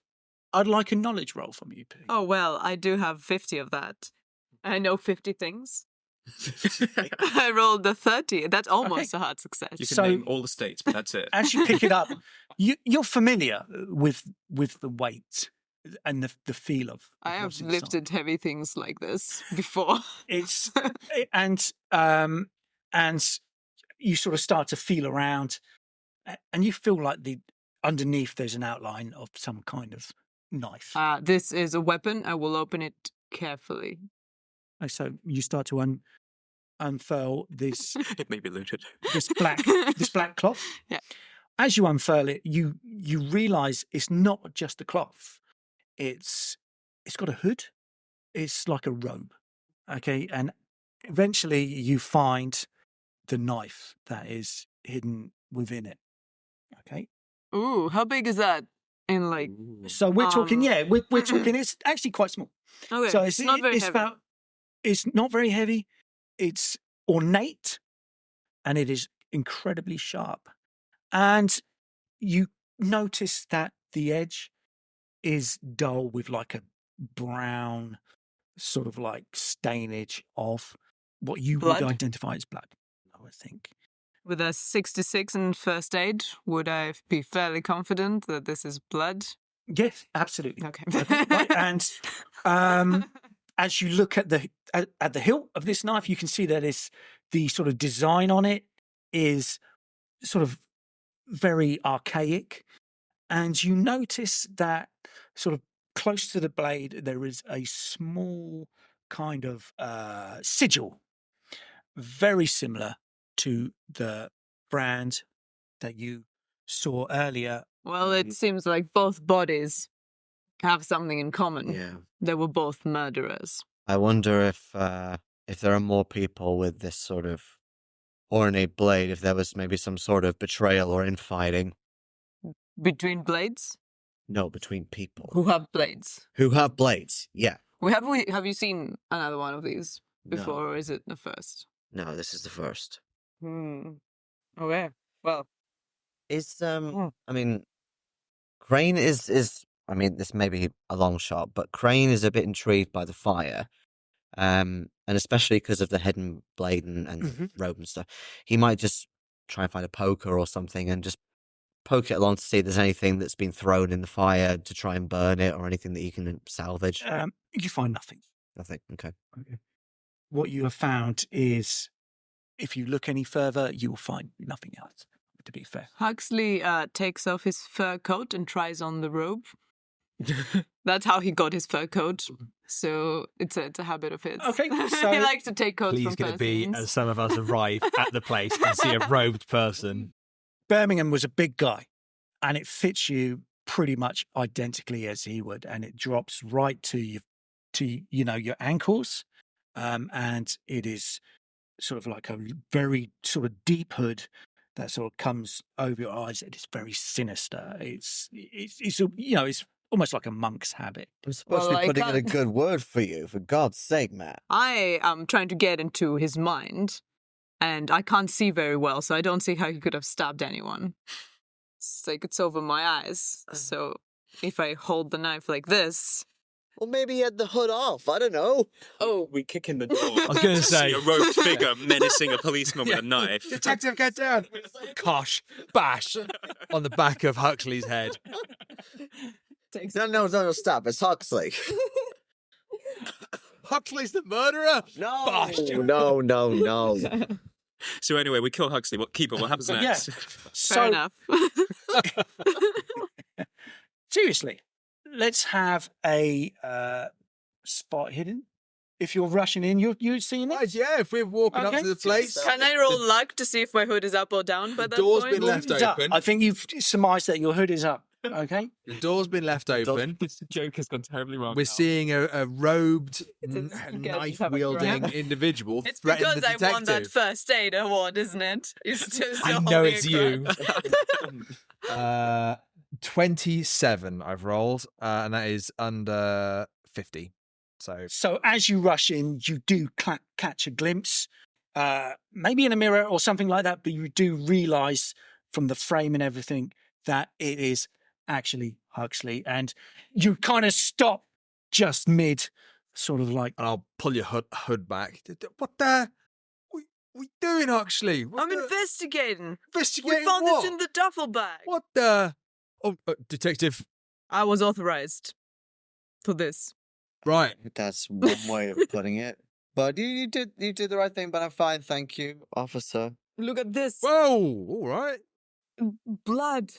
I'd like a knowledge roll from you, please. Oh, well, I do have 50 of that. I know 50 things. I rolled a 30. That's almost a hard success. You can So- name all the states, but that's it. As you pick it up, you're familiar with the weight and the feel of. I have what's inside. lifted heavy things like this before. It's and you sort of start to feel around, and you feel like underneath there's an outline of some kind of knife. This is a weapon. I will open it carefully. And so you start to unfurl this It may be looted. this black cloth. Yeah. As you unfurl it, you realise it's not just a cloth. It's got a hood. It's like a robe. Okay, and eventually you find the knife that is hidden within it. Okay, Ooh, how big is that? In like, so we're talking. Um, Yeah, we're talking. It's actually quite small. okay, So it's not very it's heavy. about It's not very heavy. It's ornate, and it is incredibly sharp. And you notice that the edge is dull with like a brown sort of like stainage of what you Blood? would identify as blood, I would think. With a 66 in first aid, would I be fairly confident that this is blood? Yes, absolutely. Okay. Okay, right. And as you look at the hilt of this knife, you can see that the sort of design on it is sort of very archaic. And you notice that sort of close to the blade, there is a small kind of sigil, very similar to the brand that you saw earlier. Well, it seems like both bodies have something in common. Yeah. They were both murderers. I wonder if there are more people with this sort of ornate blade, if there was maybe some sort of betrayal or infighting. Between blades? No, between people. Who have blades? Who have blades, yeah. Have you seen another one of these before, No. or is it the first? No, this is the first. Okay. Well, Is, I mean, Crane is, I mean, this may be a long shot, but Crane is a bit intrigued by the fire. And especially because of the hidden blade and robe and stuff. He might just try and find a poker or something and just poke it along to see if there's anything that's been thrown in the fire to try and burn it or anything that you can salvage. You find nothing. Nothing, okay. What you have found is, if you look any further, you will find nothing else, to be fair. Huxley takes off his fur coat and tries on the robe. That's how he got his fur coat. So it's a habit of his. Okay, so he likes to take coats Please from going to be persons. as some of us arrive at the place and see a robed person. Birmingham was a big guy, and it fits you pretty much identically as he would, and it drops right to your ankles, and it is sort of like a very sort of deep hood that sort of comes over your eyes. It is very sinister. It's almost like a monk's habit. I'm supposed to be putting in a good word for you, for God's sake, Matt. I am trying to get into his mind, and I can't see very well, so I don't see how he could have stabbed anyone. It's like it's over my eyes. So if I hold the knife like this... Well, maybe he had the hood off. I don't know. Oh. We kick in the door. I was going to say. See a robed figure menacing a policeman with a knife. Detective, get down! Kosh, bash on the back of Huxley's head. No, stop. It's Huxley. Huxley's the murderer? No. Bosh. No. So anyway, we kill Huxley. Keeper, what happens next? Yeah. Fair enough. Seriously, let's have a spot hidden. If you're rushing in, you're seeing it? Right, yeah, if we're walking up Okay. to the place. Can I roll luck to see if my hood is up or down by that door's point? been left It's up. open. I think you've surmised that your hood is up. Okay. The door's been left open. This joke has gone terribly wrong. We're seeing a robed, It's have a knife-wielding grab. individual It's threaten because the I detective. won that first aid award, isn't it? You're still I know holding it's a grab. you. 27 I've rolled, and that is under 50. So as you rush in, you do catch a glimpse, maybe in a mirror or something like that, but you do realise from the frame and everything that it is actually Huxley, and you kind of stop just mid, sort of like. And I'll pull your hood back. What the? What we doing, Huxley? I'm investigating. Investigating We found what? this in the duffel bag. What the? Oh, detective. I was authorized for this. Right. That's one way of putting it. But you did the right thing, but I'm fine, thank you, officer. Look at this. Whoa! All right. Blood.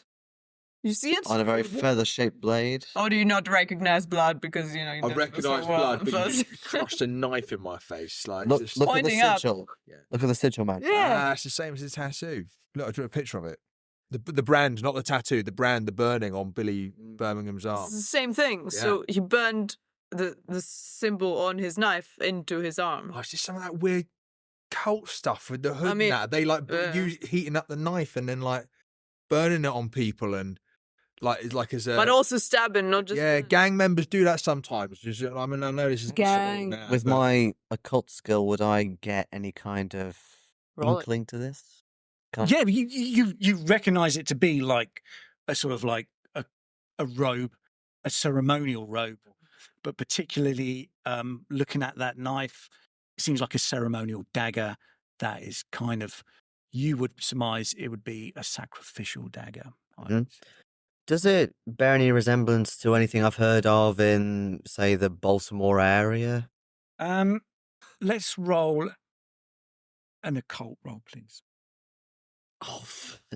You see it? On a very feather-shaped blade. Or do you not recognize blood because, you know... you I did recognise so well blood, but you first? crushed a knife in my face. Like, Look just... at the Pointing up. sigil. Yeah. Look at the sigil, man. Yeah. It's the same as his tattoo. Look, I drew a picture of it. The brand, not the tattoo. The brand, the burning on Billy Birmingham's arm. It's the same thing. Yeah. So he burned the symbol on his knife into his arm. Oh, it's just some of that weird cult stuff with the hood. I mean, and that they like heating up the knife and then like burning it on people and like as a. But also stabbing, not just. Yeah, gang members do that sometimes. I mean, I know this is Gang. now, With but- my occult skill, would I get any kind of Roll it. inkling to this? Yeah, you recognise it to be like a sort of like a robe, a ceremonial robe, but particularly looking at that knife, it seems like a ceremonial dagger that is kind of, you would surmise it would be a sacrificial dagger. Mhm. Does it bear any resemblance to anything I've heard of in, say, the Baltimore area? Let's roll an occult roll, please. Oh,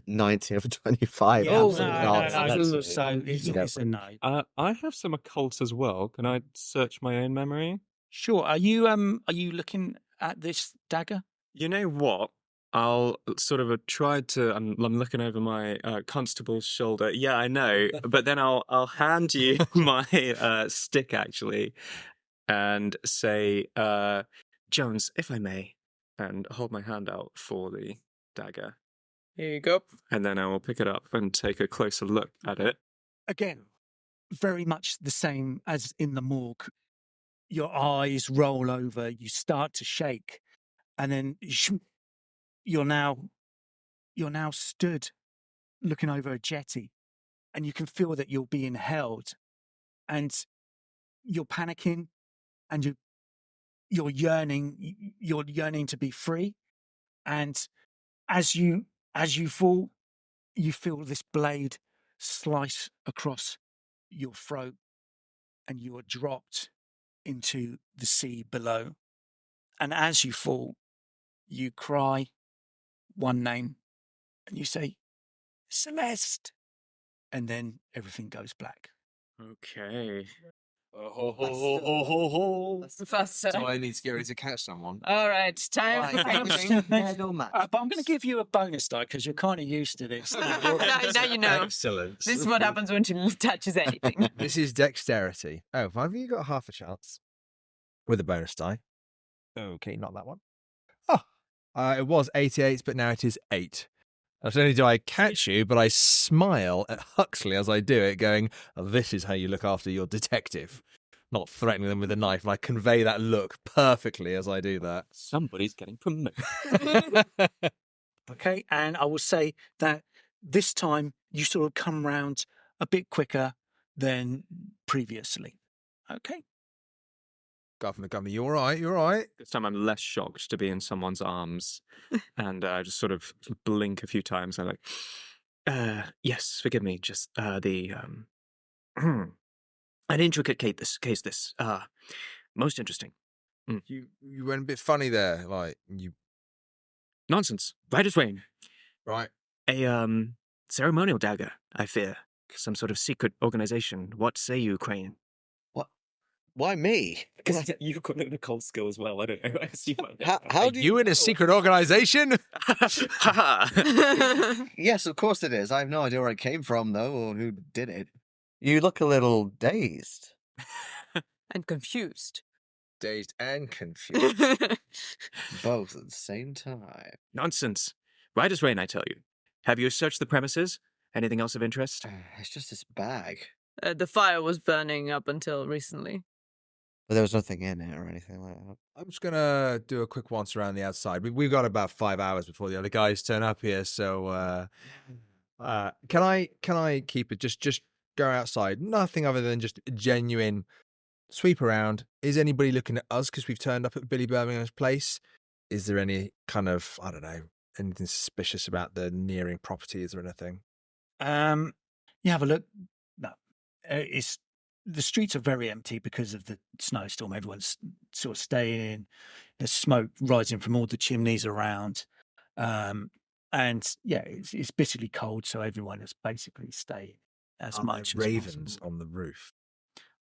19 of 25. Yeah, absolutely no, not. no, That's- no, so it's a no. I have some occult as well. Can I search my own memory? Sure. Are you looking at this dagger? You know what? I'll sort of try to. I'm looking over my constable's shoulder. Yeah, I know. But then I'll hand you my stick actually, and say, Jones, if I may, and hold my hand out for the dagger. Here you go. And then I will pick it up and take a closer look at it. Again, very much the same as in the morgue. Your eyes roll over, you start to shake, and then you're now stood looking over a jetty, and you can feel that you're being held, and you're panicking, and you're yearning to be free, and as you fall, you feel this blade slice across your throat, and you are dropped into the sea below. And as you fall, you cry one name, and you say, Celeste. And then everything goes black. Okay. That's the first time. So I need to get ready to catch someone. All right, time for catching. But I'm going to give you a bonus die because you're kind of used to this. now you know. Excellent. This is what happens when she touches anything. This is dexterity. Oh, have you got half a chance? With a bonus die. Okay, not that one. Oh, it was 88, but now it is 8. Not only do I catch you, but I smile at Huxley as I do it, going, this is how you look after your detective. Not threatening them with a knife, and I convey that look perfectly as I do that. Somebody's getting promoted. Okay, and I will say that this time you sort of come round a bit quicker than previously. Okay. Governor, you all right? You all right? This time I'm less shocked to be in someone's arms. And I just sort of blink a few times. I'm like, yes, forgive me. Just an intricate case this. Most interesting. You went a bit funny there, like you. Nonsense. Right as rain. Right. A ceremonial dagger, I fear. Some sort of secret organization. What say you, Crane? Why me? Because you've got an occult skill as well. I don't know. How Are do you in a secret organization? Yes, of course it is. I have no idea where it came from, though, or who did it. You look a little dazed. And confused. Dazed and confused. Both at the same time. Nonsense. Right as rain, I tell you. Have you searched the premises? Anything else of interest? It's just this bag. The fire was burning up until recently. But there was nothing in it or anything like that. I'm just gonna do a quick once around the outside. We've got about 5 hours before the other guys turn up here, so can I keep it just go outside? Nothing other than just a genuine sweep around. Is anybody looking at us because we've turned up at Billy Birmingham's place? Is there any kind of, I don't know, anything suspicious about the nearing properties or anything? You have a look. No, it's the streets are very empty because of the snowstorm. Everyone's sort of staying. There's smoke rising from all the chimneys around, and yeah, it's bitterly cold. So everyone is basically staying as Are much there as ravens possible. on the roof?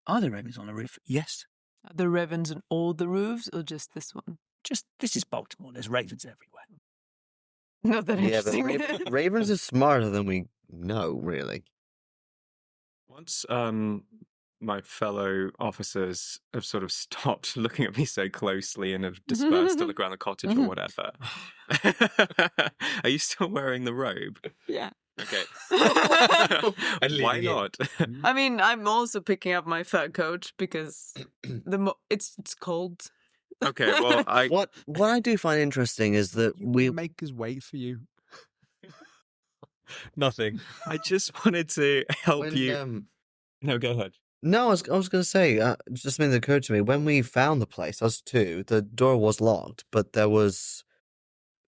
Are there ravens on the roof? Yes. Are the ravens on all the roofs or just this one? Just this is Baltimore. There's ravens everywhere. Not that Yeah, but interesting. ravens are smarter than we know, really. Once my fellow officers have sort of stopped looking at me so closely and have dispersed to look around the cottage or whatever. Are you still wearing the robe? Yeah. Okay. I'm Why leaving it. not? I mean, I'm also picking up my fur coat because it's cold. Okay, well, What I do find interesting is that we make us wait for you. Nothing. I just wanted to help when, you. No, go ahead. No, I was going to say, just something that occurred to me. When we found the place, us two, the door was locked, but there was,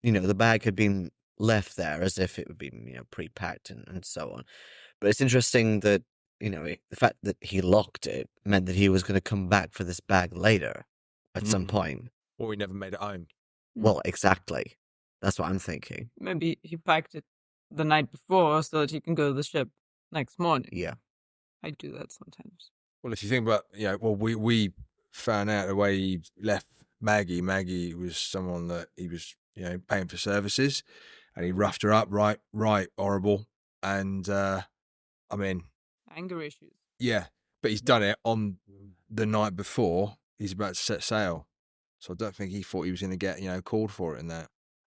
the bag had been left there as if it would be, pre-packed and so on. But it's interesting that, the fact that he locked it meant that he was going to come back for this bag later at some point. Or we never made it home. Well, exactly. That's what I'm thinking. Maybe he packed it the night before so that he can go to the ship next morning. Yeah. I do that sometimes. Well, if you think about, we found out the way he left Maggie. Maggie was someone that he was, paying for services, and he roughed her up, right, horrible. And, Anger issues. yeah, but he's done it on the night before he's about to set sail. So I don't think he thought he was going to get, called for it in that.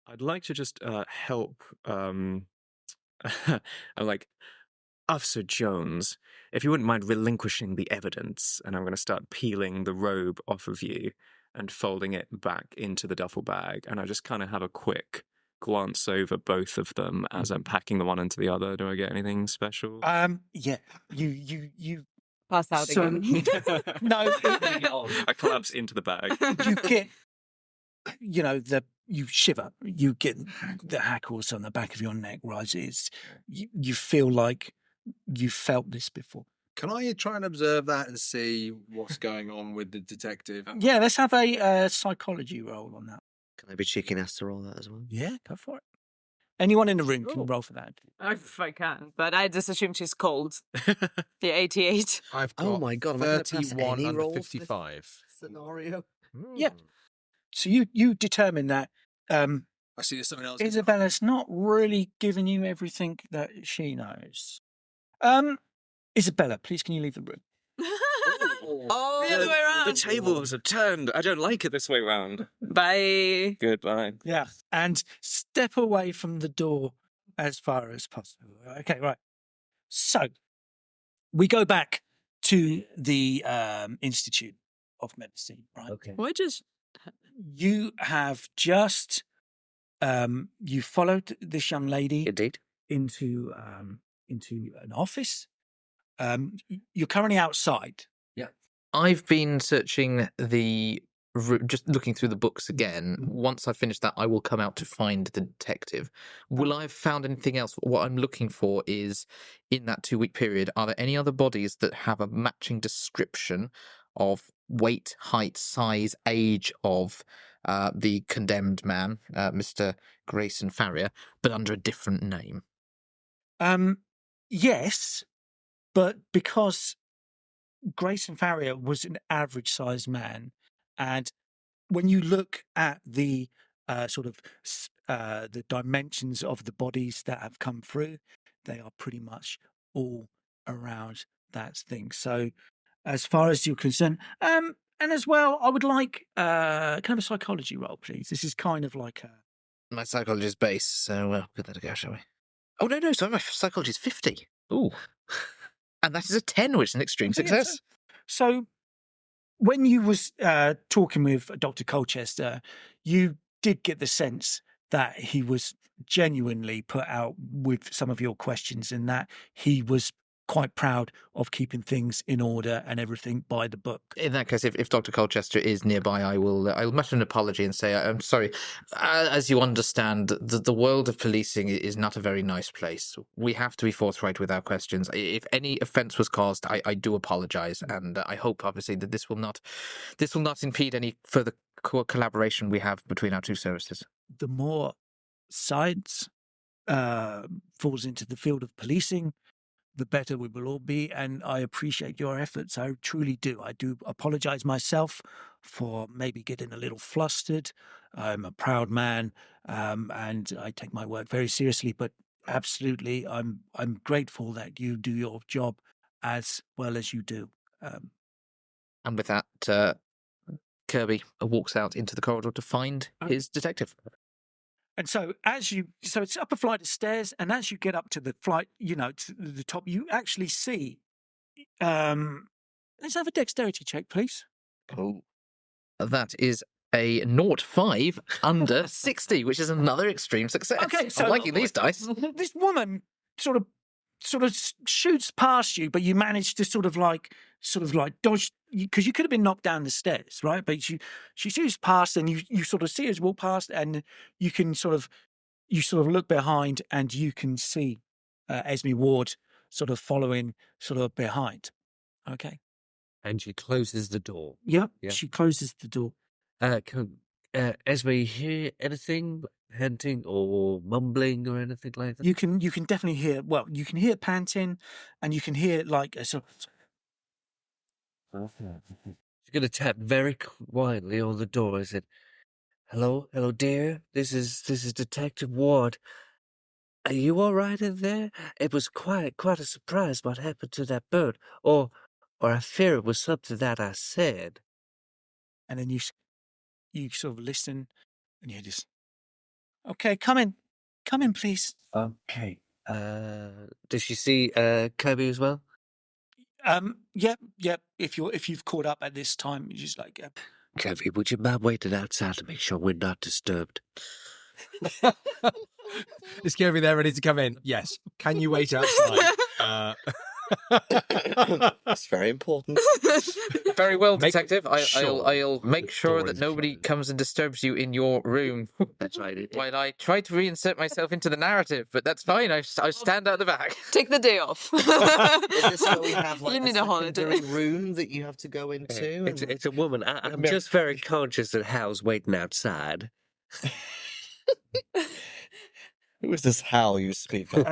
I'd like to just help. I'm like, Officer Jones, if you wouldn't mind relinquishing the evidence, and I'm going to start peeling the robe off of you and folding it back into the duffel bag, and I just kind of have a quick glance over both of them as I'm packing the one into the other. Do I get anything special? Yeah. You Pass out So- again. no. I collapse into the bag. You get, you shiver. You get the hackles on the back of your neck rises. You feel like you felt this before. Can I try and observe that and see what's going on with the detective? Yeah, let's have a psychology roll on that. Can I be cheeky enough to roll that as well? Yeah, go for it. Anyone in the room can roll for that. If I can, but I just assume she's cold. The 88. I've got Oh my God, am I gonna pass 31 any under rolls this 55. Scenario. Yeah. So you determine that I see there's something else. Isabella's not really giving you everything that she knows. Isabella, please can you leave the room? Oh, the other way around. The tables have turned. I don't like it this way round. Bye. Goodbye. Yeah. And step away from the door as far as possible. Okay, right. So we go back to the Institute of Medicine, right? Okay. We're just You have just you followed this young lady Indeed. into an office. You're currently outside. I've been searching just looking through the books again. Mm-hmm. Once I've finished that, I will come out to find the detective. Will I have found anything else? What I'm looking for is, in that 2-week period, are there any other bodies that have a matching description of weight, height, size, age of the condemned man, Mr. Grayson Farrier, but under a different name? Yes, but because Grayson Farrier was an average-sized man, and when you look at the the dimensions of the bodies that have come through, they are pretty much all around that thing. So, as far as you're concerned, and as well, I would like kind of a psychology roll, please. This is kind of like a My psychology is base, so give that a go, shall we? Oh, no, sorry, my psychology is 50. Ooh. And that is a 10, which is an extreme success. So, when you was talking with Dr. Colchester, you did get the sense that he was genuinely put out with some of your questions, and that he was quite proud of keeping things in order and everything by the book. In that case, if Dr. Colchester is nearby, I'll mutter an apology and say, I'm sorry. As you understand, the world of policing is not a very nice place. We have to be forthright with our questions. If any offence was caused, I do apologise, and I hope, obviously, that this will not impede any further collaboration we have between our two services. The more science falls into the field of policing, the better we will all be, and I appreciate your efforts. I truly do. I do apologise myself for maybe getting a little flustered. I'm a proud man, and I take my work very seriously, but absolutely, I'm grateful that you do your job as well as you do. And with that, Kirby walks out into the corridor to find his detective. And so it's up a flight of stairs, and as you get up to the flight, to the top, you actually see. Let's have a dexterity check, please. Oh. That is a 0.5 under 60, which is another extreme success. Okay, so I'm liking these dice. This woman sort of shoots past you, but you manage to sort of like dodge, because you could have been knocked down the stairs, right? But she shoots past, and you sort of see her walk past, and you can sort of look behind, and you can see Esme Ward sort of following sort of behind. Okay. And she closes the door. Yep. Yeah. She closes the door. Can Esme hear anything, panting or mumbling or anything like that? You can definitely hear. Well, you can hear panting, and you can hear like a sort of. She's going to tap very quietly on the door and said, hello, dear. This is Detective Ward. Are you all right in there? It was quite a surprise what happened to that bird. Or I fear it was something that I said. And then you sort of listen, and you just, okay, come in, please. Okay. Does she see Kirby as well? Yep. If you've caught up at this time, you're just like, Kirby, would you mind waiting outside to make sure we're not disturbed? Is Kirby there ready to come in? Yes. Can you wait outside? It's very important. Very well, Detective. I'll make sure that nobody comes and disturbs you in your room. That's right. While I try to reinsert myself into the narrative, but that's fine. I stand out the back. Take the day off. Is this where we have like You need a holiday. room that you have to go into? It's a woman. I'm just very conscious that Howl's waiting outside. Who is this Howl you speak of?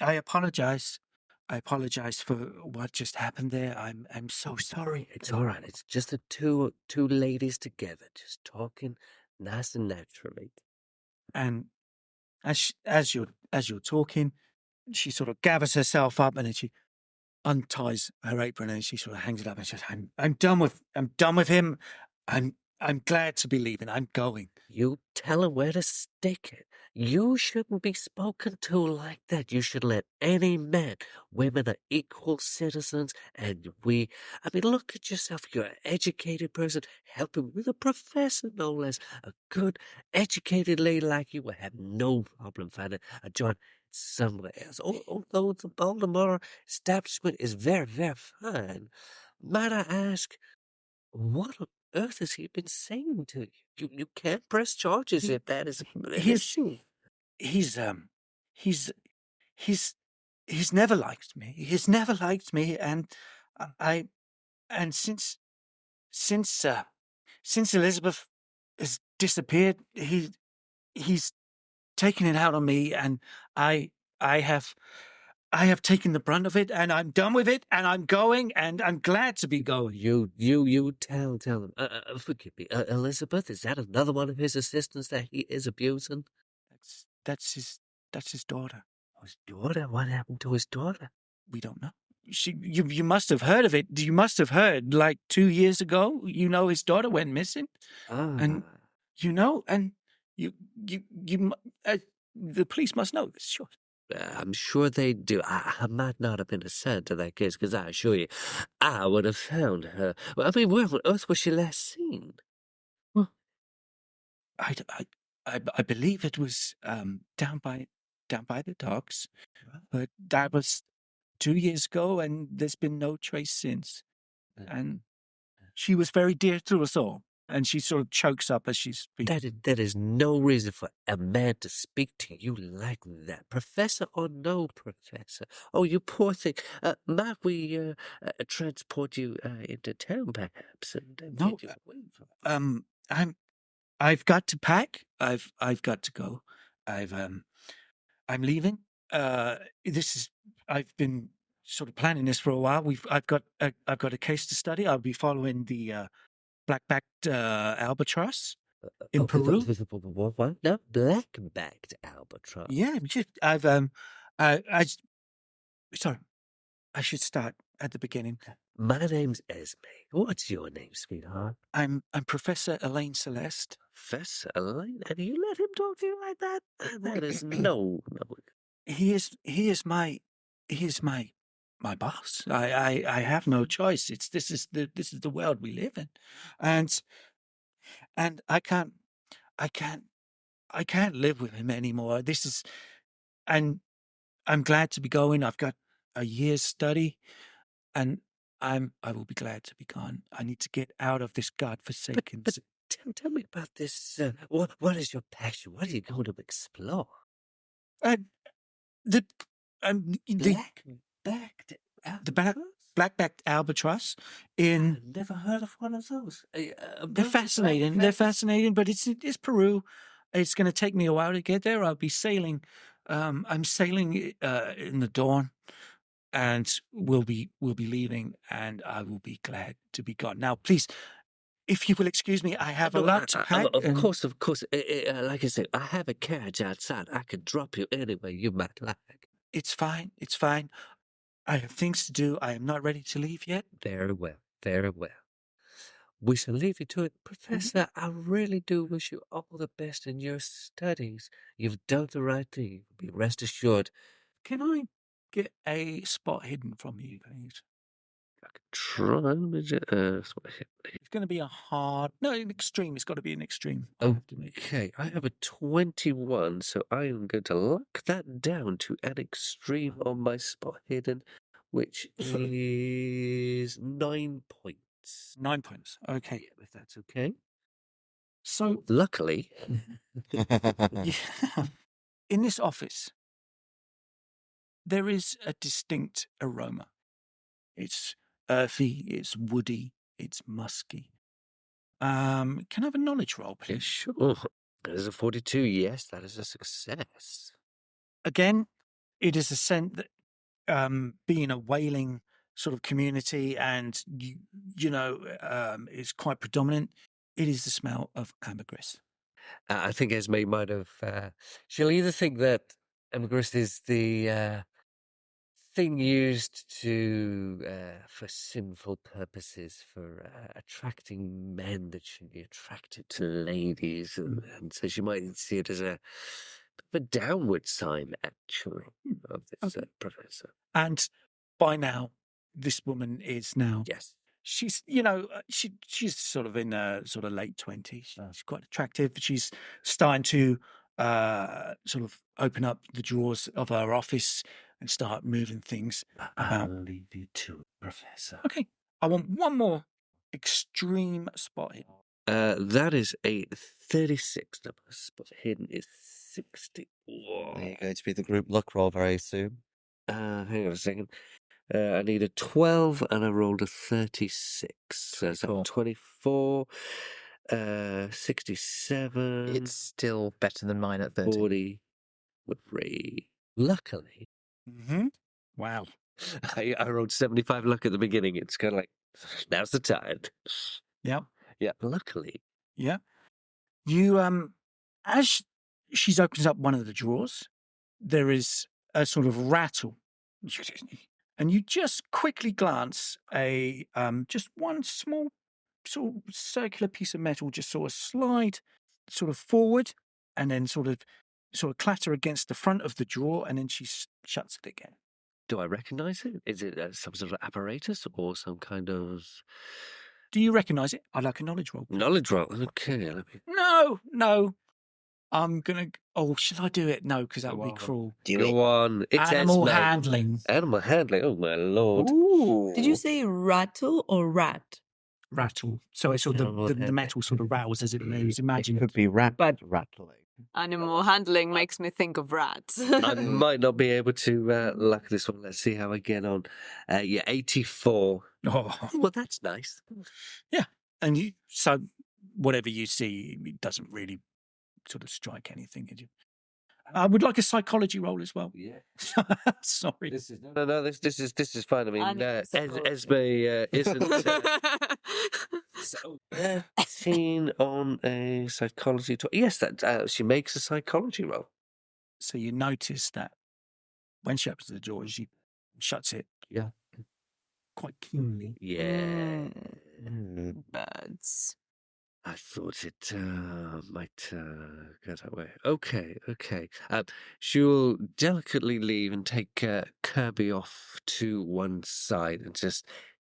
I apologize. I apologize for what just happened there. I'm so sorry. It's all right. It's just the two ladies together, just talking nice and naturally. And as you're talking, she sort of gathers herself up, and then she unties her apron, and she sort of hangs it up, and she says, I'm done with him. I'm glad to be leaving. I'm going. You tell her where to stick it. You shouldn't be spoken to like that. You should let any man. Women are equal citizens, and look at yourself. You're an educated person, helping with a professor, no less. A good, educated lady like you will have no problem finding a job somewhere else. Although the Baltimore establishment is very, very fine, might I ask, what on earth has he been saying to you? You can't press charges if that is an issue. He's never liked me. He's never liked me, and since Elizabeth has disappeared, he's taken it out on me, and I have taken the brunt of it, and I'm done with it, and I'm going, and I'm glad to be going. You tell them. Forgive me, Elizabeth. Is that another one of his assistants that he is abusing? That's his daughter. His daughter? What happened to his daughter? We don't know. You must have heard of it. You must have heard, like 2 years ago. His daughter went missing, and the police must know this. Sure. I'm sure they do. I might not have been assigned to that case, because I assure you, I would have found her. Where on earth was she last seen? Well, I believe it was down by the docks, but that was 2 years ago, and there's been no trace since. And she was very dear to us all. And she sort of chokes up as she's speaking. That is no reason for a man to speak to you like that, professor or no professor. Oh, you poor thing. Might we transport you into town, perhaps? No, I've got to pack. I've got to go. I'm leaving. I've been sort of planning this for a while. I've got a case to study. I'll be following the black-backed albatross in Peru. What? No, black-backed albatross. Yeah, sorry. I should start at the beginning. My name's Esme. What's your name, sweetheart? I'm Professor Elaine Celeste. Professor Elaine? And you let him talk to you like that? That is no. He is my boss. I have no choice. This is the world we live in, and I can't live with him anymore. And I'm glad to be going. I've got a year's study, and I will be glad to be gone. I need to get out of this godforsaken. But tell me about this. What is your passion? What are you going to explore? The Black-backed black-backed albatross in. I've never heard of one of those. They're fascinating. They're fascinating, but it's Peru. It's going to take me a while to get there. I'll be sailing. I'm sailing in the dawn, and we'll be leaving, and I will be glad to be gone. Now, please, if you will excuse me, I have a lot to pack. Of course. Like I said, I have a carriage outside. I could drop you anywhere you might like. It's fine. It's fine. I have things to do. I am not ready to leave yet. Very well. Very well. We shall leave you to it. Professor, I really do wish you all the best in your studies. You've done the right thing. Be rest assured. Can I get a spot hidden from you, please? I could try. It's going to be an extreme. It's got to be an extreme. Okay, I have a 21, so I am going to lock that down to an extreme on my spot hidden, which is 9 points. 9 points. Okay. If that's okay. So, luckily, in this office, there is a distinct aroma. It's earthy, it's woody, it's musky. Can I have a knowledge roll, please? Yeah, sure. That is a 42. Yes, that is a success. Again, it is a scent that, being a whaling sort of community and, is quite predominant, it is the smell of ambergris. I think Esme might have... she'll either think that ambergris is the thing used to for sinful purposes, for attracting men that should be attracted to ladies, and so she might see it as a downward sign, actually, of this professor. And by now, this woman is now. Yes. She's, she's sort of in her sort of late 20s. She's quite attractive. She's starting to sort of open up the drawers of her office and start moving things about. I'll leave you to it, Professor. Okay. I want one more extreme spot hidden. That is a 36 number. Spot hidden is 60. Are you going to be the group luck roll very soon? Hang on a second. I need a 12 and I rolled a 36. So is that 24? 67. It's still better than mine at 30. 43. Luckily. Mm-hmm. Wow. I rolled 75 luck at the beginning. It's kind of like, now's the time. Yep. Yeah. Luckily. Yeah. You, as she's opens up one of the drawers, there is a sort of rattle. And you just quickly glance just one small sort of circular piece of metal just sort of slide sort of forward and then sort of clatter against the front of the drawer, and then she shuts it again. Do I recognize it? Is it some sort of apparatus or some kind of... Do you recognize it? I'd like a knowledge roll. Knowledge roll? Okay, let me... No. I'm going to... Oh, should I do it? No, because that would be cruel. Go on. It's Animal Esme. handling. Animal handling. Oh, my Lord. Ooh. Did you say rattle or rat? Rattle. So it's sort of the metal sort of rattles as it moves. Imagine It could be rattling. Animal handling makes me think of rats. I might not be able to luck this one. Let's see how I get on. 84. Oh. Well, that's nice. Yeah. And so whatever you see, it doesn't really sort of strike anything. I would like a psychology roll as well. Yeah. Sorry. This is fine. I mean, Esme isn't. So 13 on a psychology. Yes, that she makes a psychology roll. So you notice that when she opens the door, she shuts it. Yeah. quite keenly. Yeah. Birds. I thought it might go that way. Okay. She'll delicately leave and take Kirby off to one side and just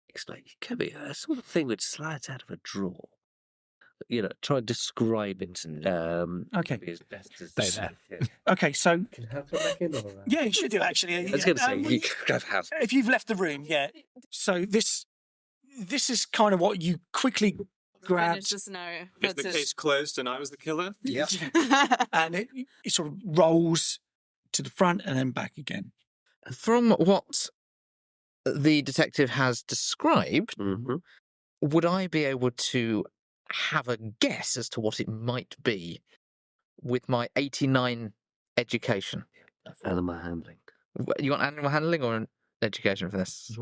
explain, Kirby, a sort of thing which slides out of a drawer. Try and describe it. Okay. As best as Stay there. Okay, so Can I have to back in or? yeah, you should do actually. I was going to say, you could have. if you've left the room, yeah. So this is kind of what you quickly Finish grabbed, the scenario. Is the case closed and I was the killer? Yep. and it sort of rolls to the front and then back again. From what the detective has described, Mhm. would I be able to have a guess as to what it might be with my 89 education? Animal handling. You want animal handling or an education for this?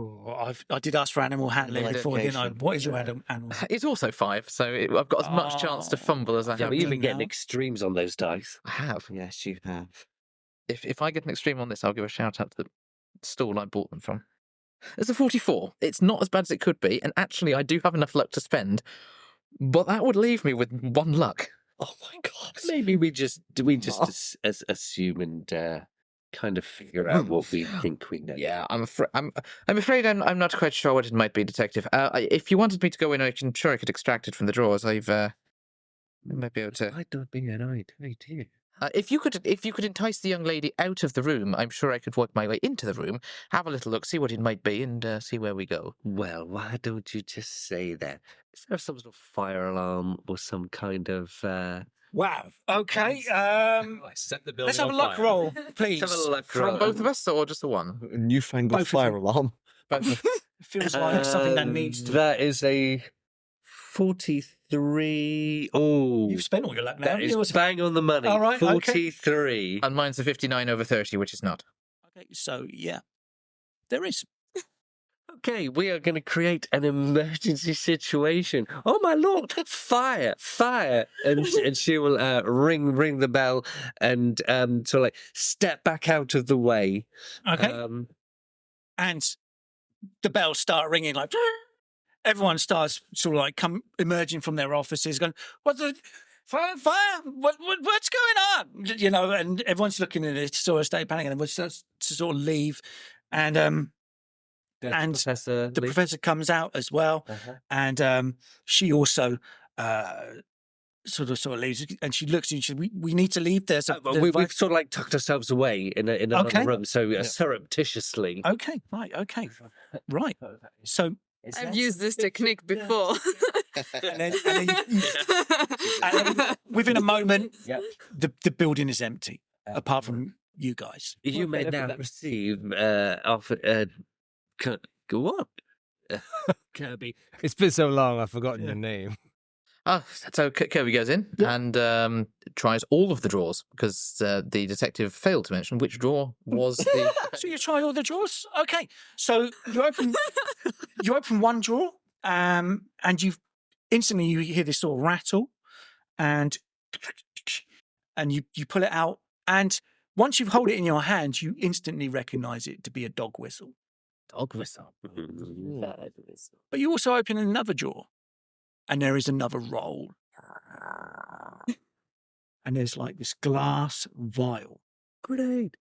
I did ask for animal handling Animal before, didn't I? education. What is your animal? It's also 5, so I've got as much chance to fumble as I Yeah, have. but you've been getting now. extremes on those dice. I have. Yes, you have. If I get an extreme on this, I'll give a shout out to the stall I bought them from. It's a 44. It's not as bad as it could be, and actually I do have enough luck to spend, but that would leave me with 1 luck. Oh my god. Maybe we just assume and kind of figure out what we think we know. Yeah, I'm afraid I'm not quite sure what it might be, Detective. If you wanted me to go in, I'm sure I could extract it from the drawers. I might be able to. Might not be an idea. If you could entice the young lady out of the room, I'm sure I could work my way into the room, have a little look, see what it might be, and see where we go. Well, why don't you just say that? Is there some sort of fire alarm or some kind of? Wow. Okay. I set the building Let's have a on luck fire. roll, please. Let's have a look From roll. both of us, or just the one? Newfangled Both of fire them. alarm. Both. It feels like something that needs to. That is a 43. Oh, You've spent all your luck now. that is Yours- bang on the money. All right, okay. 43. And mine's a 59 over 30, which is not. Okay, so yeah, there is. Okay, we are going to create an emergency situation. Oh my lord! Fire! And she will ring the bell and sort of like step back out of the way. Okay, and the bells start ringing like. Everyone starts sort of like emerging from their offices, going, "What the fire? What's going on?" And everyone's looking at it, sort of stay panicking, and everyone starts to sort of leave, and Professor the professor comes out as well, and she also sort of leaves, and she looks and she says, "We need to leave." There's we've sort of like tucked ourselves away in another Okay. room, so surreptitiously. Okay, right. So I've used this technique before. and then within a moment, the building is empty, apart from you guys. You may now receive what? Kirby. It's been so long, I've forgotten your name. So Kirby goes in and tries all of the drawers because the detective failed to mention which drawer was the. So you try all the drawers. Okay, so you open one drawer, and you instantly hear this sort of rattle, and you pull it out, and once you hold it in your hand, you instantly recognise it to be a dog whistle. Dog whistle. But you also open another drawer, and there is another roll, and there's like this glass vial. Grenade.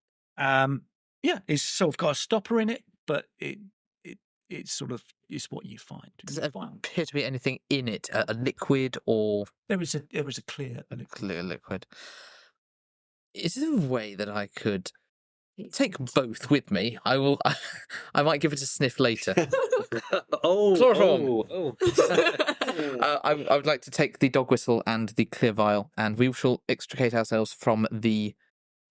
It's sort of got a stopper in it, but it's sort of is what you find. Does there appear to be anything in it? A liquid or There was a clear liquid. clear liquid? Is there a way that I could take both with me? I will. I might give it a sniff later. Chloroform. I would like to take the dog whistle and the clear vial, and we shall extricate ourselves from the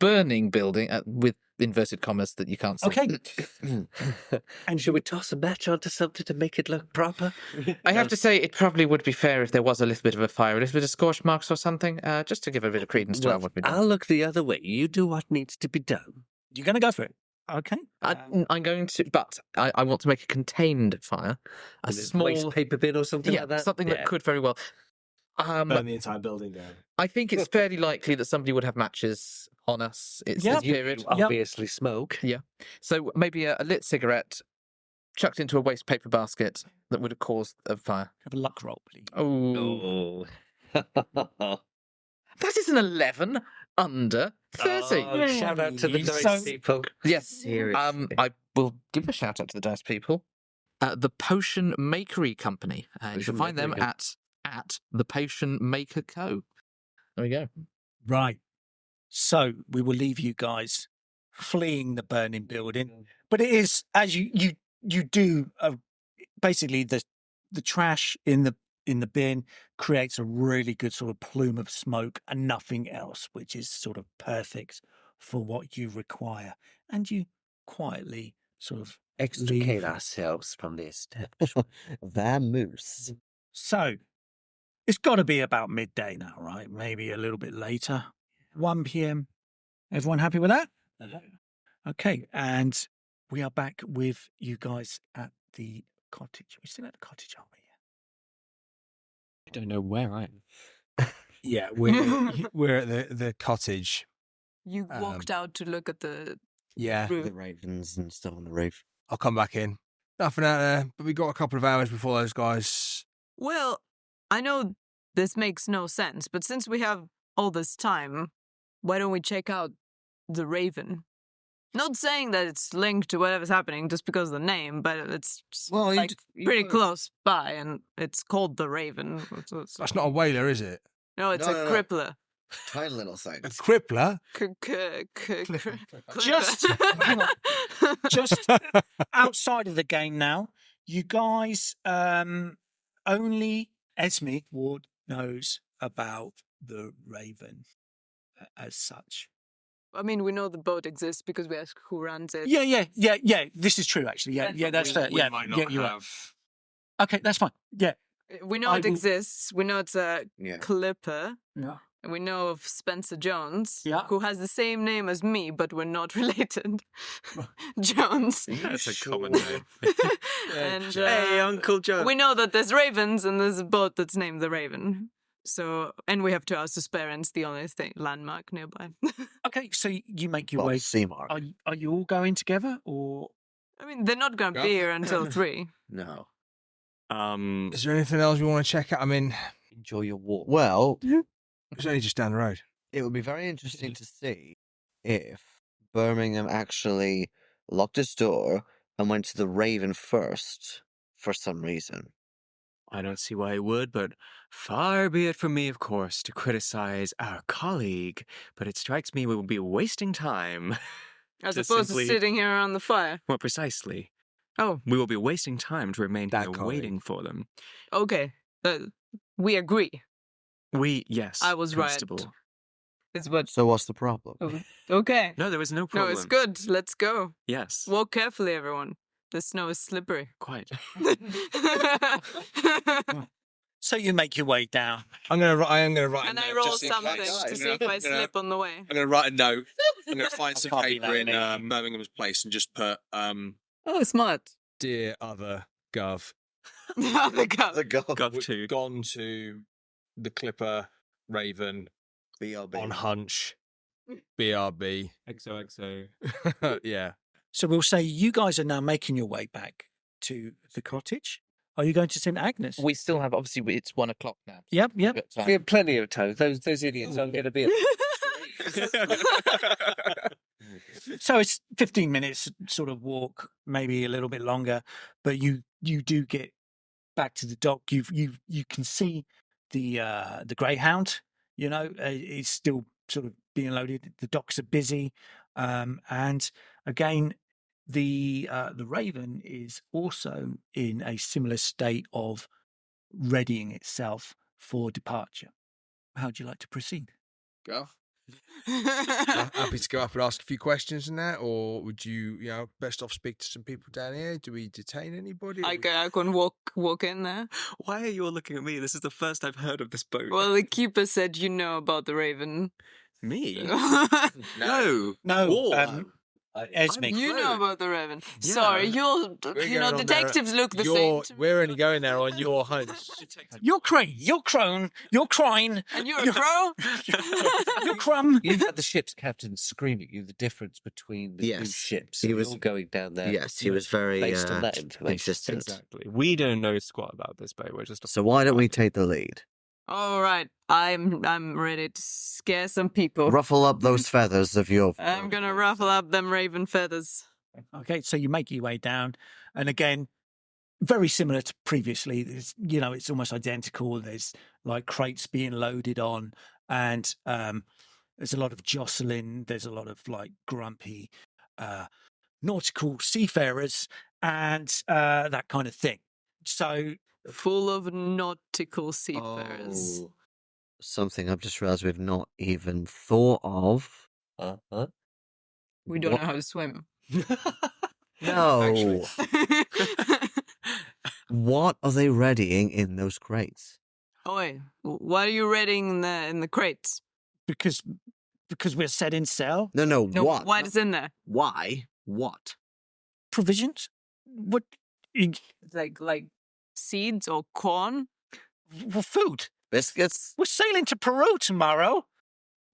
burning building with inverted commas that you can't see. Okay. And should we toss a match onto something to make it look proper? I have to say, it probably would be fair if there was a little bit of a fire, a little bit of scorch marks or something, just to give a bit of credence to what we've done. I'll look the other way. You do what needs to be done. You're going to go for it. Okay. I'm going to, but I want to make a contained fire, a small waste paper bin or something like that. something that could very well. Burn the entire building down. I think it's fairly likely that somebody would have matches on us. It's Yep. this period. You obviously smoke. Yeah. So maybe a lit cigarette, chucked into a waste paper basket that would have caused a fire. Have a luck roll, please. Oh. That is an 11 under 30. Oh, shout out to the Yay. dice So- people. Yes. Seriously. I will give a shout out to the dice people. The Potion Makery Company. You can Potion find them Makery at the Potion Maker Co. There we go. Right. So we will leave you guys fleeing the burning building, but it is as you do. Basically, the trash in the bin creates a really good sort of plume of smoke and nothing else, which is sort of perfect for what you require. And you quietly sort of Extricate leave. ourselves from the establishment. Vamoose. So it's got to be about midday now, right? Maybe a little bit later. 1 p.m. Everyone happy with that? Okay. And we are back with you guys at the cottage. We're still at the cottage, aren't we? I don't know where I am. Yeah, we're at the cottage. You walked out to look at the Yeah, roof. The ravens and stuff on the roof. I'll come back in. Nothing out there, but we got a couple of hours before those guys. Well, I know this makes no sense, but since we have all this time, why don't we check out the Raven? Not saying that it's linked to whatever's happening just because of the name, but it's Well, like pretty close by, and it's called the Raven. That's not a whaler, is it? No, it's No, a no, no. crippler. Tiny little A things. crippler? Just hang on. Just outside of the game now, you guys only Esme Ward knows about the Raven as such. I mean, we know the boat exists because we asked who runs it. Yeah. This is true, actually. Yeah, that's fair. Yeah, you're right. Okay, that's fine. Yeah, We know I it will- exists. We know it's a Yeah. clipper. yeah. And we know of Spencer Jones, Yeah. who has the same name as me, but we're not related. Jones. That's a common name. And Hey, Uncle Joe. we know that there's ravens and there's a boat that's named the Raven. So, and we have 2 hours to spare, and it's the only landmark nearby. Okay, so you make your Well, way. sea mark. Are you all going together, or I mean, they're not going to be here until 3. No. Is there anything else we want to check out? I mean, Enjoy your walk. Well, it's only just down the road. it would be very interesting to see if Birmingham actually locked its door and went to the Raven first for some reason. I don't see why he would, but far be it from me, of course, to criticize our colleague. But it strikes me we will be wasting time. As Just opposed simply- to sitting here around the fire. More precisely, Oh, we will be wasting time to remain That here colleague. waiting for them. okay. We agree. Yes, I was right. Constable. It's what. So what's the problem? Okay. No, there was no No, problem. it's good. Let's go. Yes, Walk carefully, everyone. The snow is slippery. quite. so you make your way down? I am gonna write. And a I note roll just in something case. to see if I slip on the way. I'm gonna write a note. I'm gonna find some can't be paper in that many. Birmingham's place and just put Oh, smart. dear other Gov. The cup. The god. Gov We've 2. gone to the Clipper Raven BRB. on hunch. BRB. XOXO. Yeah. So we'll say you guys are now making your way back to the cottage. Are you going to St Agnes? We still have, obviously, it's 1 o'clock now. Yep. We've got time. We have plenty of time. Those idiots aren't going to be. So it's 15 minutes sort of walk, maybe a little bit longer, but you do get back to the dock. You can see the Greyhound. You know, is still sort of being loaded. The docks are busy, and again, the Raven is also in a similar state of readying itself for departure. How would you like to proceed? Go. Happy to go up and ask a few questions and that, or would you, best off speak to some people down here? Do we detain anybody? I can walk in there. Why are you all looking at me? This is the first I've heard of this boat. Well, the keeper said you know about the Raven. Me? No. No. No, Whoa. Esme. You know about the Raven. Yeah. Sorry, going on there. detectives look the same. to me. We're only going there on your hunch. You're Crane. You're Crone. You're Crine. And you're a crow? You're Crumb. You had the ship's captain screaming at you the difference between the two Yes, ships. he He was- was going down there. Yes, he was very based on that information. insistent. Exactly. We don't know squat about this, but we're just. So why don't we take the lead? All right, I'm ready to scare some people. Ruffle up those feathers of your. I'm gonna ruffle up them raven feathers. Okay, so you make your way down, and again, very similar to previously. It's almost identical. There's like crates being loaded on, and there's a lot of jostling. There's a lot of like grumpy nautical seafarers and that kind of thing. So Full of nautical seafarers. Oh, something I've just realised we've not even thought of. Uh-huh. We don't what- know how to swim. No. What are they readying in those crates? Oi, what are you reading in the crates? because we're set in sail, No, No, what? what is in there? Why? What? provisions. What? Like seeds or corn? Well, food. Biscuits? We're sailing to Peru tomorrow.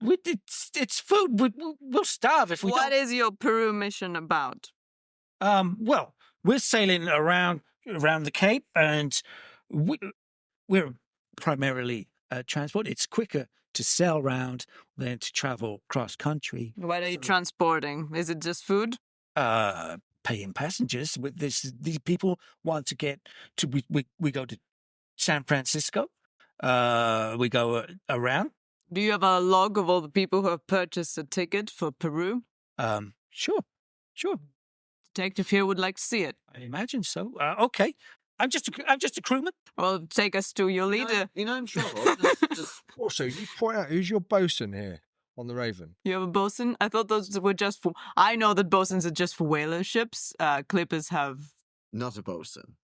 It's food. We'll starve if we What don't. is your Peru mission about? Well, we're sailing around the Cape, and we're primarily transport. It's quicker to sail round than to travel cross country. What are you transporting? Is it just food? Paying passengers with this. These people want to get to. We go to San Francisco. We go around. Do you have a log of all the people who have purchased a ticket for Peru? Sure. Detective here would like to see it. I imagine so. Okay. I'm just a crewman. Well, take us to your leader. You know, I'm sure. just Also, you point out who's your bosun here on the Raven. You have a bosun? I thought those were just for... I know that bosuns are just for whaler ships. Clippers have... not a bosun.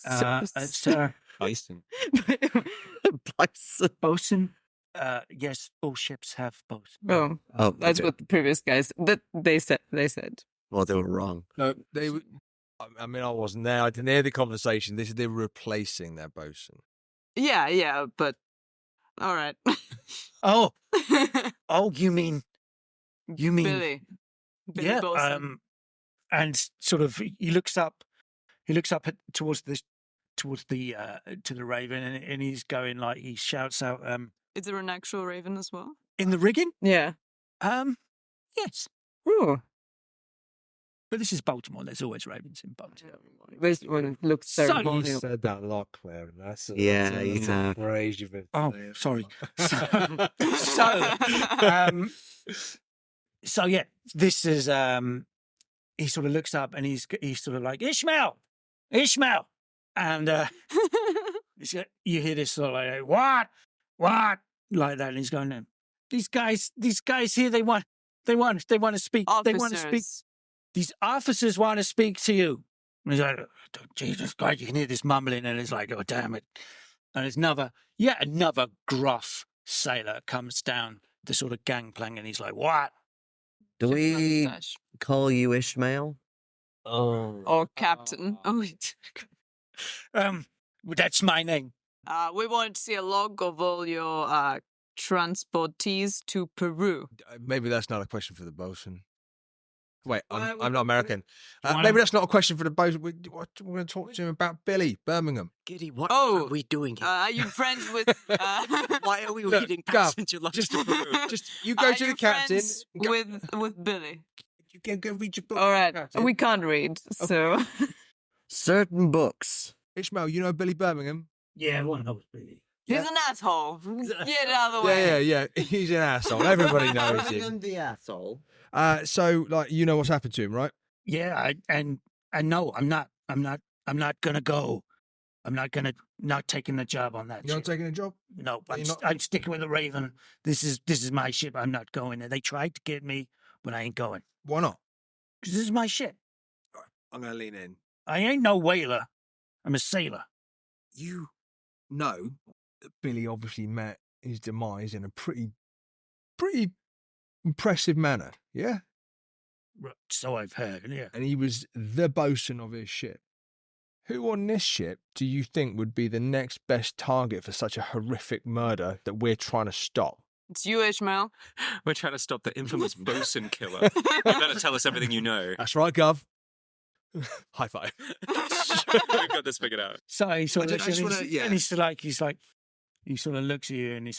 It's Bison. Bison. bosun. Yes, all ships have bosun. Oh, Oh, that's okay. what the previous guys... That they said. Well, they were wrong. No, they. I mean, I wasn't there. I didn't hear the conversation. They're replacing their bosun. Yeah, but... All right. Oh, you mean Billy. Billy yeah? Bosun. And sort of he looks up towards the to the Raven, and he's going like he shouts out, Is there an actual raven as well? in the rigging. Yeah. Yes, Ooh. but this is Baltimore. There's always ravens in Baltimore. This one looks So terrible. you said that a lot, Claire. And that's Yeah, you have. phrase you've been. Oh, saying. sorry. So yeah, this is he sort of looks up and he's sort of like Ishmael, and you hear this sort of like what like that, and he's going, these guys here, they want to speak. They want to speak. Officers. These officers want to speak to you. And he's like, oh, Jesus Christ, you can hear this mumbling, and it's like, oh, damn it. And it's another gruff sailor comes down the sort of gangplank, and he's like, what? Do we Mustache. call you Ishmael? Oh. Or captain. Oh, That's my name. we wanted to see a log of all your transportees to Peru. Maybe that's not a question for the bosun. Wait, Why I'm would- not American. wanna- Maybe that's not a question for the bosun. We're going to talk to him about Billy, Birmingham. Giddy, what Oh, are we doing here? Are you friends with... Why are we Look, reading Gav, passenger log Just, to Peru? just you go Are to you the captain. friends and go, with Billy? you go read your book. All right. Captain. We can't read, so... Certain books. Ishmael, you know Billy Birmingham? Yeah, one knows Billy. He's an asshole. Get out of the way. Yeah. He's an asshole. Everybody knows him. the asshole. So, like, you know what's happened to him, right? Yeah, and no, I'm not gonna go. I'm not taking the job on that. You're not ship. taking a job? No, You're not- I'm sticking with the Raven. This is my ship. I'm not going there. They tried to get me, but I ain't going. Why not? Because this is my ship. I'm going to lean in. I ain't no whaler. I'm a sailor. You know that Billy obviously met his demise in a pretty impressive manner, yeah? So I've heard, yeah. And he was the bosun of his ship. Who on this ship do you think would be the next best target for such a horrific murder that we're trying to stop? It's you, Ishmael. We're trying to stop the infamous bosun killer. You better tell us everything you know. That's right, Gov. High five. We've got this figured out. So he sort of looks at yeah. and he sort of looks at you and he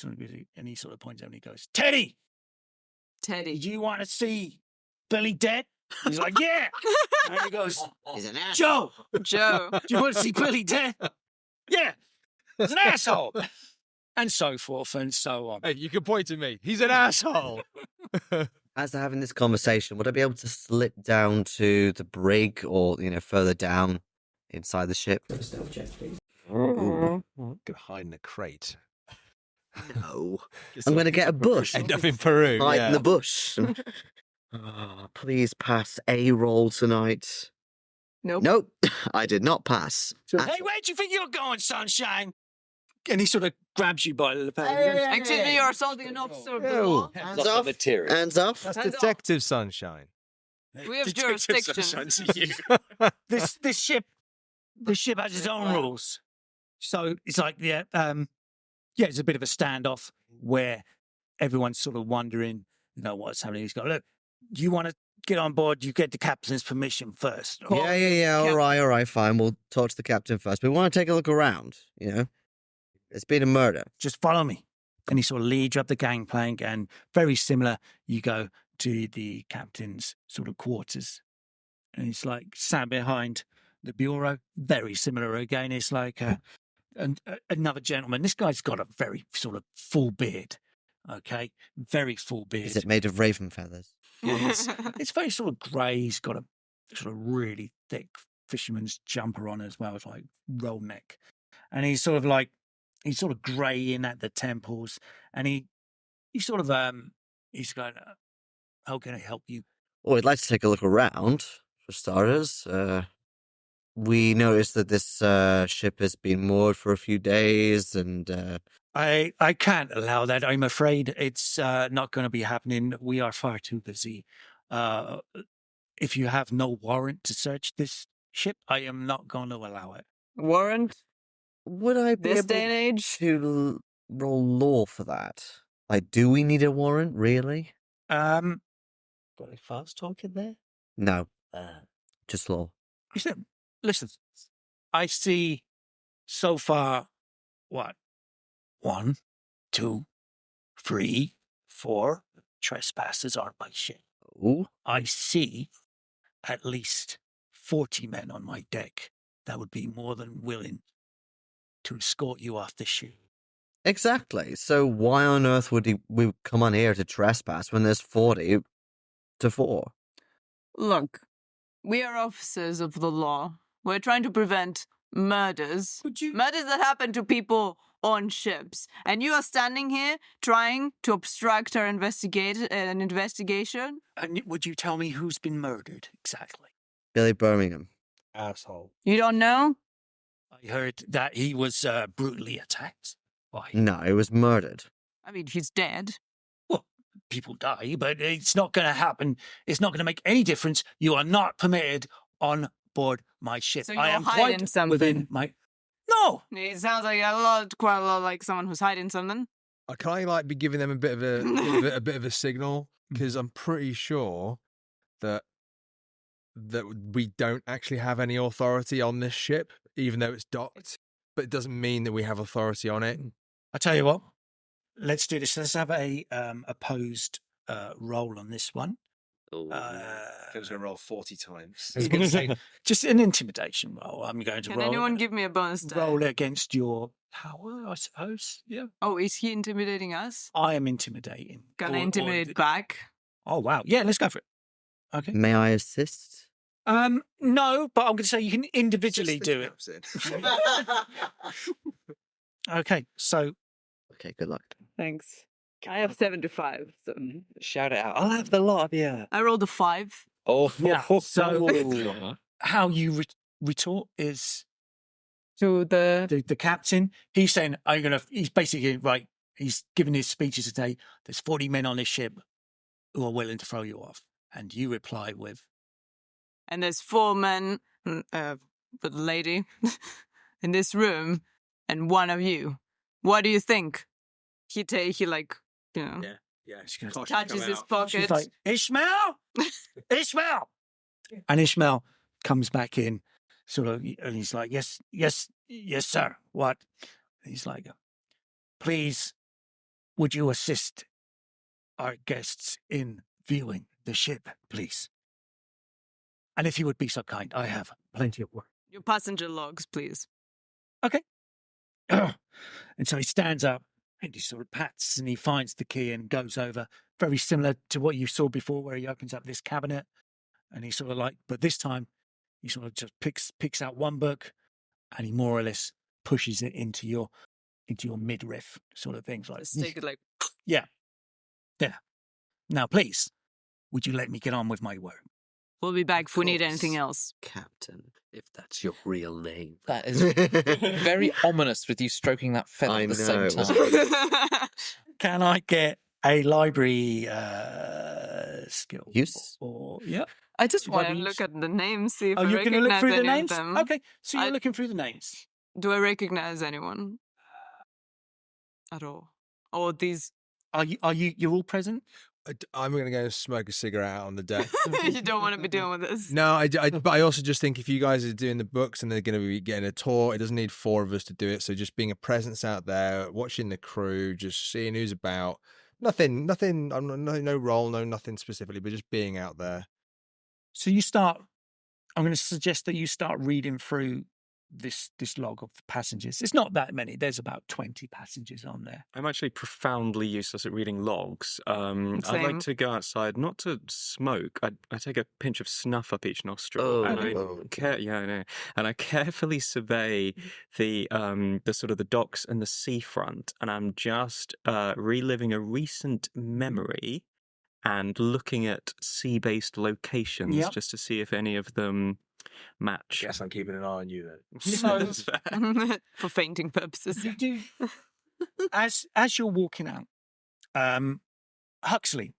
sort of points out and he goes, Teddy, Teddy. do you want to see Billy dead? He's like, yeah. And he goes, He's an asshole. Joe, Joe. do you want to see Billy dead? Yeah, he's an asshole. And so forth and so on. Hey, you can point to me. He's an asshole. As they're having this conversation, would I be able to slip down to the brig or, further down inside the ship? Stealth check, please. Ooh. Go hide in a crate. No. I'm going to get a bush. End up in Peru. Hide yeah. in the bush. Please pass a roll tonight. Nope. Nope, I did not pass. Hey, where do you think you're going, sunshine? And he sort of grabs you by the lapel. He goes, Excuse me, you're assaulting an officer of the Ew. law. Hands off. Hands off. That's Hands Detective Sunshine. We have Detective jurisdiction. Sunshine to you. this ship has its own rules. So it's like, it's a bit of a standoff where everyone's sort of wondering, what's happening. He's got, look, you want to get on board, you get the captain's permission first. Yeah. All right, fine. We'll talk to the captain first. But we want to take a look around, It's been a murder. Just follow me. And he sort of leads you up the gangplank, and very similar, you go to the captain's sort of quarters. And he's like sat behind the bureau, very similar again. It's like another gentleman. This guy's got a very sort of full beard, okay? Very full beard. Is it made of raven feathers? It's very sort of grey. He's got a sort of really thick fisherman's jumper on as well. It's like roll neck. And he's sort of grey in at the temples. And he's sort of, he's going, how can I help you? Well, we'd like to take a look around, for starters. We noticed that this ship has been moored for a few days, and I can't allow that. I'm afraid it's not going to be happening. We are far too busy. If you have no warrant to search this ship, I am not going to allow it. Warrant? would I be This able day and age? to roll law for that? Like, do we need a warrant, really? Got any fast talk in there? No, just law. Listen, I see so far, what? 1, 2, 3, 4 trespassers on my ship. Ooh. I see at least 40 men on my deck that would be more than willing to escort you off the ship. Exactly. So why on earth would we come on here to trespass when there's 40 to 4? Look, we are officers of the law. We're trying to prevent murders. Murders that happen to people on ships. And you are standing here trying to obstruct our investigation. And would you tell me who's been murdered exactly? Billy Birmingham. Asshole. You don't know? I heard that he was brutally attacked. Why? No, he was murdered. I mean, he's dead. Well, people die, but it's not going to happen. It's not going to make any difference. You are not permitted on board my ship. So you're I am hiding quite something. within my... No! It sounds like quite a lot like someone who's hiding something. Can I like be giving them a bit of a bit of a signal? Because I'm pretty sure that we don't actually have any authority on this ship, even though it's docked. But it doesn't mean that we have authority on it. I tell you what, let's do this. Let's have a opposed roll on this one. I was going to roll 40 times. I was going to say, just an intimidation roll. I'm going to Can roll. anyone give me a bonus die? Roll against your power, I suppose. Yeah. Oh, is he intimidating us? I am intimidating. Can I intimidate back? Oh wow! Yeah, let's go for it. Okay. May I assist? No, but I'm going to say you can individually do it. Okay, so Okay, good luck. Thanks. I have 7 to 5. So. Shout it out. I'll have the lot of you. I rolled a 5. Oh, yeah. So how you retort is To the captain. He's saying, he's basically, right, he's giving his speeches today. There's 40 men on this ship who are willing to throw you off. And you reply with, And there's 4 men, with a lady, in this room, and one of you. What do you think? He like, you know, Yeah. touches his pocket. she's like, Ishmael! Ishmael! And Ishmael comes back in, sort of, and he's like, yes, sir. What? And he's like, please, would you assist our guests in viewing the ship, please? And if you would be so kind, I have plenty of work. Your passenger logs, please. Okay. And so he stands up and he sort of pats and he finds the key and goes over, very similar to what you saw before, where he opens up this cabinet and he sort of like, but this time he sort of just picks out one book and he more or less pushes it into your midriff sort of things. Like, Just take it like, yeah. Now, please, would you let me get on with my work? we'll be back if we need anything course. else. Captain, if that's your real name. That is very ominous with you stroking that feather I at the know, same it time. was- Can I get a library skill? Use? Or yeah. I just want to Bloody look at the names, see if Oh, I you're going to look recognize through the any of names? them. Okay, so you're I- looking through the names. Do I recognize anyone at all? Or these? You're all present? I'm going to go smoke a cigarette out on the deck. You don't want to be dealing with this. No, but I also just think if you guys are doing the books and they're going to be getting a tour, it doesn't need 4 of us to do it. So just being a presence out there, watching the crew, just seeing who's about. Nothing. No role, nothing specifically, but just being out there. So you start. I'm going to suggest that you start reading through this log of the passengers. It's not that many. There's about 20 passengers on there. I'm actually profoundly useless at reading logs. I'd Same. like to go outside, not to smoke. I take a pinch of snuff up each nostril, Oh, and okay. I know. And I carefully survey the sort of the docks and the seafront, and I'm just reliving a recent memory and looking at sea-based locations Yep. just to see if any of them match. Guess I'm keeping an eye on you then. So- That's fair. For fainting purposes. You do. As you're walking out, Huxley,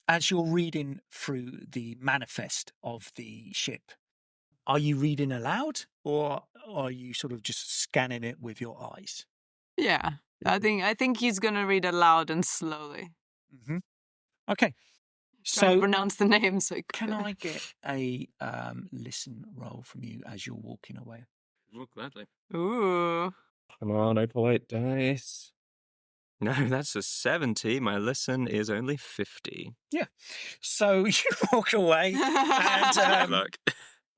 as you're reading through the manifest of the ship, are you reading aloud or are you sort of just scanning it with your eyes? Yeah. I think he's gonna read aloud and slowly. Mm-hmm. Okay. Try to So pronounce the names. So can I get a listen roll from you as you're walking away? Oh, gladly. Ooh. Come on, oh polite dice. No, that's a 70. My listen is only 50. So you walk away and Look.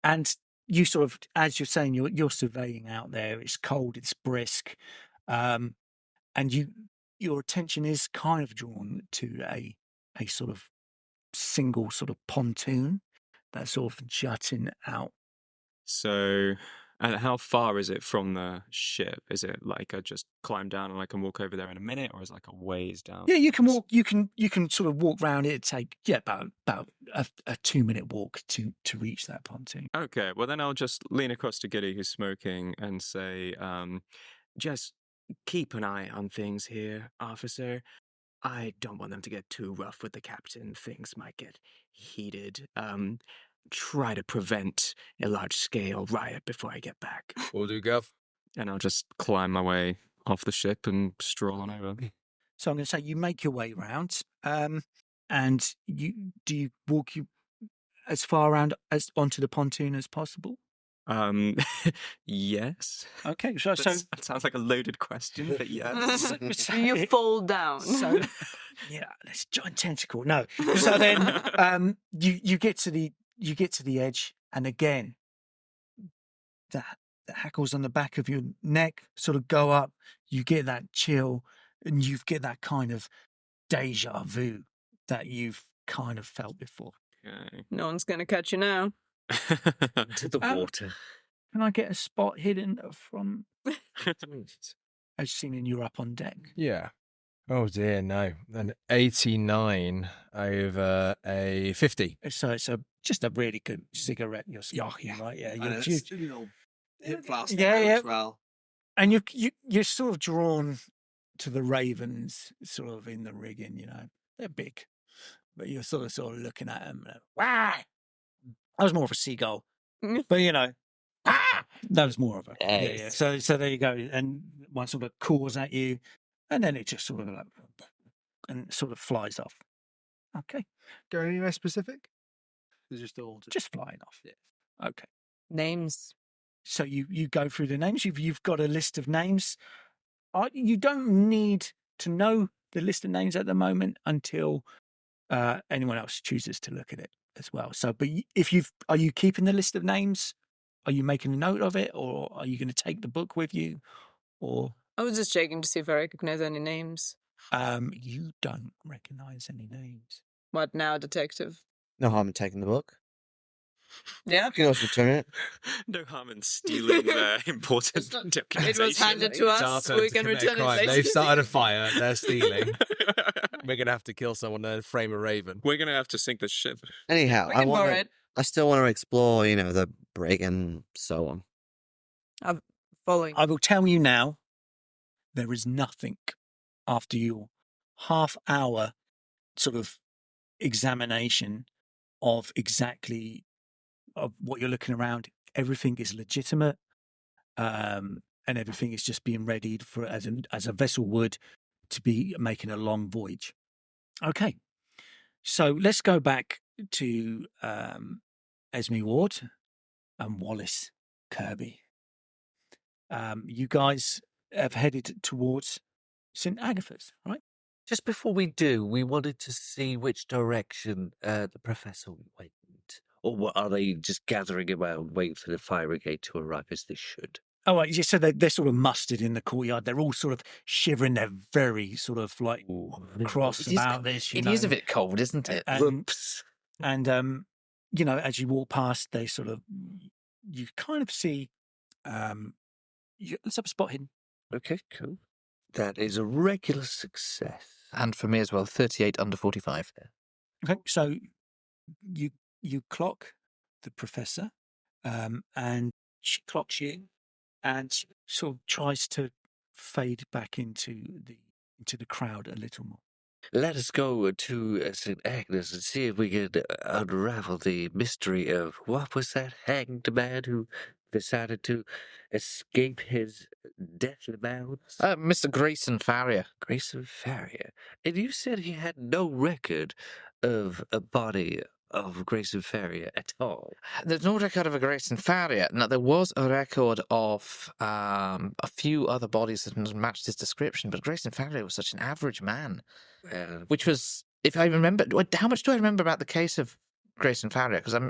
and you sort of, as you're saying, you're surveying out there. It's cold, it's brisk, and your attention is kind of drawn to a sort of single sort of pontoon that's sort of jutting out. So, and how far is it from the ship? Is it like I just climb down and I can walk over there in a minute, or is it like a ways down? Yeah, you can walk. You can sort of walk round it. It'd take about a 2-minute walk to reach that pontoon. Okay, well then I'll just lean across to Giddy, who's smoking, and say, just keep an eye on things here, officer. I don't want them to get too rough with the captain. Things might get heated. Try to prevent a large-scale riot before I get back. Will do, Gov. And I'll just climb my way off the ship and stroll on over. So I'm going to say you make your way round, and you walk as far around as onto the pontoon as possible. Yes. Okay, so That sounds like a loaded question, but yes. Do you fall down? So yeah, that's giant tentacle. No. So then you get to the edge, and again the hackles on the back of your neck sort of go up. You get that chill, and you get that kind of deja vu that you've kind of felt before. Okay. No one's gonna catch you now. To the water. Can I get a spot hidden from as seen in you're up on deck? Yeah. Oh dear, no. An 89 over a 50. So it's just a really good cigarette you're smoking, right? Yeah, And you- it's a little hip flask Yeah, yeah. as well. and you're sort of drawn to the ravens, sort of in the rigging. You know, they're big, but you're sort of looking at him. Wah! That was more of a seagull, but that was more of a yeah. So there you go, and one sort of caws at you, and then it just sort of like and sort of flies off. Okay, Go anywhere specific? It's just all just flying off. Yeah. Okay. Names. So you go through the names. You've got a list of names. You don't need to know the list of names at the moment until anyone else chooses to look at it as well. So, but are you keeping the list of names? Are you making a note of it, or are you going to take the book with you? Or I was just checking to see if I recognize any names. you don't recognize any names. What now, detective? No harm in taking the book. Yeah. You can always return it. No harm in stealing important documentation. It was handed to It's our us. turn We to can commit return it crime. later. They've started a fire. They're stealing. We're gonna have to kill someone and frame a raven. We're going to have to sink the ship. Anyhow, We can borrow it. I still want to explore, the brig and so on. I'm following. I will tell you now, there is nothing after your half-hour sort of examination of exactly of what you're looking around. Everything is legitimate, and everything is just being readied for as a vessel would to be making a long voyage. Okay, so let's go back to Esme Ward and Wallace Kirby. You guys have headed towards St. Agatha's, right? Just before we do, we wanted to see which direction the professor went. Or what, are they just gathering around, waiting for the fire brigade to arrive as they should? Oh, right. Yeah, so they're sort of mustered in the courtyard. They're all sort of shivering. They're very sort of like cross It is- about this. It is a bit cold, isn't it? Whoops. And as you walk past, they sort of you kind of see. Let's have a spot hidden. Okay, cool. That is a regular success. And for me as well, 38 under 45. Okay, so you clock the professor, and she clocks you, and she sort of tries to fade back into the crowd a little more. Let us go to St. Agnes and see if we can unravel the mystery of what was that hanged man who decided to escape his deathly bounds? Mr. Grayson Farrier. Grayson Farrier. And you said he had no record of a body of Grayson Farrier at all. There's no record of a Grayson Farrier. Now, there was a record of a few other bodies that matched his description, but Grayson Farrier was such an average man. Which was, if I remember, how much do I remember about the case of Grayson Farrier? Because I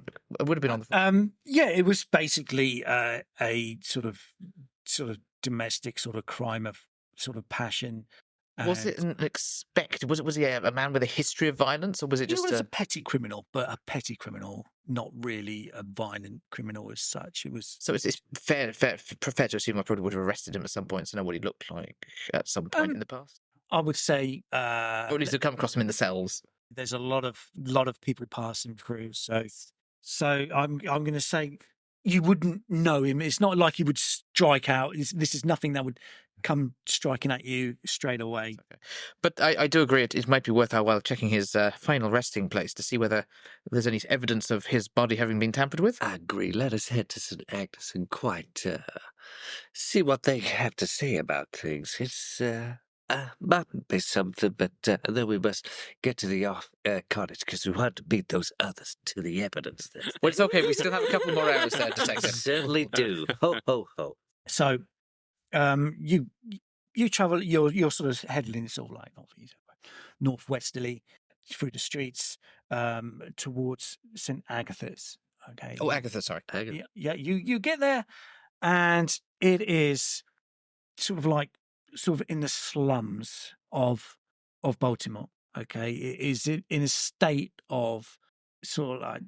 would have been on the... Yeah, it was basically a sort of domestic sort of crime of sort of passion. Was it an Was he a man with a history of violence, or was it just He was a petty criminal, but a petty criminal, not really a violent criminal as such. It was. So it's fair to assume I probably would have arrested him at some point to know what he looked like at some point in the past. I would say, or at least to come across him in the cells. There's a lot of people passing through, so I'm going to say you wouldn't know him. It's not like he would strike out. This is nothing that would come striking at you straight away. Okay. But I do agree it might be worthwhile checking his final resting place to see whether there's any evidence of his body having been tampered with. I agree. Let us head to St. Agnes and quite see what they have to say about things. It's might be something, but then we must get to the cottage because we want to beat those others to the evidence. Well, it's okay. We still have a couple more hours there, Detective. Certainly do. Ho, ho, ho. So, you travel. You're sort of heading sort of like northwesterly through the streets towards St. Agatha's. Okay. Oh, Agatha, sorry. Agatha. Yeah. You get there, and it is sort of in the slums of Baltimore. Okay, it is in a state of sort of like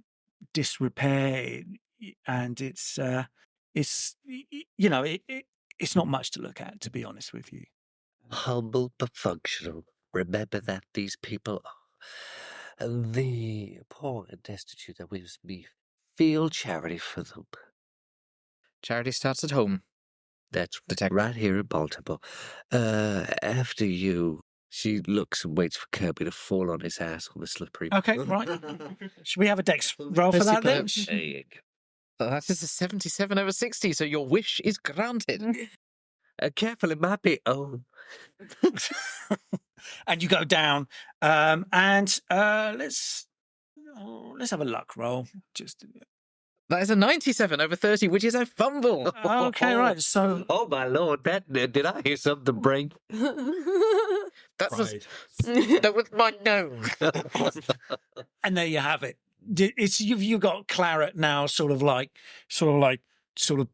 disrepair, and it's not much to look at, to be honest with you. Humble but functional. Remember that these people are the poor and destitute, that we feel charity for them. Charity starts at home. That's right here in Baltimore. After you She looks and waits for Kirby to fall on his ass on the slippery. Okay, right. Should we have a dex roll for that then? There you go. That is a 77 over 60, so your wish is granted. Careful, it might be. Oh, And you go down. Let's have a luck roll. That is a 97 over 30, which is a fumble. Okay, right. So oh my lord! Did I hear something break? That was my nose. and there you have it. It's you've got claret now, sort of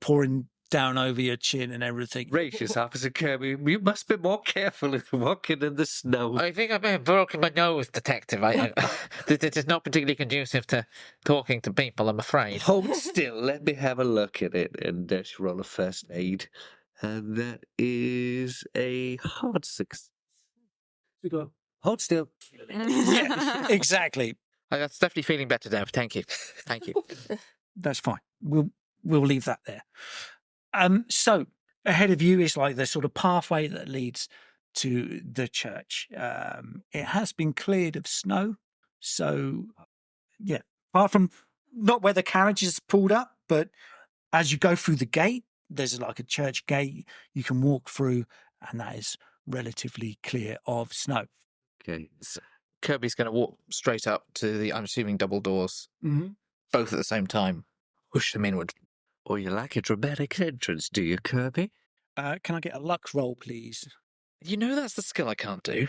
pouring down over your chin and everything. Gracious, Officer Kirby, you must be more careful if walking in the snow. I think I may have broken my nose, Detective. This is not particularly conducive to talking to people, I'm afraid. Hold still. Let me have a look at it. And she roll a first aid. And that is a hard success. Hold still. Yeah, exactly. That's definitely feeling better now. Thank you. Thank you. That's fine. We'll leave that there. So ahead of you is like the sort of pathway that leads to the church. It has been cleared of snow. So, yeah, apart from not where the carriage is pulled up, but as you go through the gate, there's like a church gate you can walk through, and that is relatively clear of snow. Okay. So Kirby's going to walk straight up to the, I'm assuming, double doors, both at the same time. Push them inward. Oh, you like a dramatic entrance, do you, Kirby? Can I get a luck roll, please? You know that's the skill I can't do.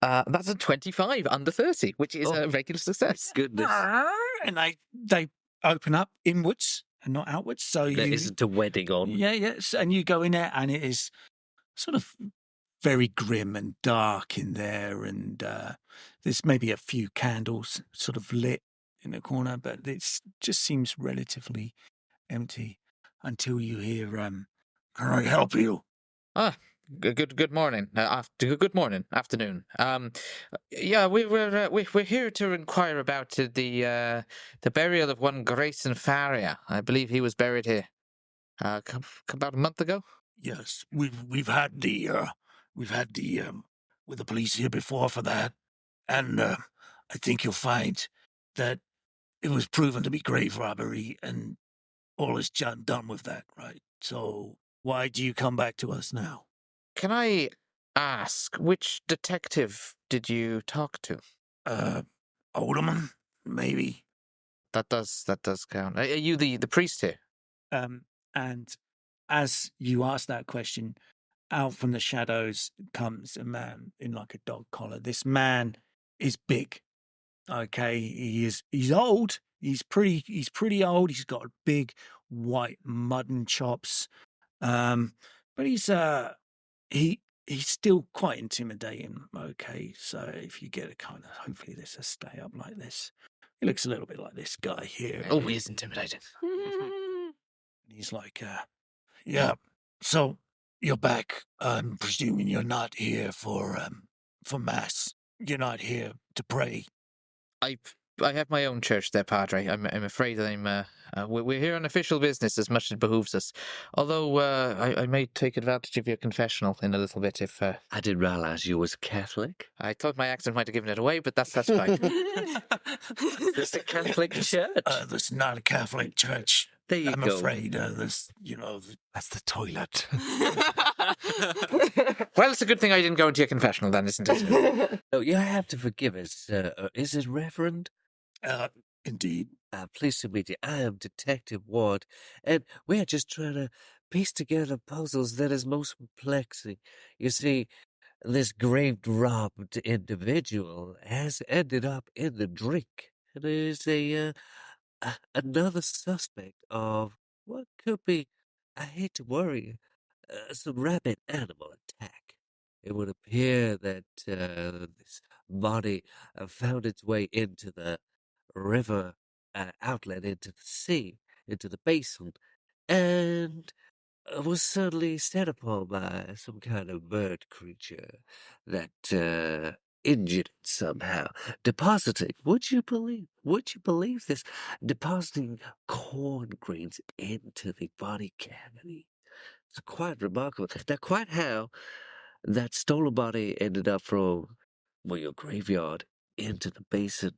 That's a 25 under 30, which is a regular success. Goodness. And they open up inwards and not outwards. So There isn't a wedding on. Yeah, yes. And you go in there and it is sort of very grim and dark in there. And there's maybe a few candles sort of lit in the corner, but it just seems relatively empty until you hear, can I help you? Good morning. Good morning. Afternoon. Yeah, we're here to inquire about the burial of one Grayson Faria. I believe he was buried here about a month ago. Yes, we've had the with the police here before for that, and I think you'll find that it was proven to be grave robbery, and all is done with that, right? So why do you come back to us now? Can I ask, which detective did you talk to? Alderman, maybe. That does count. Are you the priest here? And as you ask that question, out from the shadows comes a man in like a dog collar. This man is big. Okay, he's old. He's pretty old. He's got big white mutton chops. But he's still quite intimidating. Okay, so if you get a kind of, hopefully this will stay up like this. He looks a little bit like this guy here. Oh, he is intimidating. He's like, yeah. So you're back. I'm presuming you're not here for mass. You're not here to pray. I have my own church there, Padre. I'm afraid we're here on official business as much as it behooves us. Although I may take advantage of your confessional in a little bit if... I didn't realize you was Catholic. I thought my accent might have given it away, but that's fine. This a Catholic church? This is not a Catholic church. There you I'm go. afraid that's the toilet. Well, it's a good thing I didn't go into your confessional then, isn't it? No, you have to forgive us. Is it Reverend? Indeed. Pleased to meet you. I am Detective Ward, and we are just trying to piece together puzzles that is most perplexing. You see, this grave-robbed individual has ended up in the drink. And there's another suspect of what could be, I hate to worry you, some rabid animal attack. It would appear that this body found its way into the river outlet, into the sea, into the basin, and was suddenly set upon by some kind of bird creature that injured it somehow, depositing, would you believe this, depositing corn grains into the body cavity. It's quite remarkable. Now, quite how, that stolen body ended up from, well, your graveyard into the basin.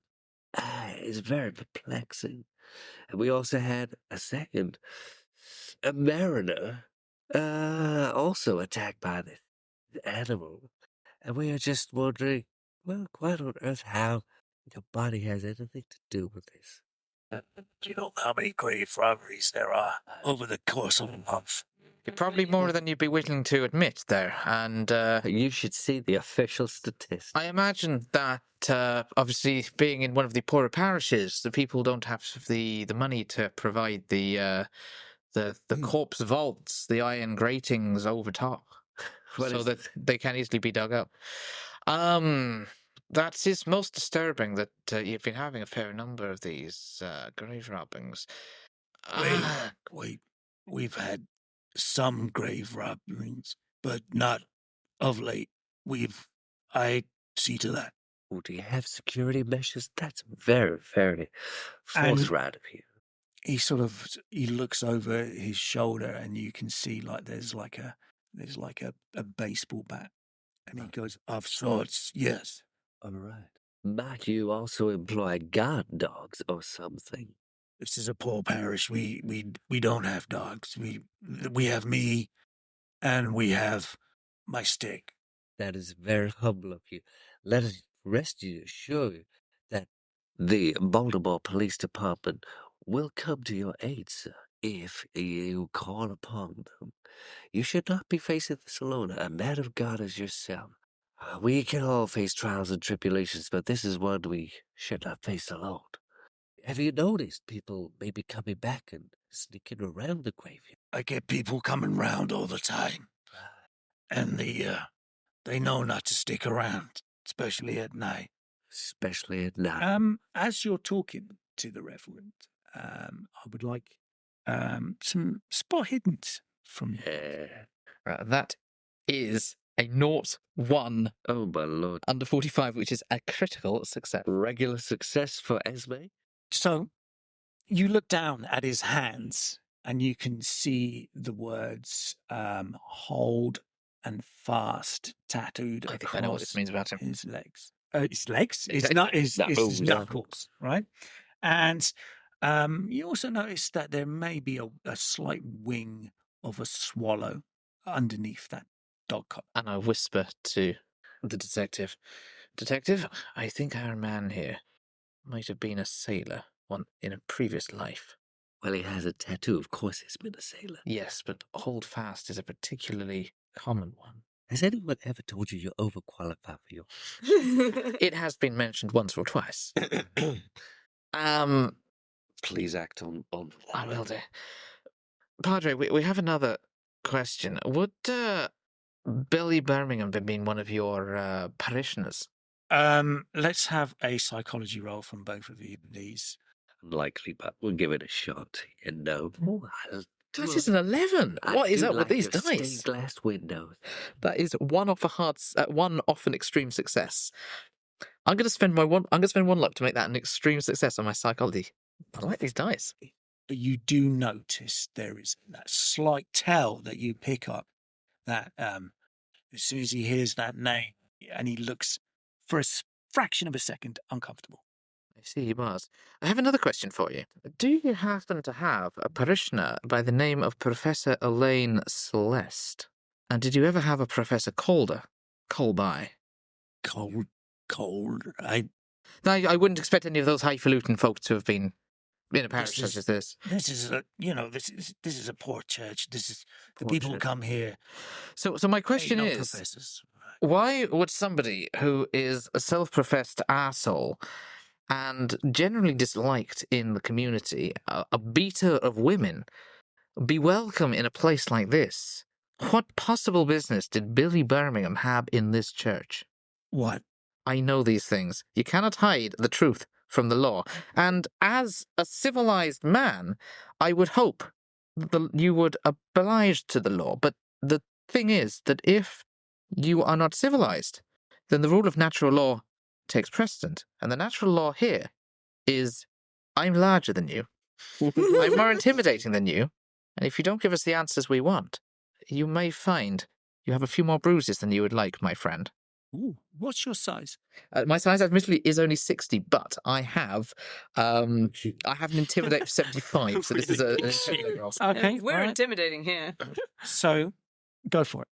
It's very perplexing. And we also had a second, a mariner, also attacked by the animal. And we are just wondering, well, quite on earth, how your body has anything to do with this. Do you know how many grave robberies there are over the course of a month? Probably more than you'd be willing to admit there. And You should see the official statistics. I imagine that, obviously, being in one of the poorer parishes, the people don't have the money to provide the corpse vaults, the iron gratings over top, so that they can easily be dug up. That is most disturbing that you've been having a fair number of these grave robbings. Wait. We've had some grave robberies, but not of late. I see to that. Oh, do you have security measures? That's very, very And- forthright of you. He looks over his shoulder, and you can see like there's like a baseball bat, and he goes, "Of sorts, yes." All right. Might you also employ guard dogs or something? This is a poor parish. We don't have dogs. We have me, and we have my stick. That is very humble of you. Let us rest you assured that the Baltimore Police Department will come to your aid, sir, if you call upon them. You should not be facing this alone. A man of God as yourself. We can all face trials and tribulations, but this is one we should not face alone. Have you noticed people may be coming back and sneaking around the graveyard? I get people coming round all the time, and they know not to stick around, especially at night. Especially at night. As you're talking to the Reverend, I would like some spot hiddens from you. Right, that is a 0-1 Oh, my lord. under 45, which is a critical success. Regular success for Esme? So you look down at his hands, and you can see the words "hold" and "fast" tattooed I think I know what across this means about him. his legs. His legs? His It's not his knuckles. knuckles, right? And you also notice that there may be a slight wing of a swallow underneath that dog collar. And I whisper to the detective, "Detective, I think our man here might have been a sailor in a previous life." Well, he has a tattoo. Of course he's been a sailor. Yes, but hold fast is a particularly common one. Has anyone ever told you you're overqualified for your... It has been mentioned once or twice. Please act on I will do. Padre, we have another question. Would Billy Birmingham have been one of your parishioners? Let's have a psychology roll from both of you, please. Unlikely, but we'll give it a shot. And no. That is an 11. What is up with these dice? Stained glass windows. That is one off an extreme success. I'm going to spend one luck to make that an extreme success on my psychology. I like these dice. But you do notice there is that slight tell that you pick up that as soon as he hears that name, and he looks for a fraction of a second uncomfortable. I see he was. I have another question for you. Do you happen to have a parishioner by the name of Professor Elaine Celeste? And did you ever have a Professor Calder? Colby? Cold. I wouldn't expect any of those highfalutin folk to have been in a parish such as this. This is a poor church. This is the people who come here. So my question ain't no is, professors. why would somebody who is a self-professed arsehole and generally disliked in the community, a beater of women, be welcome in a place like this? What possible business did Billy Birmingham have in this church? What? I know these things. You cannot hide the truth from the law. And as a civilized man, I would hope that you would oblige to the law. But the thing is that if you are not civilized, then the rule of natural law takes precedent. And the natural law here is, I'm larger than you. I'm more intimidating than you. And if you don't give us the answers we want, you may find You have a few more bruises than you would like, my friend. Ooh, what's your size? My size, admittedly, is only 60, but I have an intimidate of 75, so this is an intimidate roll. Okay, We're all right. intimidating here. So, go for it.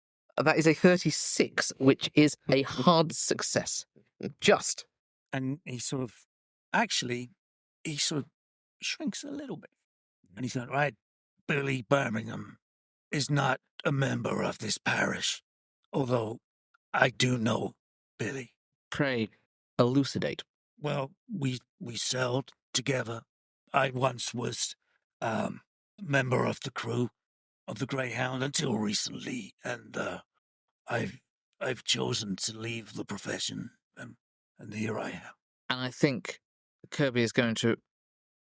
That is a 36, which is a hard success. Just. And he sort of shrinks a little bit. And he's like, right, Billy Birmingham is not a member of this parish, although I do know Billy. Pray, elucidate. Well, we sailed together. I once was member of the crew of the Greyhound until recently, and I've chosen to leave the profession, and here I am. And I think Kirby is going to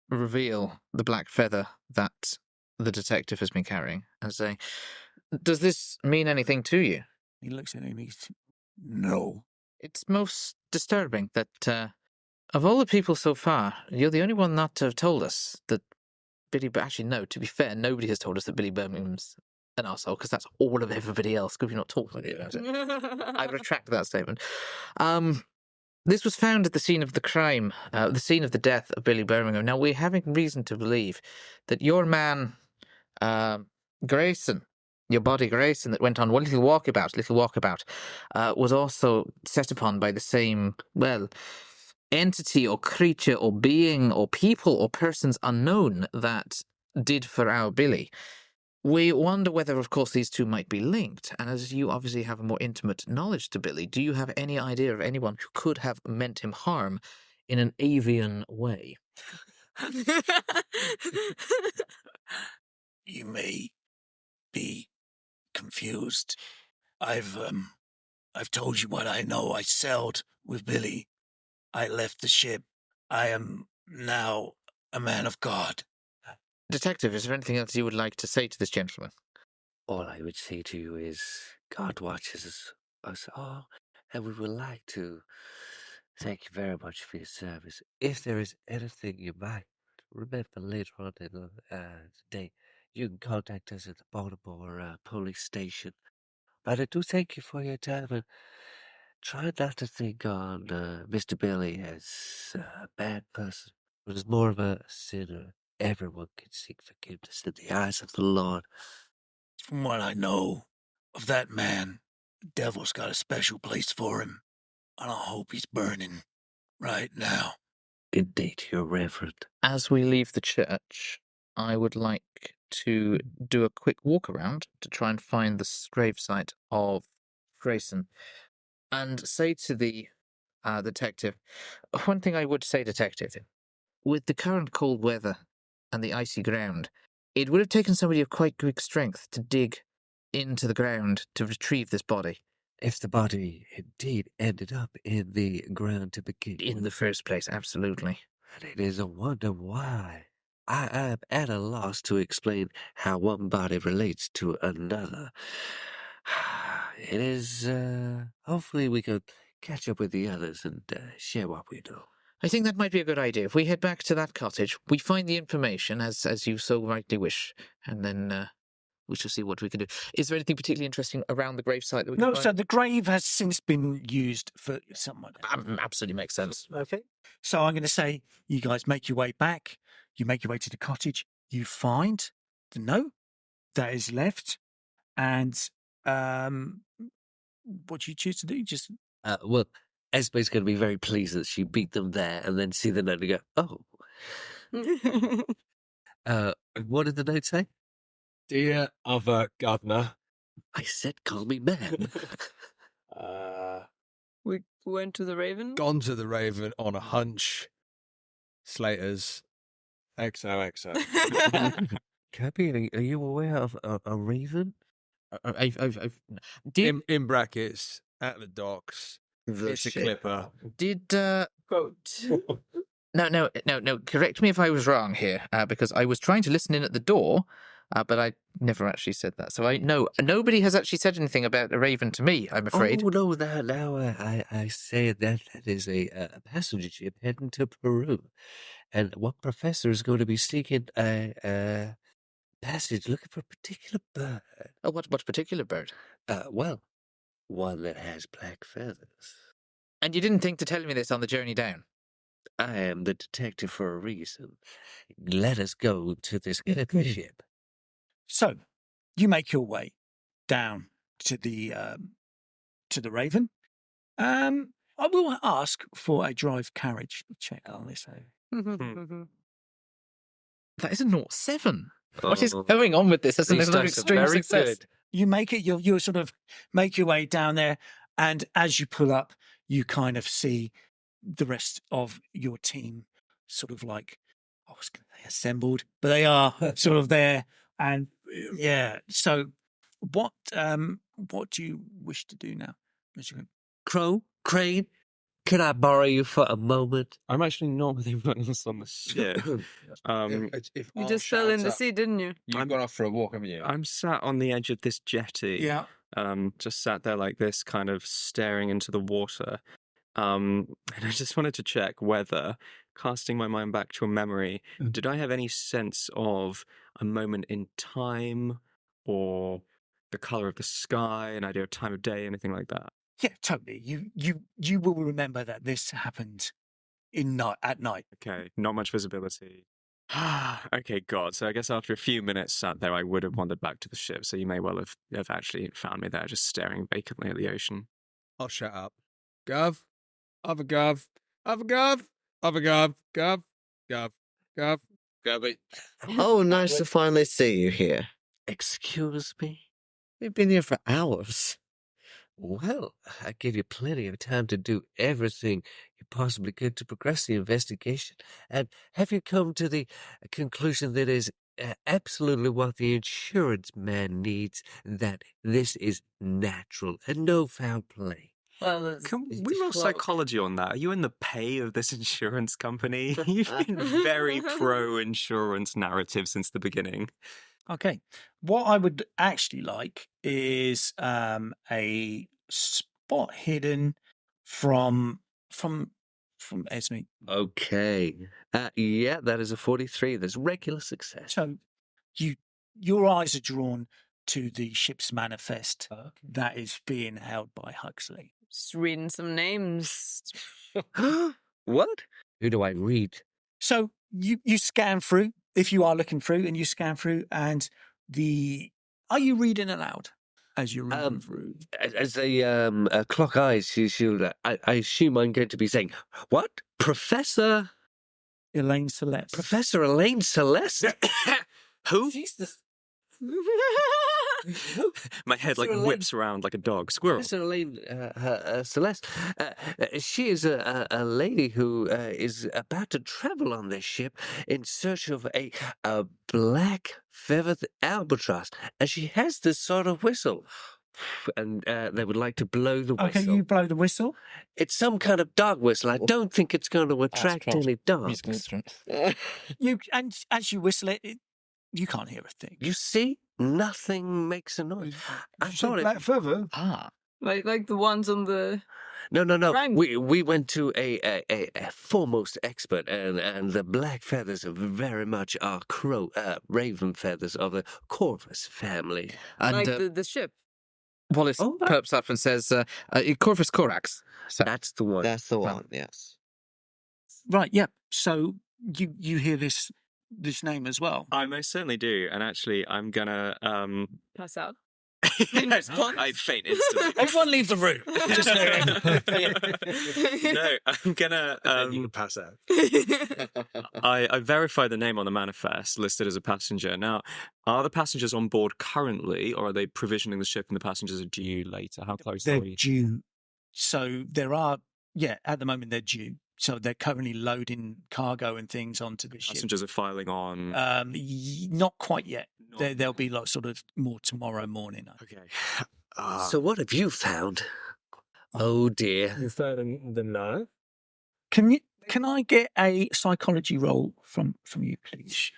reveal the black feather that the detective has been carrying and say, does this mean anything to you? He looks at him and he's, no. It's most disturbing that of all the people so far, you're the only one not to have told us that Billy... Actually, no, to be fair, nobody has told us that Billy Birmingham's an arsehole, because that's all of everybody else, because we've not talked about it. I retract that statement. This was found at the scene of the crime, the scene of the death of Billy Birmingham. Now, we're having reason to believe that your man, Grayson, your body Grayson, that went on one little walkabout, was also set upon by the same, well, entity or creature or being or people or persons unknown that did for our Billy. We wonder whether, of course, these two might be linked. And as you obviously have a more intimate knowledge to Billy, do you have any idea of anyone who could have meant him harm in an avian way? You may be confused. I've told you what I know. I sailed with Billy. I left the ship. I am now a man of God. Detective, is there anything else you would like to say to this gentleman? All I would say to you is God watches us all, and we would like to thank you very much for your service. If there is anything you might remember later on in the day, you can contact us at the Baltimore police station. But I do thank you for your time, and try not to think on Mr. Billy as a bad person, but as more of a sinner. Everyone can seek forgiveness in the eyes of the Lord. From what I know of that man, the devil's got a special place for him. And I hope he's burning right now. Indeed, your reverend. As we leave the church, I would like to do a quick walk around to try and find the gravesite of Grayson and say to the detective, one thing I would say, detective, with the current cold weather and the icy ground, it would have taken somebody of quite great strength to dig into the ground to retrieve this body. If the body indeed ended up in the ground to begin In the first place, absolutely. and it is a wonder why. I am at a loss to explain how one body relates to another. It is, hopefully we could catch up with the others and share what we know. I think that might be a good idea. If we head back to that cottage, we find the information as you so rightly wish, and then we shall see what we can do. Is there anything particularly interesting around the gravesite that we can No, find? so the grave has since been used for something like that. Absolutely makes sense. Okay. So I'm going to say, you guys make your way back. You make your way to the cottage. You find the note that is left, and what do you choose to do? Just Well, Esme's going to be very pleased that she beat them there and then see the note and go, oh. What did the note say? Dear other governor. I said, call me man. We went to the Raven. Gone to the Raven on a hunch. Slaters. XOXO. Kirby, are you aware of a raven? In brackets, at the docks. It's a clipper. Did quote? No. Correct me if I was wrong here, because I was trying to listen in at the door, but I never actually said that. So nobody has actually said anything about a raven to me, I'm afraid. Oh, no, now I say that is a passenger ship heading to Peru. And one professor is going to be seeking a passage looking for a particular bird. Oh, what particular bird? Well, one that has black feathers. And you didn't think to tell me this on the journey down? I am the detective for a reason. Let us go to this Kirby ship. So, you make your way down to the Raven. I will ask for a drive carriage check on this. That is a 07. What is going on with this? That's These another dice are extreme very success. good. You make it. You sort of make your way down there, and as you pull up, you kind of see the rest of your team, sort of like I was going to say assembled, but they are sort of there. And yeah, so what do you wish to do now, Mr. Crane, can I borrow you for a moment? I'm actually not with everyone else on the ship. If You Arl just fell in shouts the up, sea, didn't you? You've gone off for a walk, haven't you? I'm sat on the edge of this jetty. Yeah. Just sat there like this, kind of staring into the water. And I just wanted to check whether, casting my mind back to a memory, did I have any sense of a moment in time or the color of the sky, an idea of time of day, anything like that? Yeah, totally. You will remember that this happened at night. Okay, not much visibility. Okay, God. So I guess after a few minutes sat there, I would have wandered back to the ship. So you may well have actually found me there, just staring vacantly at the ocean. I'll shut up. Gov. Other gov. Other gov. Other gov. Gov. Gov. Gov. Kirby. Oh, nice to finally see you here. Excuse me? We've been here for hours. Well, I gave you plenty of time to do everything you possibly could to progress the investigation. And have you come to the conclusion that is absolutely what the insurance man needs, that this is natural and no foul play? Well, Can we roll psychology on that? Are you in the pay of this insurance company? You've been very pro-insurance narrative since the beginning. Okay. What I would actually like is a spot hidden from Esme. Okay. Yeah, that is a 43. That's regular success. So your eyes are drawn to the ship's manifest that is being held by Huxley. just reading some names. What? Who do I read? So you scan through, if you are looking through, and you scan through, and are you reading aloud as you're reading through? As the clock eyes, I assume I'm going to be saying, what? Professor Elaine Celeste. Professor Elaine Celeste? Who? Jesus. My head like Professor whips around like a dog. Squirrel. Professor Elaine Celeste. She is a lady who is about to travel on this ship in search of a black feathered albatross, and she has this sort of whistle. And they would like to blow the whistle. Okay, you blow the whistle. It's some kind of dog whistle. I don't think it's going to attract any dogs. Musical instrument. And as you whistle it, you can't hear a thing. You see, nothing makes a noise. I thought it. Black feather. Like the ones on the... No. Right. We went to a foremost expert, and the black feathers are very much our raven feathers of the Corvus family. And like the ship. Wallace perps up and says, Corvus Corax. So, That's the one. That's the one, yes. Right, yeah. So you hear this name as well. I most certainly do, and actually, I'm gonna. Pass out. I faint instantly. Everyone leave the room. Just No, I'm gonna. You can pass out. I verify the name on the manifest listed as a passenger. Now, are the passengers on board currently, or are they provisioning the ship and the passengers are due later? How close They're are we? due. So there are, at the moment they're due. So they're currently loading cargo and things onto the ship. Passengers are filing on. Not quite yet. There'll be like sort of more tomorrow morning. Okay. So what have you found? Oh dear. You found the knife? Can I get a psychology roll from you, please?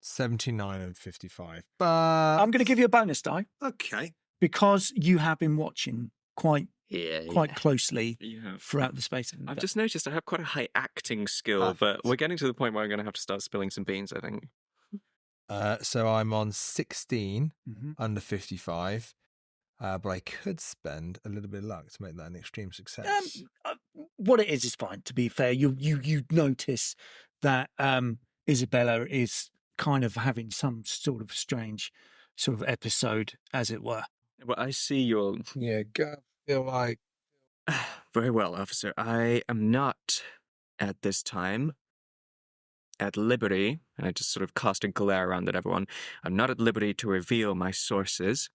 79 and 55. But I'm going to give you a bonus die okay. because you have been watching quite Yeah. closely Yeah. throughout the space. I've just noticed I have quite a high acting skill, but we're getting to the point where I'm going to have to start spilling some beans, I think. So I'm on 16 Mhm. under 55, but I could spend a little bit of luck to make that an extreme success. What it is fine. To be fair, you notice that Isabella is kind of having some sort of strange sort of episode, as it were. Well, I see your. Yeah, feel like Very well, officer. I am not at this time at liberty, and I just sort of cast a glare around at everyone. I'm not at liberty to reveal my sources,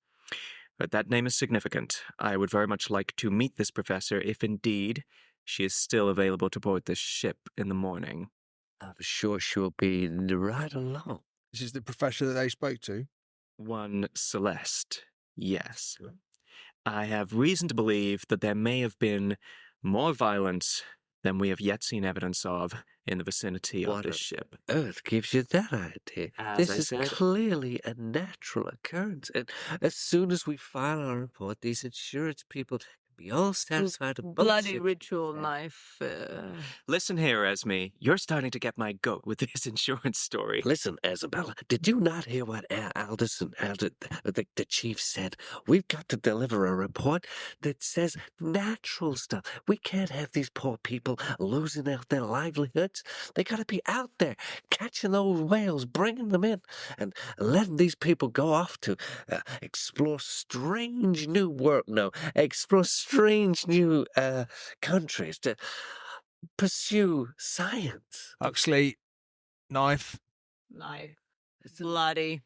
but that name is significant. I would very much like to meet this professor if indeed she is still available to board this ship in the morning. I'm sure she'll be right along. this is the professor that they spoke to. One Celeste, yes. I have reason to believe that there may have been more violence than we have yet seen evidence of in the vicinity of What this on ship. Earth gives you that idea? As This I is said- clearly a natural occurrence, and as soon as we file our report, these insurance people can be all satisfied. about Bloody it. ritual knife. Listen here, Esme. You're starting to get my goat with this insurance story. Listen, Isabella, did you not hear what Aldous and the chief said? We've got to deliver a report that says natural stuff. We can't have these poor people losing out their livelihoods. They got to be out there catching those whales, bringing them in, and letting these people go off to explore strange new work. No, explore strange new countries to pursue science. Huxley, knife, Knife. Bloody.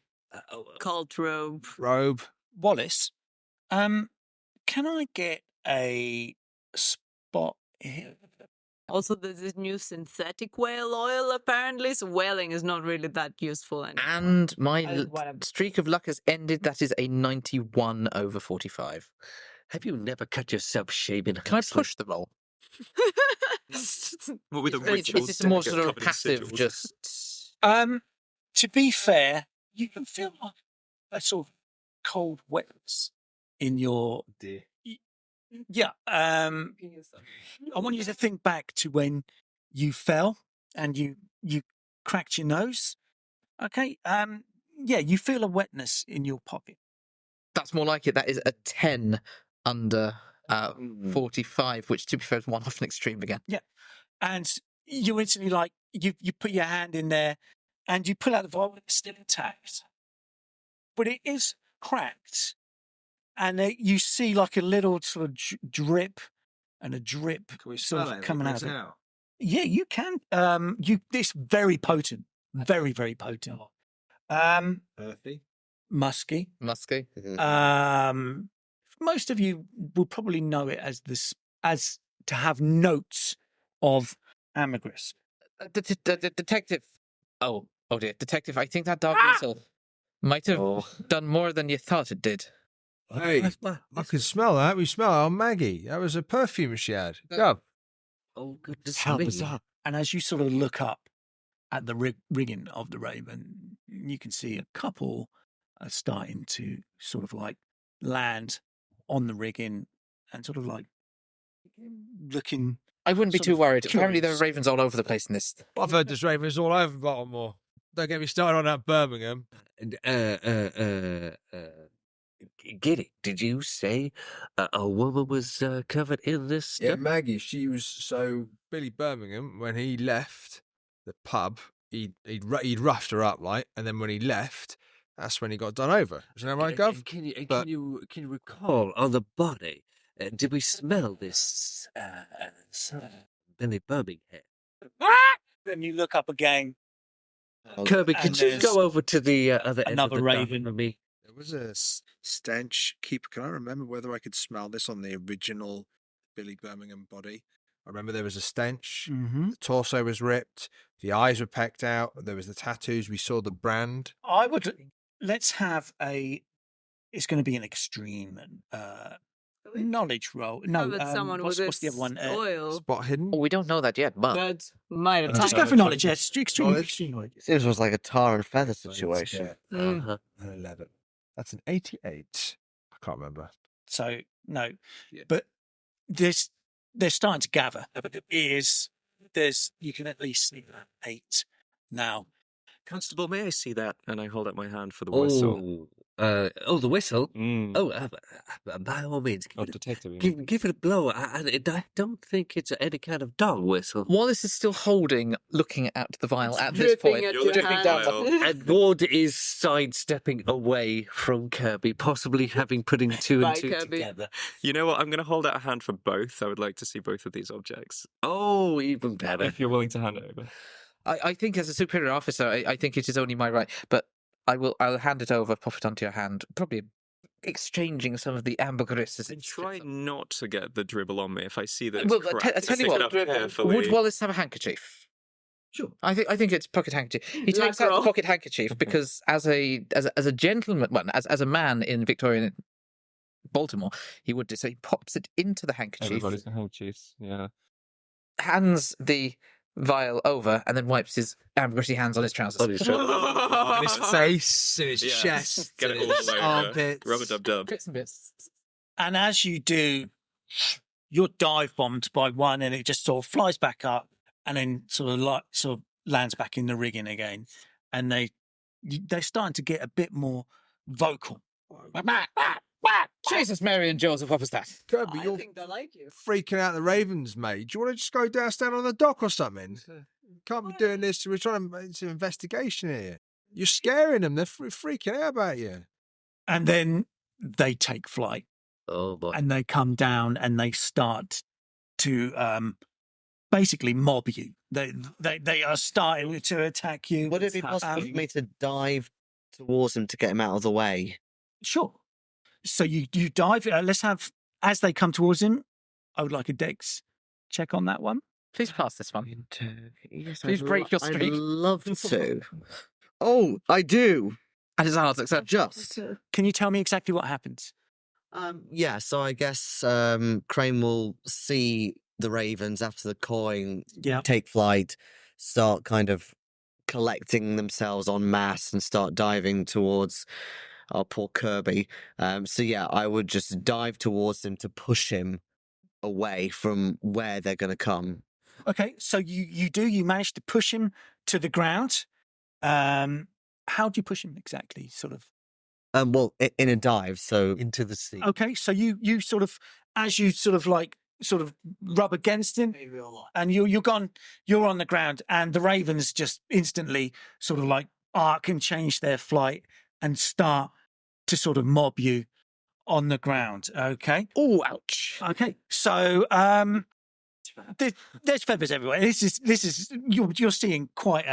Cult robe. robe. Wallace, can I get a spot here? Also, there's this new synthetic whale oil, apparently, so whaling is not really that useful anymore. And my Whatever. streak of luck has ended. That is a 91 over 45. Have you never cut yourself shaving? Can I Huxley? push the roll? What with a Is ritual this more stick sort of covered in passive, sigils? just... To be fair, you can feel like a sort of cold wetness in your. Yeah. I want you to think back to when you fell and you cracked your nose. Okay. Yeah, you feel a wetness in your pocket. That's more like it. That is a 10 under 45, which, to be fair, is one off an extreme again. And you instantly you put your hand in there and you pull out the vial, it's still intact, but it is cracked, and you see like a little sort of drip and a drip sort of coming out of it. Yeah, you can. It's very potent, very very potent. Earthy. Musky. Musky. Most of you will probably know it as as to have notes of ambergris. Detective. Oh dear. Detective, I think that dog whistle might have done more than you thought it did. Hey, I can smell that. We smell it on Maggie. That was a perfume she had. Go. Oh, goodness How me. bizarre. And as you sort of look up at the rigging of the Raven, you can see a couple are starting to sort of like land on the rigging and sort of like looking. I wouldn't be Sort too of worried. Apparently there are curious. ravens all over the place in this. I've heard there's ravens all over Baltimore. Don't get me started on that Birmingham. Giddy, did you say a woman was covered in this Yeah, stuff? Maggie. She was so Billy Birmingham when he left the pub. He'd roughed her up like, and then when he left, that's when he got done over. Isn't that right, Gov? Can you recall on the body? Did we smell this Billy Birmingham? Then you look up again. Kirby, And could you there's go over to the other end another of the raven. raven for me? There was a stench. Can I remember whether I could smell this on the original Billy Birmingham body? I remember there was a stench. Mm-hmm. The torso was ripped. The eyes were pecked out. There was the tattoos. We saw the brand. I would. Let's have a. It's going to be an extreme knowledge roll. No, How about someone what's with the other one? oil? Spot hidden. Oh, we don't know that yet, but... That might have Just go for knowledge. Yes, extreme knowledge. This was like a tar and feather situation. Uh-huh. An 11. That's an 88. I can't remember. So no, Yeah. but they're starting to gather. But you can at least see 8 now. Constable, may I see that? And I hold up my hand for the whistle. The whistle? Mm. By all means. Oh, detective. you mean. Give it a blow. I don't think it's any kind of dog whistle. Wallace is still looking at the vial at this dripping point. at your dripping hand. down. Vial. And Ward is sidestepping away from Kirby, possibly having putting two Bye, and two Kirby. together. You know what? I'm going to hold out a hand for both. I would like to see both of these objects. Oh, even better. If you're willing to hand it over. I think as a superior officer, I think it is only my right, but I'll hand it over, pop it onto your hand, probably exchanging some of the ambergris as And it try strips not to get the dribble on me if I see that Well, it's I cracked. tell you Pick what, it up dribble. carefully. Would Wallace have a handkerchief? Sure. I think it's pocket handkerchief. He takes out the Lacroix. pocket handkerchief because as a gentleman, well, as a man in Victorian Baltimore, he would do so. He pops it into the handkerchief, Everybody's handkerchiefs, yeah. hands the vial over, and then wipes his ambergrisy hands on his trousers. On his trousers. And his face and his Yes. chest. Get it and all his over. armpits. Rub-a-dub-dub. Bits and bits. And as you do, you're dive bombed by one, and it just sort of flies back up, and then sort of lands back in the rigging again. And they're starting to get a bit more vocal. Jesus, Mary and Joseph, what was that? Kirby, I you're think they like you. freaking out the ravens, mate. Do you want to just go stand on the dock or something? Can't be doing this. We're trying to. It's an investigation here. You're scaring them. They're freaking out about you. And then they take flight, Oh, boy. and they come down, and they start to basically mob you. They are starting to attack you. Would it be possible for me to dive towards him to get him out of the way? Sure. So you dive. Let's have, as they come towards him, I would like a dex check on that one. Please pass this one. Yes, Please break your I'd streak. love to. Oh, I do. And his arms accept. Just. Can you tell me exactly what happens? Yeah, so I guess Crane will see the ravens after the coin Yeah. take flight, start kind of collecting themselves en masse and start diving towards our poor Kirby. So yeah, I would just dive towards him to push him away from where they're going to come. Okay. So you manage to push him to the ground. How do you push him exactly? Sort of. Well, in a dive, so Into the sea. Okay. So you sort of, as you sort of rub against him, and you're on the ground, and the ravens just instantly sort of like arc and change their flight and start to sort of mob you on the ground. Okay. Oh, ouch. Okay. So there's feathers everywhere. This is you're seeing quite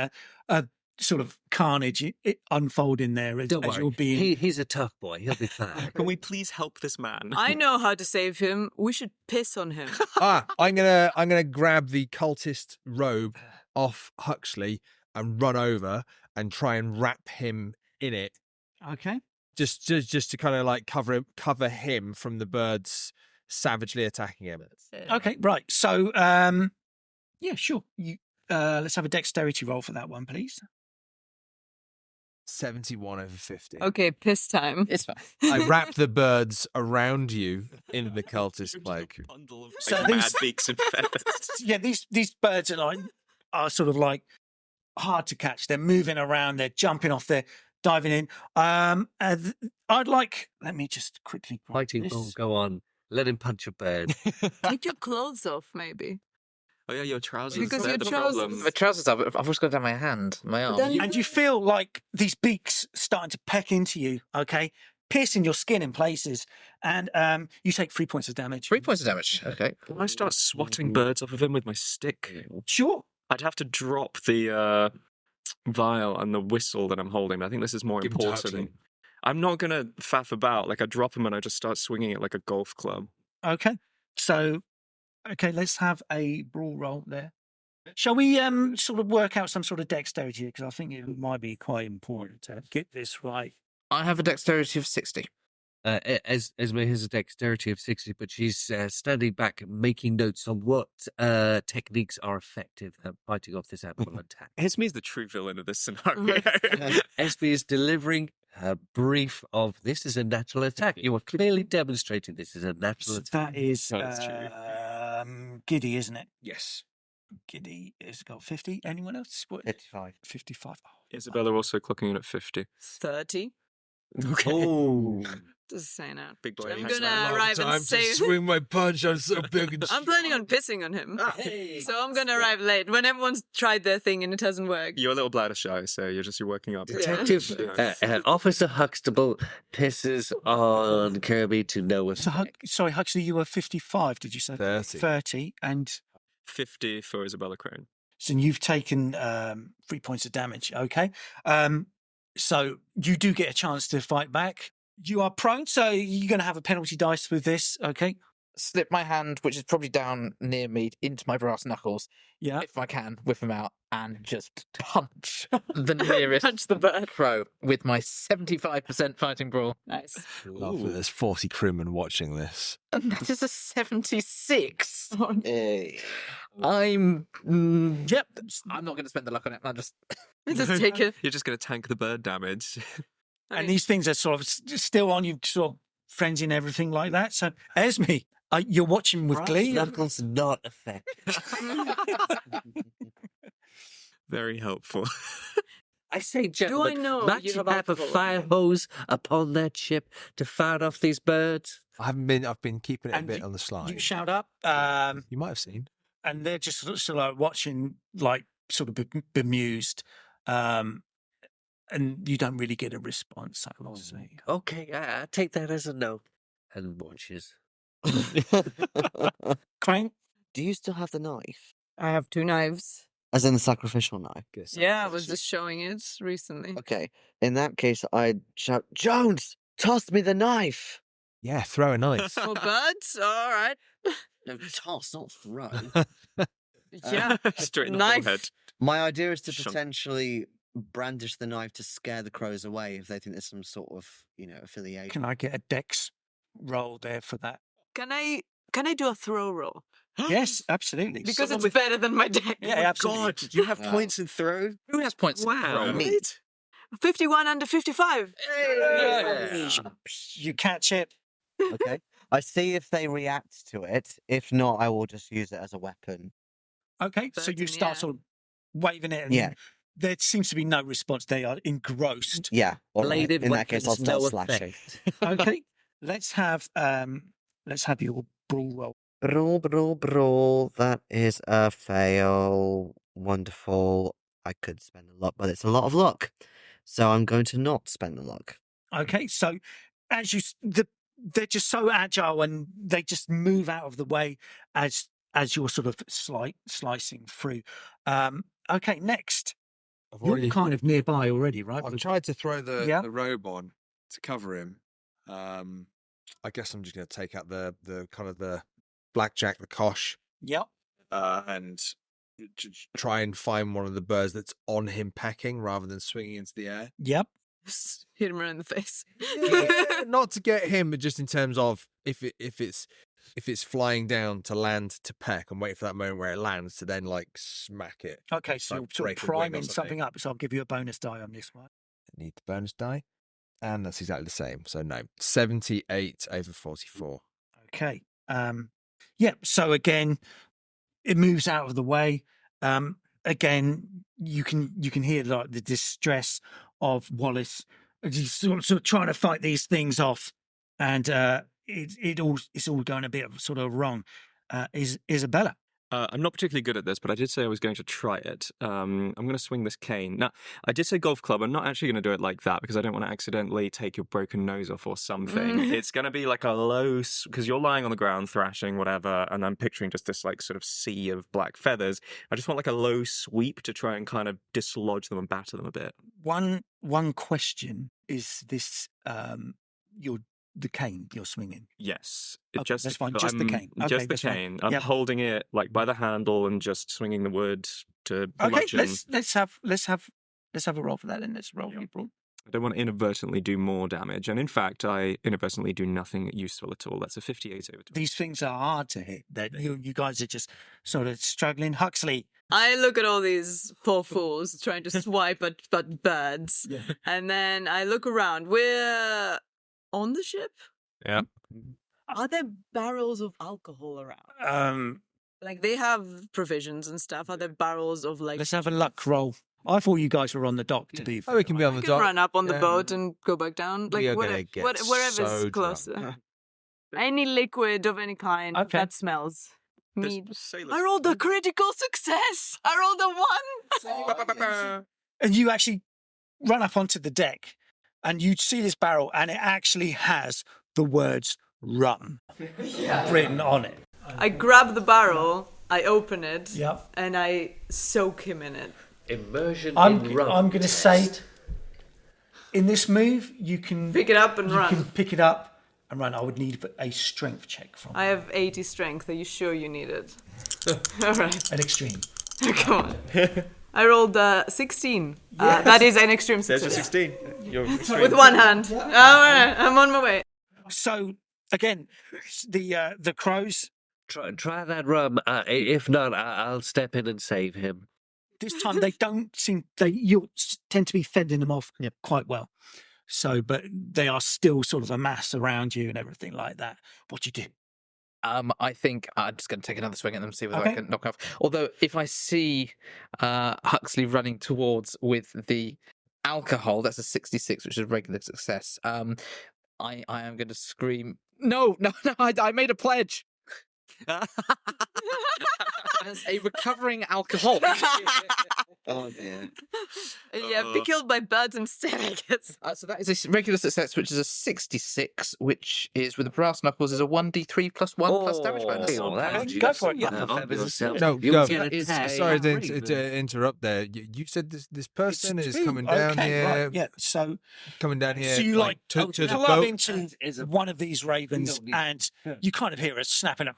a sort of carnage unfold in there Don't as worry. you're being. He's a tough boy. He'll be fine. Can we please help this man? I know how to save him. We should piss on him. I'm gonna grab the cultist robe off Huxley and run over and try and wrap him in it. Okay. Just to kind of like cover him from the birds savagely attacking him. Okay. Right. So yeah, sure. You let's have a dexterity roll for that one, please. 71 over 50. Okay, piss time. It's fine. I wrap the birds around you in the cultist cloak. Bundle of So like, these- mad beaks and feathers. Yeah, these birds are sort of like hard to catch. They're moving around. They're jumping off. They're diving in. I'd like. Let me just quickly. grab Fighting this. bull, go on. Let him punch a bird. Take your clothes off, maybe. Oh yeah, your trousers. Because they're your the trousers- problem. My trousers up. I've just got down my hand, my arm. then you- And you feel like these beaks starting to peck into you. Okay, piercing your skin in places, and you take 3 points of damage. 3 points of damage. Okay. Can I start swatting birds off of him with my stick? Sure. I'd have to drop the vial and the whistle that I'm holding. I think this is more Give 'em to important. Huxley. I'm not going to faff about. Like, I drop him and I just start swinging it like a golf club. Okay. So, okay, let's have a brawl roll there. Shall we sort of work out some sort of dexterity? Because I think it might be quite important to get this right. I have a dexterity of 60. Esme has a dexterity of 60, but she's standing back making notes on what techniques are effective at fighting off this animal attack. Esme's the true villain of this scenario. Esme is delivering her brief of this is a natural attack. You are clearly demonstrating this is a natural attack. That is That's true. Giddy, isn't it? Yes. Giddy has got 50. Anyone else? What? 55. 55. Oh, Isabella also clocking in at 50. 30. Okay. Oh. Just saying out. Big boy. I'm That's gonna a lot of arrive and Time to save. swing my punch. I'm so big and I'm planning on pissing on him. Hey. So I'm gonna arrive late when everyone's tried their thing and it hasn't worked. You're a little bladder shy, so you're working up. Detective Yeah. Officer Huxtable pisses on Kirby to no So, effect. sorry, Huxley, you were 55, did you say? 30. 30. And 50 for Isabella Crone. so you've taken 3 points of damage. Okay. So you do get a chance to fight back. You are prone, so you're going to have a penalty dice with this. Okay. Slip my hand, which is probably down near me, into my brass knuckles, Yeah. if I can, whip them out, and just punch the nearest Punch the bird. crow with my 75% fighting brawl. Nice. Love that there's 40 crewmen watching this. And that is a 76. Oh, Hey. I'm. Yep. I'm not going to spend the luck on it. I'm just. just take it. You're just going to tank the bird damage. And these things are sort of still on you, sort of frenzy and everything like that. So, Esme, you're watching with glee. Knuckles not effect. Very helpful. I say, I gentlemen, know might you you have have a alcohol? fire hose upon that ship to fire off these birds? I've been keeping it a bit on the slide. You shout up, You might have seen. and they're just sort of like watching, like sort of bemused. And you don't really get a response, I will say. Okay, I take that as a no. And watches. Crane? Do you still have the knife? I have 2 knives. As in the sacrificial knife? Yeah, I was just showing it recently. Okay. In that case, I'd shout, Jones, toss me the knife. Yeah, throw a knife. For birds? All right. No, toss, not throw. Yeah. Straight in the Knife. forehead. My idea is to Shunk. potentially brandish the knife to scare the crows away if they think there's some sort of, affiliation. Can I get a dex roll there for that? Can I do a throw roll? Yes, absolutely. Because it's better than my deck. Yeah, absolutely. God, you have Wow. points in throw? Who has points? Wow. Me. 51 under 55. You catch it. Okay. I see if they react to it. If not, I will just use it as a weapon. Okay, so Birds in you the start air. sort of waving it, and Yeah. there seems to be no response. They are engrossed. Yeah. All right. Bladed In that case, I'll weapons, start no slashing. effect. Okay, let's have your brawl roll. Brawl. That is a fail. Wonderful. I could spend a lot, but it's a lot of luck. So I'm going to not spend the luck. Okay, so as they're just so agile and they just move out of the way as you're sort of slicing through. Okay, next. You're kind of nearby already, right? I've tried to throw Yeah. the robe on to cover him. I guess I'm just going to take out the kind of the blackjack, the kosh, Yep. and try and find one of the birds that's on him pecking rather than swinging into the air. Yep. Just hit him around the face. Not to get him, but just in terms of if it's flying down to land to peck and wait for that moment where it lands to then like smack it. Okay, so Like you're sort of break a wing or priming something. something up. So I'll give you a bonus die on this one. Need the bonus die, and that's exactly the same. So no, 78 over 44. Okay. Yeah. So again, it moves out of the way. Again, you can hear like the distress of Wallace. He's sort of trying to fight these things off, and it's all going a bit sort of wrong. Isabella. I'm not particularly good at this, but I did say I was going to try it. I'm going to swing this cane. Now, I did say golf club. I'm not actually going to do it like that because I don't want to accidentally take your broken nose off or something. It's going to be like a low, because you're lying on the ground thrashing, whatever, and I'm picturing just this like sort of sea of black feathers. I just want like a low sweep to try and kind of dislodge them and batter them a bit. One question is this: the cane you're swinging. Yes. Okay, that's fine. Just the cane. Okay, Just the that's fine. cane. I'm Yep. holding it like by the handle and just swinging the wood to Okay, bludgeon. let's have a roll for that, and let's roll. You brought. I don't want to inadvertently do more damage. And in fact, I inadvertently do nothing useful at all. That's a 58 over 20. These things are hard to hit. That you guys are just sort of struggling. Huxley. I look at all these poor fools trying to swipe at birds, and then I look around. We're on the ship. Yeah. Are there barrels of alcohol around? Like, they have provisions and stuff. Are there barrels of, like... Let's have a luck roll. I thought you guys were on the dock to be. Oh, we can be on I the can dock. run up on the Yeah. boat and go back down. Like, We are gonna get wherever's so closer. drunk. Any liquid of any kind Okay. that smells. Me. Sailors. I rolled a critical success. I rolled a 1. And you actually run up onto the deck, and you see this barrel, and it actually has the words "rum" written on it. I grab the barrel, I open it, Yep. and I soak him in it. Immersion I'm in rum. going to say, in this move, you can Pick it up and you run. can pick it up and run. I would need a strength check from I have 80 strength. Are you sure you need it? All right. an extreme. Come on. I rolled 16. That is an extreme There's success. a 16. You're With one hand. All right, I'm on my way. So again, the crows. Try that rum. If not, I'll step in and save him. This time they don't seem you tend to be fending them off quite well. So, but they are still sort of a mass around you and everything like that. What do you do? I think I'm just going to take another swing at them, see whether Okay. I can knock off. Although, if I see Huxley running towards with the alcohol, that's a 66, which is a regular success. I am going to scream, no, I made a pledge. As a recovering alcoholic. Oh dear. Yeah, be killed by birds instead, I guess. So that is a regular success, which is a 66, which is with the brass knuckles is a 1d3 plus 1 plus damage bonus. Go for it. Yeah. No, You'll go. get a tag. Sorry to interrupt there. You said this person is coming down Okay, here. right, yeah. So Coming down here. So you like to the club boat. into one of these ravens, and you kind of hear a snapping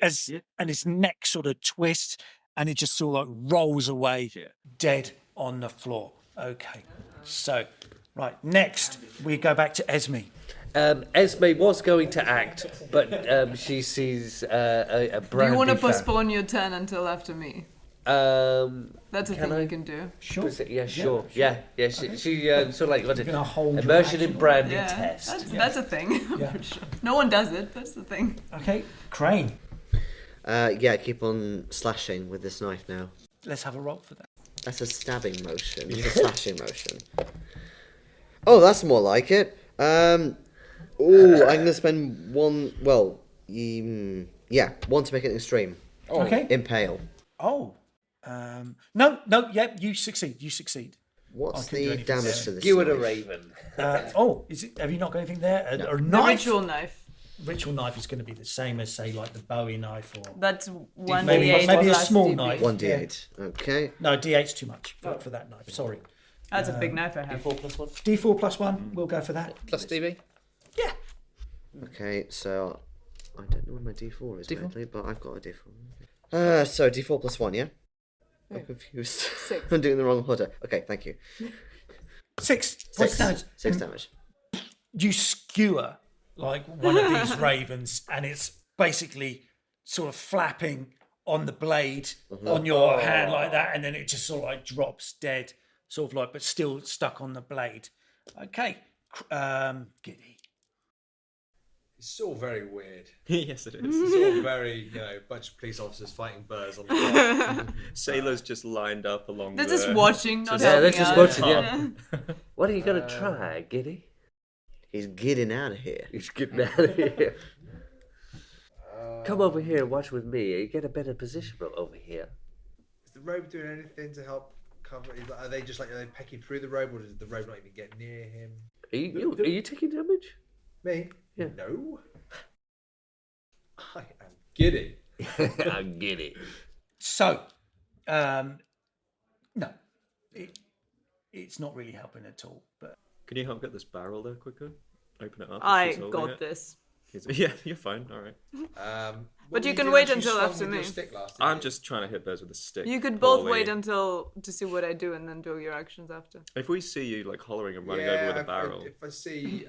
and his neck sort of twists, and it just sort of like rolls away, dead on the floor. Okay, so right next we go back to Esme. Esme was going to act, but she sees a Do brandy you want to fountain. postpone your turn until after me? That's a Can thing I? you can do. Sure. Yeah, sure. Yeah. She sort of like what Gonna hold your immersion in action. brandy Yeah, test. that's a thing. I'm Yeah. pretty sure. No one does it. That's the thing. Okay, Crane. Yeah, keep on slashing with this knife now. Let's have a roll for that. That's a stabbing motion. It's a slashing motion. Oh, that's more like it. I'm gonna spend one. Well, one to make it extreme. Okay. Impale. Oh, no, yeah, you succeed. You succeed. What's I couldn't do the anything damage there. to this? Skewered a knife? raven. Is it? Have you not got anything there? Or a The knife? ritual knife. Ritual knife is going to be the same as, say, like the Bowie knife, or That's 1d8 maybe a plus small DB. knife. 1d8. Okay. no D8's too much for that knife. Sorry. That's a big knife I have. D4 plus 1. We'll go for that. Plus DB. Yeah. Okay, so I don't know where my d4 is, weirdly, but I've got a d4. So d4 plus 1, yeah? I'm confused. 6. I'm doing the wrong order. Okay, thank you. 6 points damage. 6 damage. You skewer like one of these ravens, and it's basically sort of flapping on the blade on your hand like that, and then it just sort of like drops dead, sort of like, but still stuck on the blade. Okay, Giddy. It's all very weird. Yes, it is. It's all very, bunch of police officers fighting birds on the dock. Sailors just lined up along They're the... just watching, not Yeah, they're helping just us. watching, yeah. What are you going to try, Giddy? He's getting out of here. He's getting out of here. Come over here and watch with me. You get a better position over here. Is the rope doing anything to help cover? Are they just like are they pecking through the rope, or does the rope not even get near him? Are you taking damage? Me? Yeah. No. I am giddy. I get it. So, no, it's not really helping at all. But Can you help get this barrel there quicker? Open it up. if I she's holding got it. this. Yeah, you're fine. All right. But you can wait until after me. I'm just trying to hit birds with a stick. You could both poorly. wait until to see what I do and then do your actions after. If we see you like hollering and running over with a barrel, If I see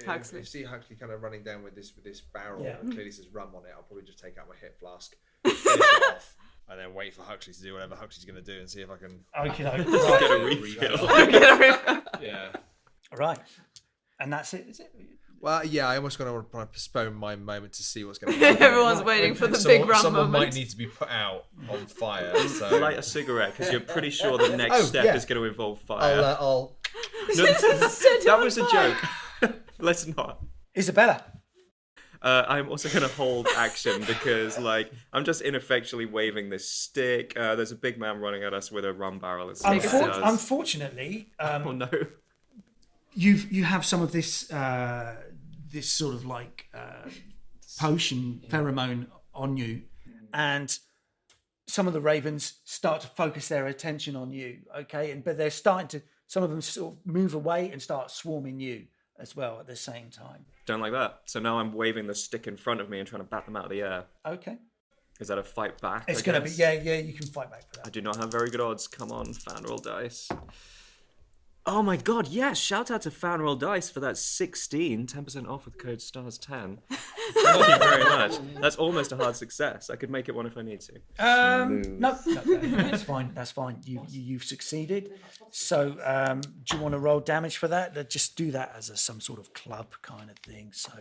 Huxley. if I see Huxley kind of running down with this barrel, Yeah. that clearly says rum on it, I'll probably just take out my hip flask, finish it off, and then wait for Huxley to do whatever Huxley's going to do and see if I can okay, get a refill. Yeah. right, and that's it. Is it? Well, yeah, I almost going to postpone my moment to see what's going to happen. Everyone's waiting for the big rum Someone moment. might need to be put out on fire. So. Light a cigarette because you're pretty sure the next step is going to involve fire. I'll No, that was a joke. Let's not. Isabella. I'm also going to hold action because, like, I'm just ineffectually waving this stick. There's a big man running at us with a rum barrel. Unfortunately, oh no. you have some of this this sort of like potion pheromone on you, and some of the ravens start to focus their attention on you. Okay, but they're starting to. Some of them sort of move away and start swarming you as well at the same time. Don't like that. So now I'm waving the stick in front of me and trying to bat them out of the air. Okay. Is that a fight back? It's going to be, yeah, you can fight back for that. I do not have very good odds. Come on, fan roll dice. Oh my god, yes! Shout out to fan roll dice for that 16. 10% off with code STARS10. Thank you very much. That's almost a hard success. I could make it one if I need to. No, that's fine. That's fine. You've succeeded. So, do you want to roll damage for that? Just do that as some sort of club kind of thing. So,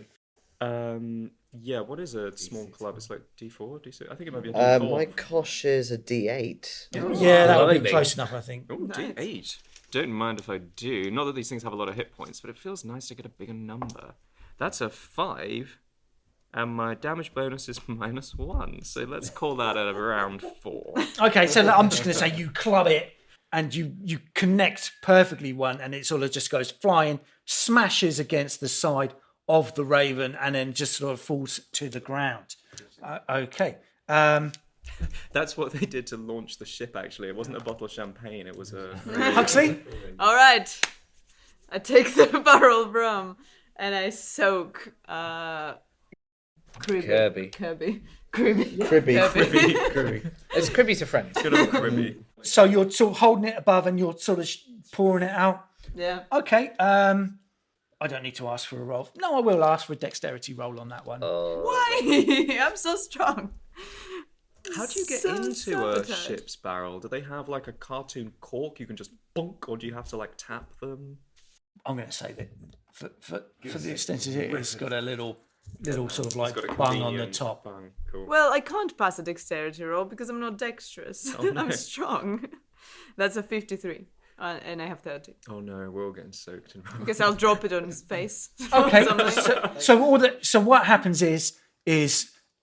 yeah. What is a small club? It's like D4, D6. I think it might be a D4. my kosh is a D8. yeah, that would be close enough, I think. Oh, D8. Don't mind if I do. Not that these things have a lot of hit points, but it feels nice to get a bigger number. That's a 5, and my damage bonus is -1. So let's call that at around 4. Okay, so I'm just going to say you club it, and you connect perfectly one, and it sort of just goes flying, smashes against the side of the raven, and then just sort of falls to the ground. Okay. That's what they did to launch the ship, actually. It wasn't a bottle of champagne, it was a... Huxley? All right. I take the barrel of rum and I soak Kirby. It's Kirby's a friend. Good old Cribby. So you're sort of holding it above and you're sort of pouring it out? Yeah. Okay. I don't need to ask for a roll. No, I will ask for a dexterity roll on that one. Why? I'm so strong. How do you get So into sabotage. a ship's barrel? Do they have like a cartoon cork you can just bonk, or do you have to like tap them? I'm going to say that for the extent of it, it's got a little sort of like It's got a bung on the convenient top. bung. Cool. Well, I can't pass a dexterity roll because I'm not dexterous. Oh, no. I'm strong. That's a 53. And I have 30. Oh no, we're all getting soaked in rum. I guess I'll drop it on his face. Okay. Something. So what happens is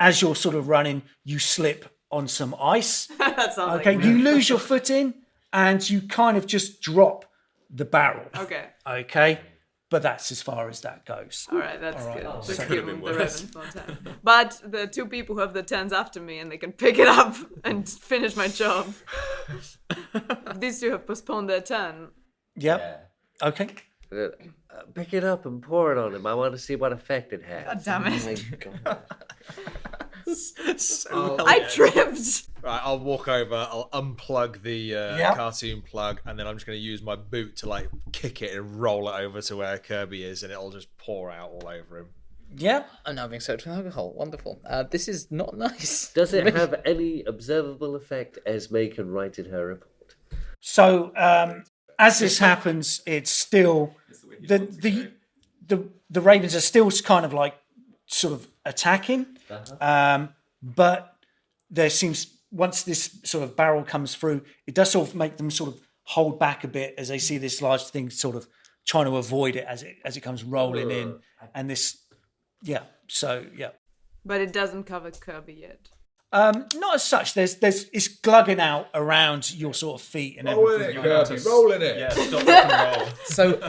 as you're sort of running, you slip on some ice. That sounds Okay, like you lose your footing and you kind of just drop the barrel. Okay. Okay, but that's as far as that goes. All right, that's good. That Just could have give been the worse. Ravens more time. But the two people who have the tens after me and they can pick it up and finish my job. These two have postponed their turn. Yep. Okay. Pick it up and pour it on him. I want to see what effect it has. God damn it. So I tripped. Right, I'll walk over, I'll unplug the cartoon plug, and then I'm just going to use my boot to like kick it and roll it over to where Kirby is, and it'll just pour out all over him. Yep. I'm now being soaked with alcohol. Wonderful. This is not nice. Does it have any observable effect? Esme can write in her report. So as this happens, it's still the ravens are still kind of like sort of attacking, but there seems once this sort of barrel comes through, it does sort of make them sort of hold back a bit as they see this large thing sort of trying to avoid it as it comes rolling in, and this, yeah. So yeah. But it doesn't cover Kirby yet. Not as such. There's it's glugging out around your sort of feet and everything. Rolling it. Yeah, stop rock and roll. So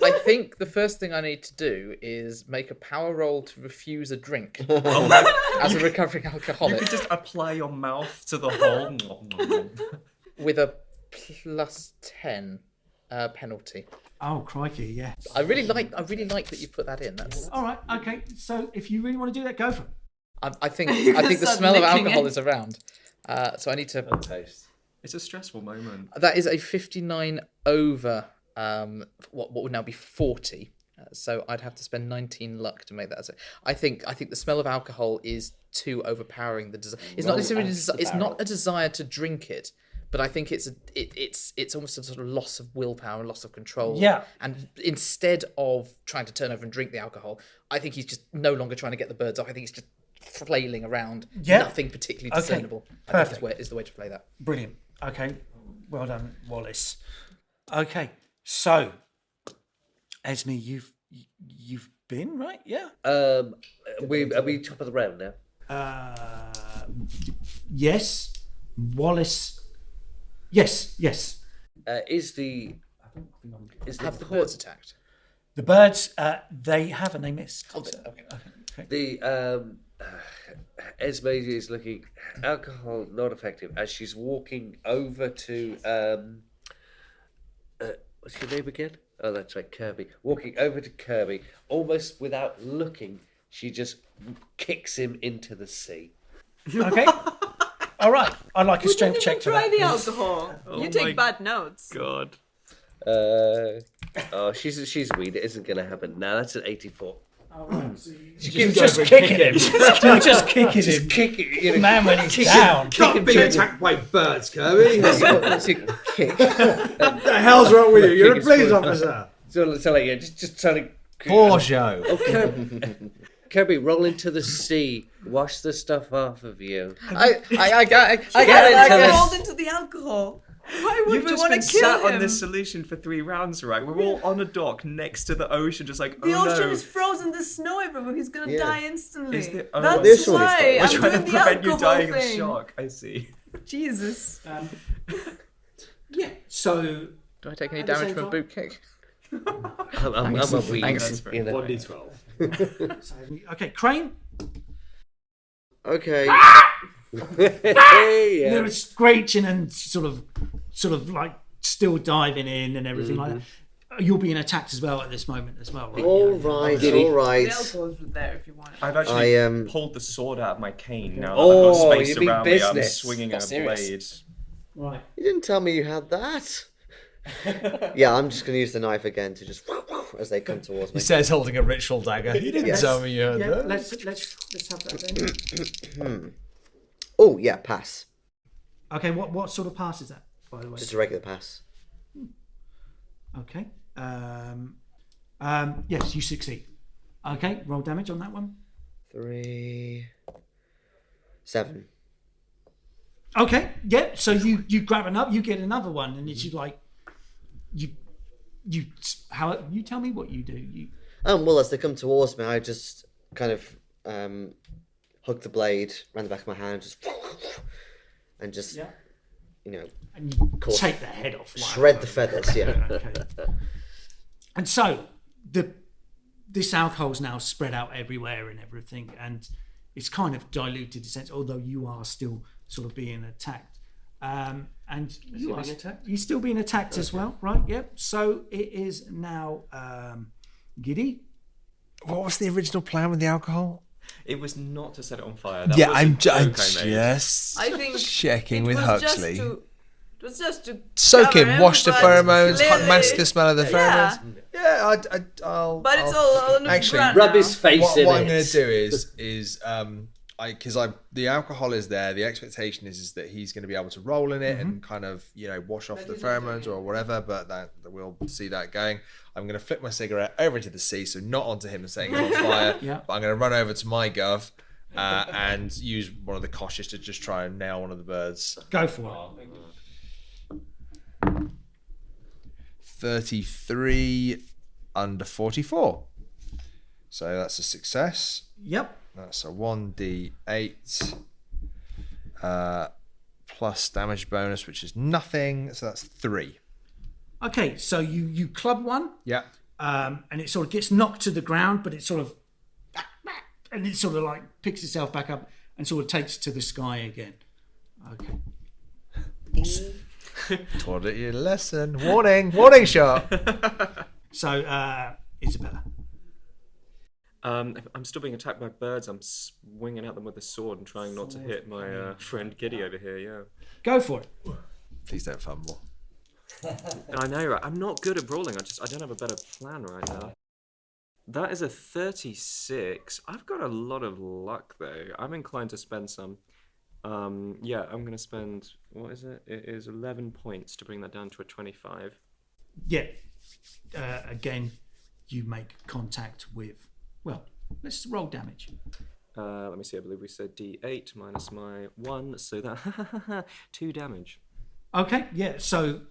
I think the first thing I need to do is make a power roll to refuse a drink as a recovering You alcoholic could just apply your mouth to the hole. with a +10 penalty. Oh crikey, yeah. I really like that you put that in. That's. All right, okay. So if you really want to do that, go for it. I think gonna the start smell of licking alcohol it. is around. So I need to. Taste. It's a stressful moment. That is a 59 over what would now be 40. So I'd have to spend 19 luck to make that. So I think the smell of alcohol is too overpowering. The desire. It's not necessarily. It's not a desire to drink it, but I think it's almost a sort of loss of willpower and loss of control. Yeah. And instead of trying to turn over and drink the alcohol, I think he's just no longer trying to get the birds off. I think he's just flailing around. Yeah. Nothing particularly Okay. discernible. Perfect. I think is the way to play that. Brilliant. Okay. Well done, Wallace. Okay. So, Esme, you've been, right? Yeah. Are we top of the round now? Yes. Wallace. Yes. Is the Have the birds attacked? The birds, they have and they missed. Oh, okay. the Esme is looking alcohol not effective as she's walking over to what's your name again? Oh, that's right, Kirby. Walking over to Kirby, almost without looking, she just kicks him into the sea. Okay. All right. I'd like a strength check for Try that. the alcohol. Oh you my take bad notes. God. She's weed. It isn't going to happen. No, that's an 84. Just kicking him. Just kicking him. Kicking, Man, when he's down. Can't be attacked by birds, Kirby. What's your kick? What the hell's wrong with you? You're a police officer. So like, yeah, just trying to. Poor Joe. Oh, Kirby, roll into the sea. Wash the stuff off of you. I Get rolled into the alcohol. Why would You've we just want been to kill sat him? on this solution for 3 rounds, right? We're all on a dock next to the ocean, just like, The oh ocean no. is frozen. There's sno everywhere. He's gonna Yeah. die instantly. Is there- oh, That's this one is why frozen. We're I'm trying to doing the prevent you alcohol dying thing. of shock. I see. Jesus. Yeah. So, Do I take any At the damage same from a time? boot kick? I'm a weed. Thanks. You know. 1d12. okay, Crane. Okay. They yeah. were screeching and sort of like still diving in and everything like that. You're being attacked as well at this moment as well, right? All right, Giddy. all right. The alcohol's there if you want it. I've actually I pulled the sword out of my cane now that Oh, I've got space you mean around me. I'm business. swinging Not a serious. blade. Right. You didn't tell me you had that. Yeah, I'm just going to use the knife again to just as they come towards me. He says holding a ritual dagger. You didn't Yes. tell me you had Yeah. that. Let's have that then. Oh, yeah, pass. Okay. What sort of pass is that, by the way? Just a regular pass. Okay. Yes, you succeed. Okay. Roll damage on that one. 3, 7. Okay. Yeah. So you grab another, you get another one, and it's like you how you tell me what you do. You Well, as they come towards me, I just kind of hook the blade around the back of my hand, and just you know, and you course. take the head off. shred the feathers. Yeah. Okay. And so this alcohol's now spread out everywhere and everything, and it's kind of diluted in a sense, although you are still sort of being attacked. And you're still being attacked as well, right? Yep. So it is now Giddy. What was the original plan with the alcohol? It was not to set it on fire. That Yeah, was a I'm joke I made. just I think checking it with was Huxley. It was just to Soak cover him, wash the but pheromones, clearly- mask the smell of the Yeah. pheromones. Yeah, I'll. But it's all on the Actually, ground Rub now. his face What in I'm it. going to do is the alcohol is there. The expectation is that he's going to be able to roll in it and kind of wash off the pheromones or whatever. But that we'll see that going. I'm going to flip my cigarette over into the sea, so not onto him and setting him on fire. Yeah. But I'm going to run over to my gov and use one of the cautious to just try and nail one of the birds. Go for it. 33 under 44. So that's a success. Yep. That's a 1d8 plus damage bonus, which is nothing. So that's 3. Okay. So you club one. Yeah. And it sort of gets knocked to the ground, but it sort of like picks itself back up and sort of takes to the sky again. Okay. Taught it your lesson. Warning shot. So, Isabella. I'm still being attacked by birds. I'm swinging at them with a sword and trying not to hit my friend Giddy over here. Yeah. Go for it. Please don't fumble. I know, right? I'm not good at brawling. I don't have a better plan right now. That is a 36. I've got a lot of luck though. I'm inclined to spend some. Yeah, I'm going to spend, what is it? It is 11 points to bring that down to a 25. Yeah. Again, you make contact with. Well, let's roll damage. Let me see, I believe we said D8 minus my 1, so that 2 damage. Okay, yeah. So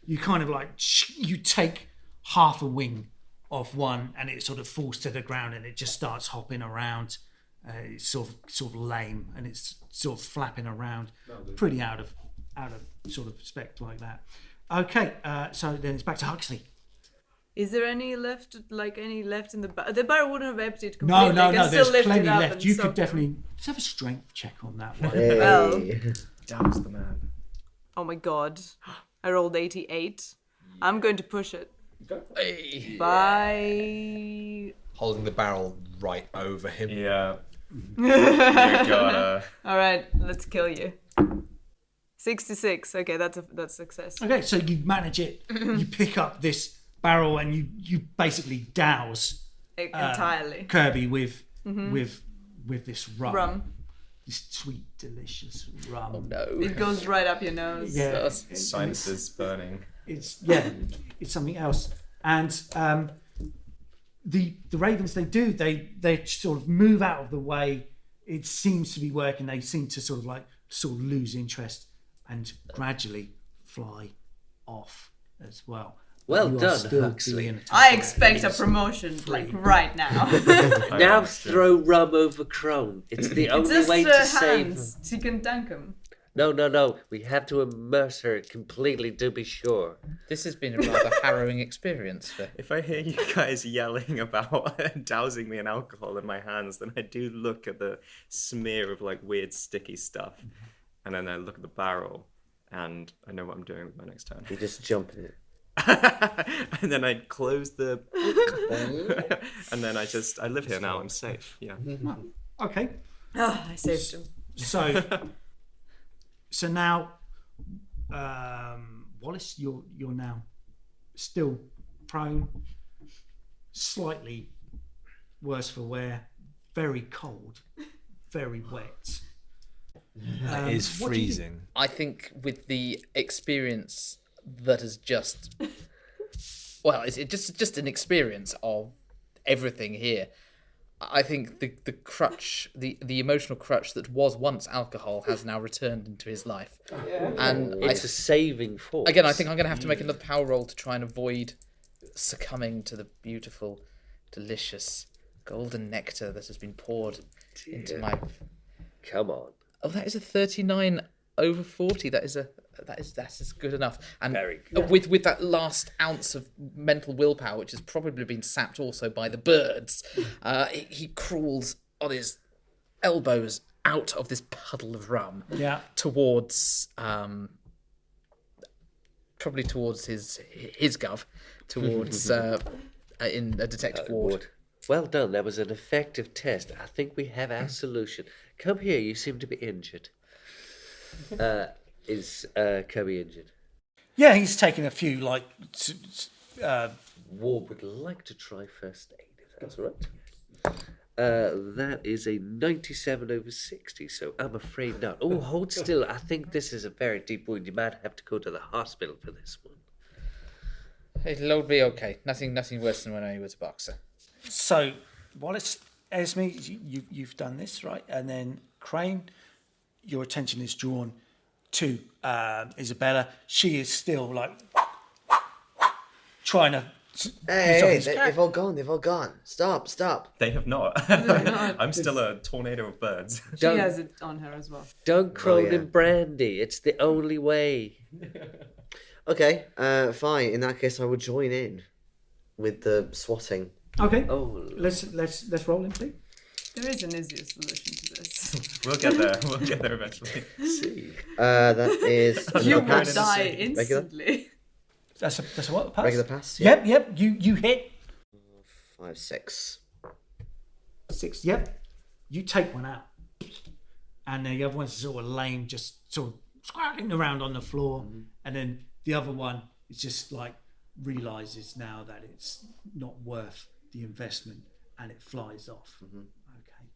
you kind of like you take half a wing off one, and it sort of falls to the ground, and it just starts hopping around. It's sort of lame, and it's sort of flapping around, pretty out of sort of spec like that. Okay, so then it's back to Huxley. Is there any left in the barrel? The barrel wouldn't have emptied completely. No. Still There's lift plenty it up left. and You soak could it. definitely let's have a strength check on that one. Hey. Well. Down's the man. Oh my god. I rolled 88. I'm going to push it. Hey. By... Holding the barrel right over him. Yeah. You gotta... Alright, let's kill you. 66. Okay, that's success. Okay, so you manage it. You pick up this barrel and you basically douse Entirely. Kirby with this rum. This sweet, delicious rum. Oh no. It goes right up your nose. Yeah, Sinuses burning. It's something else. And the ravens, they sort of move out of the way. It seems to be working. They seem to sort of lose interest and gradually fly off as well. Well You are done, still Huxley. being attacked I by expect a enemies. promotion, like, right now. Now throw rum over Crone. It's the only Just way to save her. hands. She can dunk him. No. We have to immerse her completely to be sure. This has been a rather harrowing experience for... If I hear you guys yelling about dousing me in alcohol in my hands, then I do look at the smear of like weird sticky stuff, and then I look at the barrel, and I know what I'm doing with my next turn. You just jump in it. And then I close the and then I live here now. I'm safe. Yeah. Okay. Oh, I saved him. So now, Wallace, you're now still prone, slightly worse for wear, very cold, very wet. That is what do you do? freezing. I think with the experience that has just... Well, it's just an experience of everything here. I think the crutch, the emotional crutch that was once alcohol has now returned into his life. And It's a saving force. again, I think I'm going to have to make another power roll to try and avoid succumbing to the beautiful, delicious, golden nectar that has been poured into my... Come on. Oh, that is a 39 over 40. That is good enough. And Very good. with that last ounce of mental willpower, which has probably been sapped also by the birds, he crawls on his elbows out of this puddle of rum towards probably towards his gov, towards in a detective ward. Well done. That was an effective test. I think we have our solution. Come here. You seem to be injured. Is Kirby injured? Yeah, he's taken a few Ward would like to try first aid, if that's all right. That is a 97 over 60, so I'm afraid not. Oh, hold still. I think this is a very deep wound. You might have to go to the hospital for this one. It'll all be okay. Nothing worse than when I was a boxer. So, Wallace, Esme, you've done this, right? And then Crane, your attention is drawn to Isabella. She is still like trying to. Hey, they've all gone. They've all gone. Stop. They have not. I'm still a tornado of birds. She has it on her as well. Don't Crone and brandy. It's the only way. Okay, fine. In that case, I would join in with the swatting. Okay. Oh, Let's roll in, please. There is an easier solution to this. We'll get there. We'll get there eventually. see. That is You another will pass. die Regular? instantly. That's a what? Pass? Regular pass. Yep. You hit 5, 6. 6. Yep. You take one out, and the other one's sort of lame, just sort of squirting around on the floor, and then the other one is just like realizes now that it's not worth the investment, and it flies off. Okay,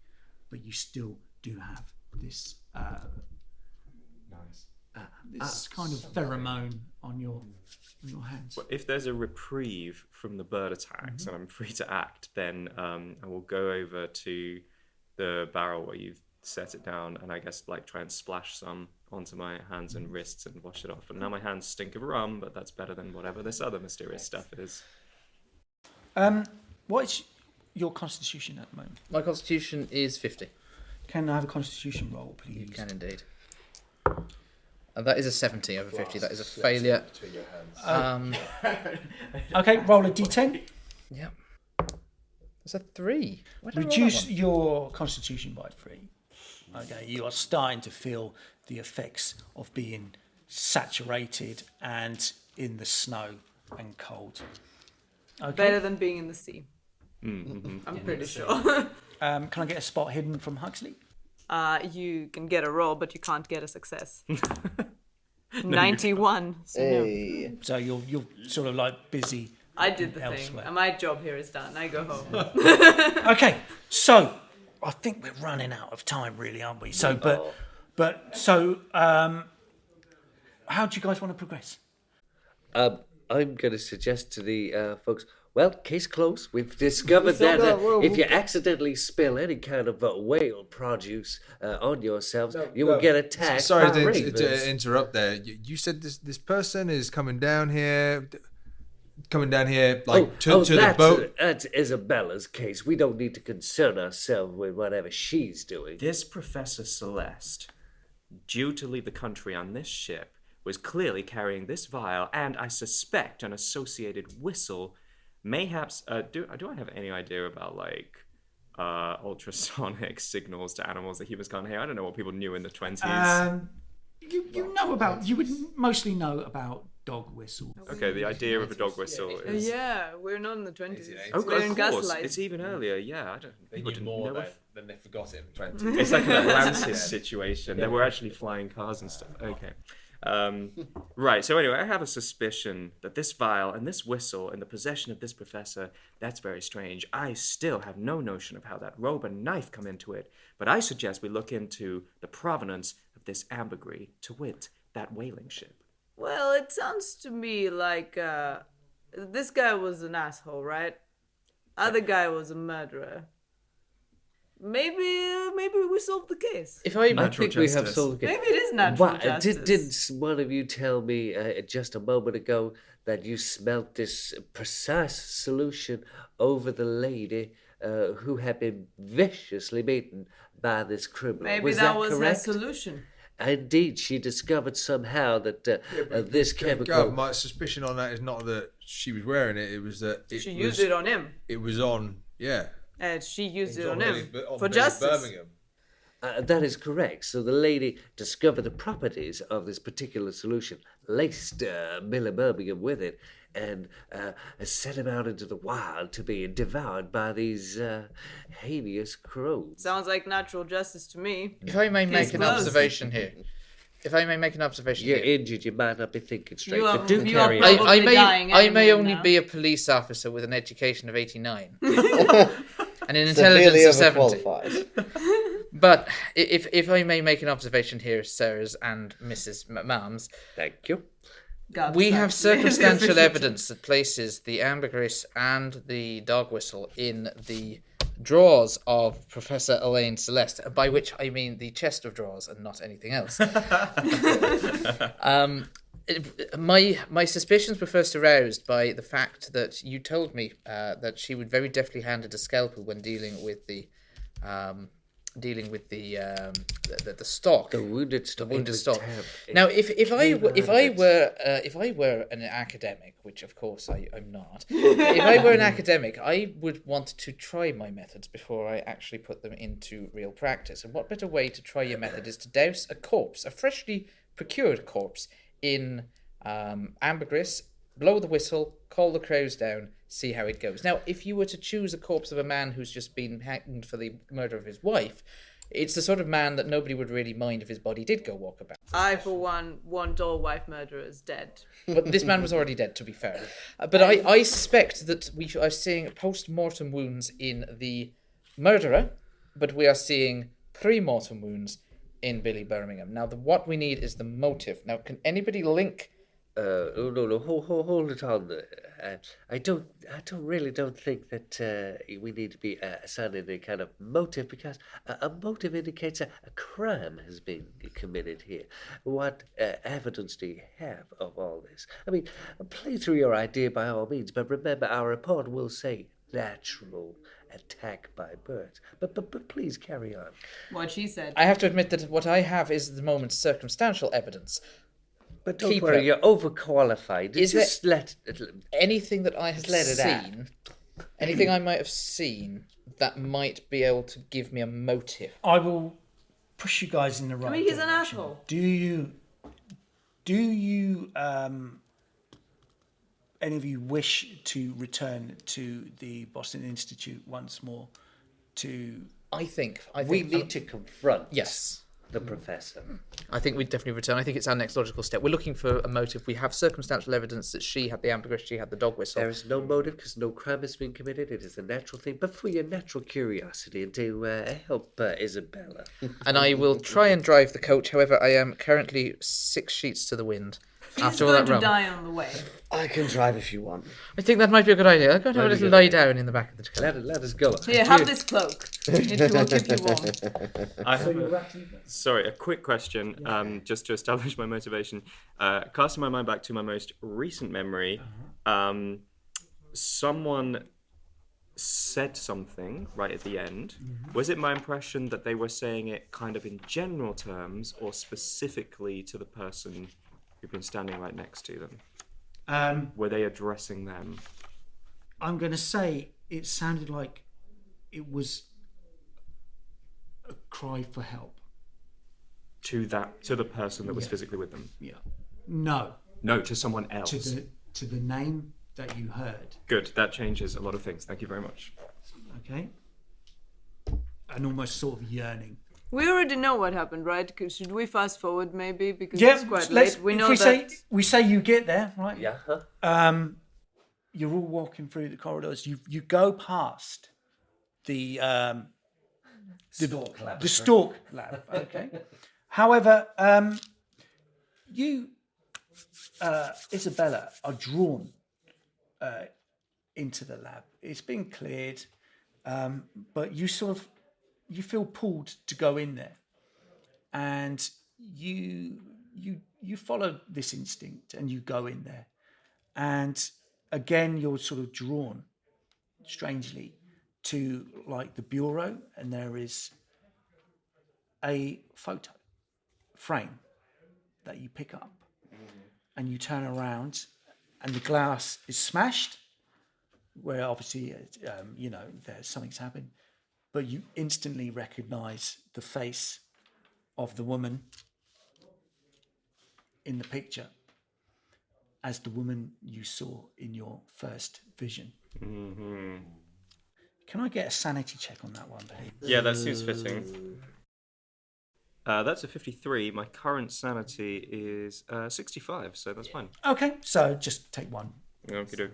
but you still do have this This kind of pheromone on your hands. Well, if there's a reprieve from the bird attacks and I'm free to act, then I will go over to the barrel where you've set it down and I guess like try and splash some onto my hands and wrists and wash it off. And now my hands stink of rum, but that's better than whatever this other mysterious stuff is. What is your constitution at the moment? My constitution is 50. Can I have a constitution roll, please? You can indeed. And that is a 70 over 50. That is a failure. Okay, roll a d10. Yep. It's a 3. Reduce your constitution by 3. Okay, you are starting to feel the effects of being saturated and in the snow and cold. Okay. Better than being in the sea. Mm-hmm. I'm pretty sure. Can I get a spot hidden from Huxley? You can get a roll, but you can't get a success. 91. So, no. So you're sort of like busy. I did the elsewhere. thing. My job here is done. I go home. Okay, so I think we're running out of time, really, aren't we? So, how do you guys want to progress? I'm going to suggest to the folks, well, case closed. We've discovered that if you accidentally spill any kind of whale produce on yourselves, you will get attacked. Sorry by to interrupt there. You said this person is coming down here, like to the boat. That's Isabella's case. We don't need to concern ourselves with whatever she's doing. This Professor Celeste, due to leave the country on this ship, was clearly carrying this vial and I suspect an associated whistle. Mayhaps, do I have any idea about like ultrasonic signals to animals that humans can't hear? I don't know what people knew in the 20s. You would mostly know about dog whistles. Okay, the idea of a dog whistle is... Yeah, we're not in the 20s. Oh, We're in of course, gaslight. it's even earlier, yeah. They knew more than they forgot it in the 20s. It's like an Atlantis situation. There were actually flying cars and stuff. Okay. Right, so anyway, I have a suspicion that this vial and this whistle in the possession of this professor, that's very strange. I still have no notion of how that robe and knife come into it, but I suggest we look into the provenance of this ambergris, to wit, that whaling ship. Well, it sounds to me like this guy was an asshole, right? Other guy was a murderer. Maybe we solved the case. I think we have solved the case. Maybe it is natural justice. Didn't one of you tell me just a moment ago that you smelt this precise solution over the lady who had been viciously beaten by this criminal? Maybe that was correct? Her solution. Indeed, she discovered somehow that this chemical... God, my suspicion on that is not that she was wearing it, it was that... She used it on him. It was on, yeah. And she used it on him for Billy justice. Birmingham. That is correct. So the lady discovered the properties of this particular solution, laced Billy Birmingham with it, and sent him out into the wild to be devoured by these hideous crows. Sounds like natural justice to me. If I may make an observation here. You're injured, you might not be thinking straight, You are- but do you carry are on. probably I may only now. be a police officer with an education of 89. And an intelligence of 70. But if I may make an observation here, sirs and Mrs. Mams, Thank you. we have circumstantial evidence that places the ambergris and the dog whistle in the drawers of Professor Elaine Celeste, by which I mean the chest of drawers and not anything else. My suspicions were first aroused by the fact that you told me that she would very deftly handle a scalpel when dealing with the stock. The wounded stock. The wounded stock. Now, if I were an academic, which of course I'm not, if I were an academic, I would want to try my methods before I actually put them into real practice. And what better way to try your method is to douse a corpse, a freshly procured corpse, in ambergris, blow the whistle, call the crows down, see how it goes. Now, if you were to choose a corpse of a man who's just been hanged for the murder of his wife, it's the sort of man that nobody would really mind if his body did go walkabout. I, for one, want all wife murderers dead. But this man was already dead, to be fair. But I suspect that we are seeing post-mortem wounds in the murderer, but we are seeing pre-mortem wounds in Billy Birmingham. Now, what we need is the motive. Now, can anybody link? No. Hold it on. I don't think that we need to be assigning any kind of motive, because a motive indicates a crime has been committed here. What evidence do you have of all this? I mean, play through your idea by all means, but remember, our report will say natural attack by birds. But please carry on. What she said. I have to admit that what I have is at the moment circumstantial evidence. But don't worry, you're overqualified. Is Just let anything that I have let it seen, anything I might have seen that might be able to give me a motive? I will push you guys in the right I mean, he's an direction. asshole. Do you any of you wish to return to the Boston Institute once more to... I think we need to confront yes the professor. I think we definitely return. I think it's our next logical step. We're looking for a motive. We have circumstantial evidence that she had the ambergris, she had the dog whistle. There is no motive because no crime has been committed. It is a natural thing, but for your natural curiosity and to help Isabella. And I will try and drive the coach. However, I am currently 6 sheets to the wind. He's After all going that to run. die on the way. I can drive if you want. I think that might be a good idea. I'll go and have a little lie down in the back of the car. Let us go. Here, have this cloak. It will keep you warm. I have a quick question, just to establish my motivation. Casting my mind back to my most recent memory, someone said something right at the end. Was it my impression that they were saying it kind of in general terms or specifically to the person who'd been standing right next to them? Were they addressing them? I'm going to say it sounded like it was a cry for help. To the person that was physically with them? Yeah. No, to someone else. to the name that you heard. Good, that changes a lot of things. Thank you very much. Okay. And almost sort of yearning. We already know what happened, right? Should we fast forward maybe? Because it's quite late. We know that... We say you get there, right? Yeah. You're all walking through the corridors. You go past the Stork Lab. Okay. However, you, Isabella, are drawn into the lab. It's been cleared, but you feel pulled to go in there, and you follow this instinct and you go in there, and again you're sort of drawn strangely to like the bureau, and there is a photo frame that you pick up, and you turn around and the glass is smashed where obviously something's happened, but you instantly recognize the face of the woman in the picture as the woman you saw in your first vision. Can I get a sanity check on that one, please? Yeah, that seems fitting. That's a 53. My current sanity is 65, so that's fine. Okay, so just take one. Okay.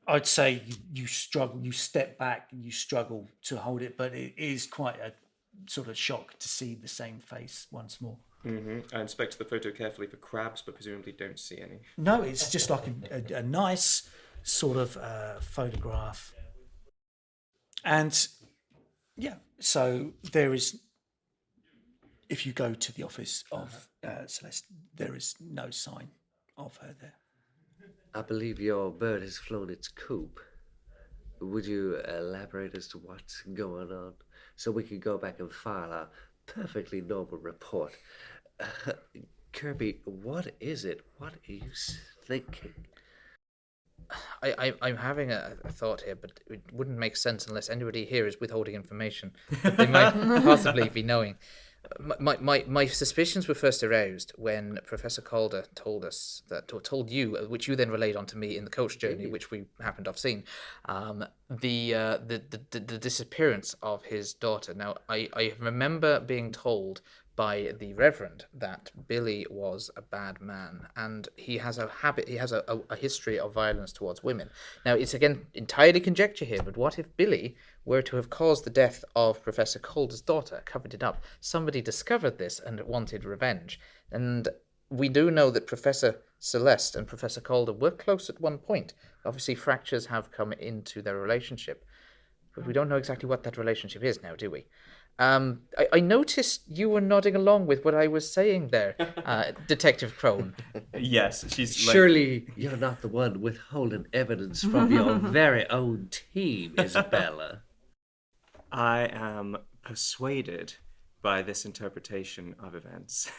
I'd say you struggle, you step back and you struggle to hold it, but it is quite a sort of shock to see the same face once more. I inspect the photo carefully for crabs, but presumably don't see any. No, it's just like a nice sort of photograph. And yeah, so there is, if you go to the office of Celeste, there is no sign of her there. I believe your bird has flown its coop. Would you elaborate as to what's going on so we can go back and file our perfectly normal report? Kirby, what is it? What are you thinking? I'm having a thought here, but it wouldn't make sense unless anybody here is withholding information that they might possibly be knowing. My suspicions were first aroused when Professor Calder told us told you, which you then relayed on to me in the coach journey, which we happened to have seen, the disappearance of his daughter. Now, I remember being told by the Reverend that Billy was a bad man, and he has a history of violence towards women. Now, it's again entirely conjecture here, but what if Billy were to have caused the death of Professor Calder's daughter, covered it up? Somebody discovered this and wanted revenge. And we do know that Professor Celeste and Professor Calder were close at one point. Obviously, fractures have come into their relationship, but we don't know exactly what that relationship is now, do we? I noticed you were nodding along with what I was saying there, Detective Crone. Yes, she's Surely you're not the one withholding evidence from your very own team, Isabella. I am persuaded by this interpretation of events.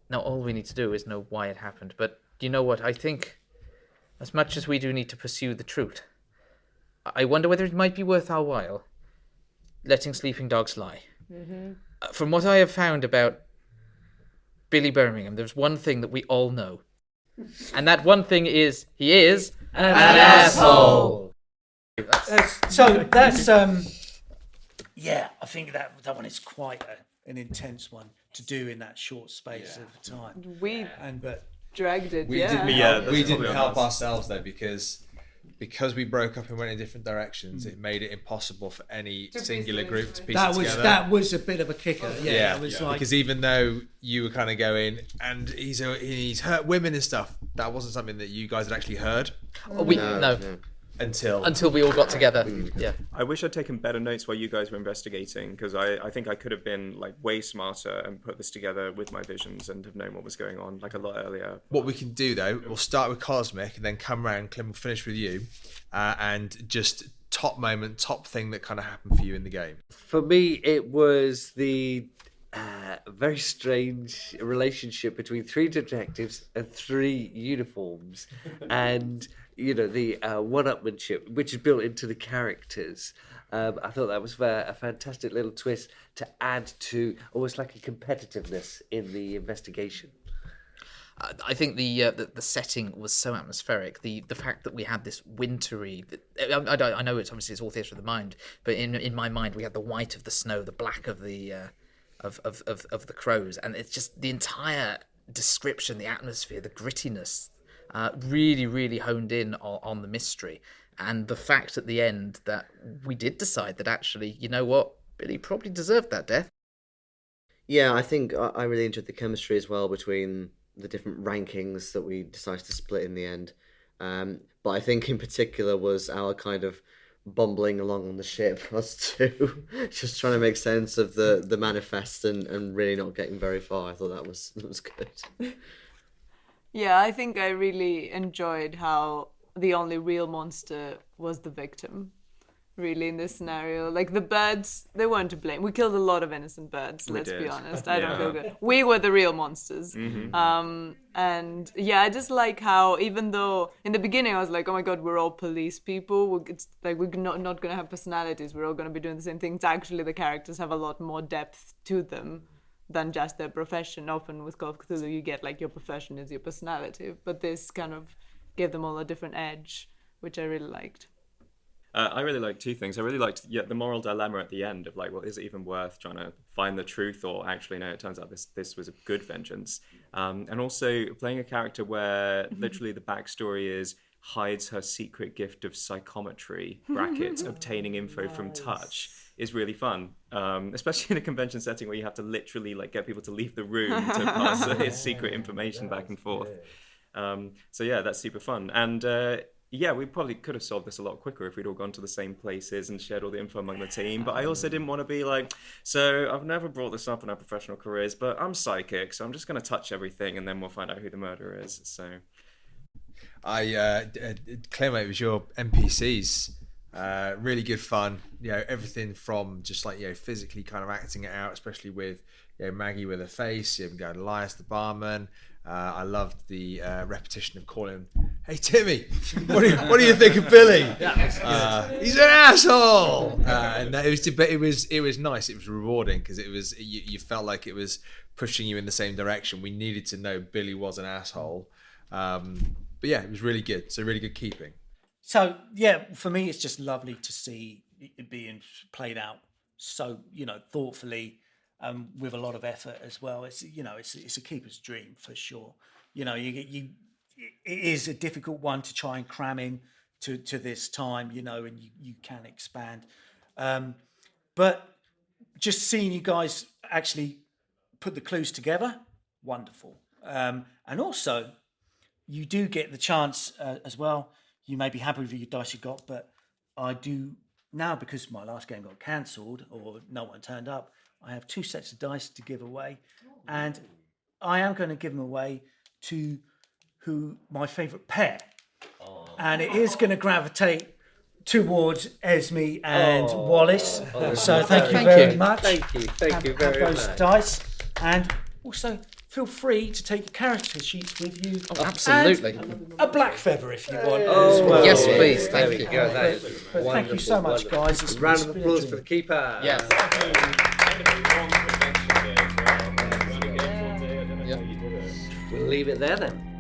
Now, all we need to do is know why it happened. But you know what? I think, as much as we do need to pursue the truth, I wonder whether it might be worth our while letting sleeping dogs lie. Mm-hmm. From what I have found about Billy Birmingham, there's one thing that we all know. And that one thing is, he is an asshole. Yeah, I think that one is quite an intense one to do in that short space of time. We dragged it, We didn't help ourselves though, because we broke up and went in different directions. It made it impossible for any singular group to piece it together. That was a bit of a kicker. Yeah, it was like, because even though you were kind of going, and he's hurt women and stuff, that wasn't something that you guys had actually heard. No. Until we all got together. Yeah. I wish I'd taken better notes while you guys were investigating, because I think I could have been like way smarter and put this together with my visions and have known what was going on like a lot earlier. What we can do though, we'll start with Cosmic and then come round. Clym will finish with you, and just top thing that kind of happened for you in the game. For me, it was the very strange relationship between three detectives and three uniforms, and the one-upmanship which is built into the characters. I thought that was a fantastic little twist to add to almost like a competitiveness in the investigation. I think the setting was so atmospheric. The fact that we had this wintry, I know it's all theatre of the mind, but in my mind we had the white of the snow, the black of the of the crows, and it's just the entire description, the atmosphere, the grittiness, really, really honed in on the mystery, and the fact at the end that we did decide that actually, you know what, Billy probably deserved that death. Yeah, I think I really enjoyed the chemistry as well between the different rankings that we decided to split in the end. But I think in particular was our kind of bumbling along on the ship, us two, just trying to make sense of the manifest and really not getting very far. I thought that was good. Yeah, I think I really enjoyed how the only real monster was the victim, really, in this scenario. Like, the birds, they weren't to blame. We killed a lot of innocent birds, let's be honest. I don't feel good. We were the real monsters. Mm-hmm. And yeah, I just like how, even though in the beginning I was like, oh my God, we're all police people. It's like, we're not going to have personalities. We're all going to be doing the same things. Actually, the characters have a lot more depth to them than just their profession. Often with Call of Cthulhu, you get like your profession is your personality, but this kind of gave them all a different edge, which I really liked. I really liked two things. I really liked the moral dilemma at the end of like, well, is it even worth trying to find the truth, or actually no, it turns out this was a good vengeance. And also playing a character where literally the backstory is hides her secret gift of psychometry, brackets, obtaining info from touch, is really fun, especially in a convention setting where you have to literally like get people to leave the room to pass his secret information back and forth. So yeah, that's super fun. And yeah, we probably could have solved this a lot quicker if we'd all gone to the same places and shared all the info among the team. But I also didn't want to be like, so I've never brought this up in our professional careers, but I'm psychic, so I'm just going to touch everything and then we'll find out who the murderer is. So Clym, it was your NPCs. Really good fun. Everything from just like physically kind of acting it out, especially with Maggie with her face. You got Elias the barman. I loved the repetition of calling, "Hey Timmy, what do you think of Billy? He's an asshole." And it was nice. It was rewarding because you felt like it was pushing you in the same direction. We needed to know Billy was an asshole. But yeah, it was really good. So really good keeping. So yeah, for me, it's just lovely to see it being played out so thoughtfully. with a lot of effort as well. It's it's a keeper's dream for sure. It is a difficult one to try and cram in to this time, and you can expand. But just seeing you guys actually put the clues together, wonderful. And also, you do get the chance as well. You may be happy with your dice you got, but I do now, because my last game got cancelled or no one turned up, I have 2 sets of dice to give away. And I am going to give them away to my favourite pair. And it is going to gravitate towards Esme and Wallace. So thank you very much. Thank you very have those much. dice. And also, feel free to take your character sheets with you. Oh, absolutely. And a black feather if you want as well. Yes, please. There Thank we you. go. That is But thank you so much, wonderful. guys. It's Round of been a applause dream. for the keeper. Yes. We'll leave it there then.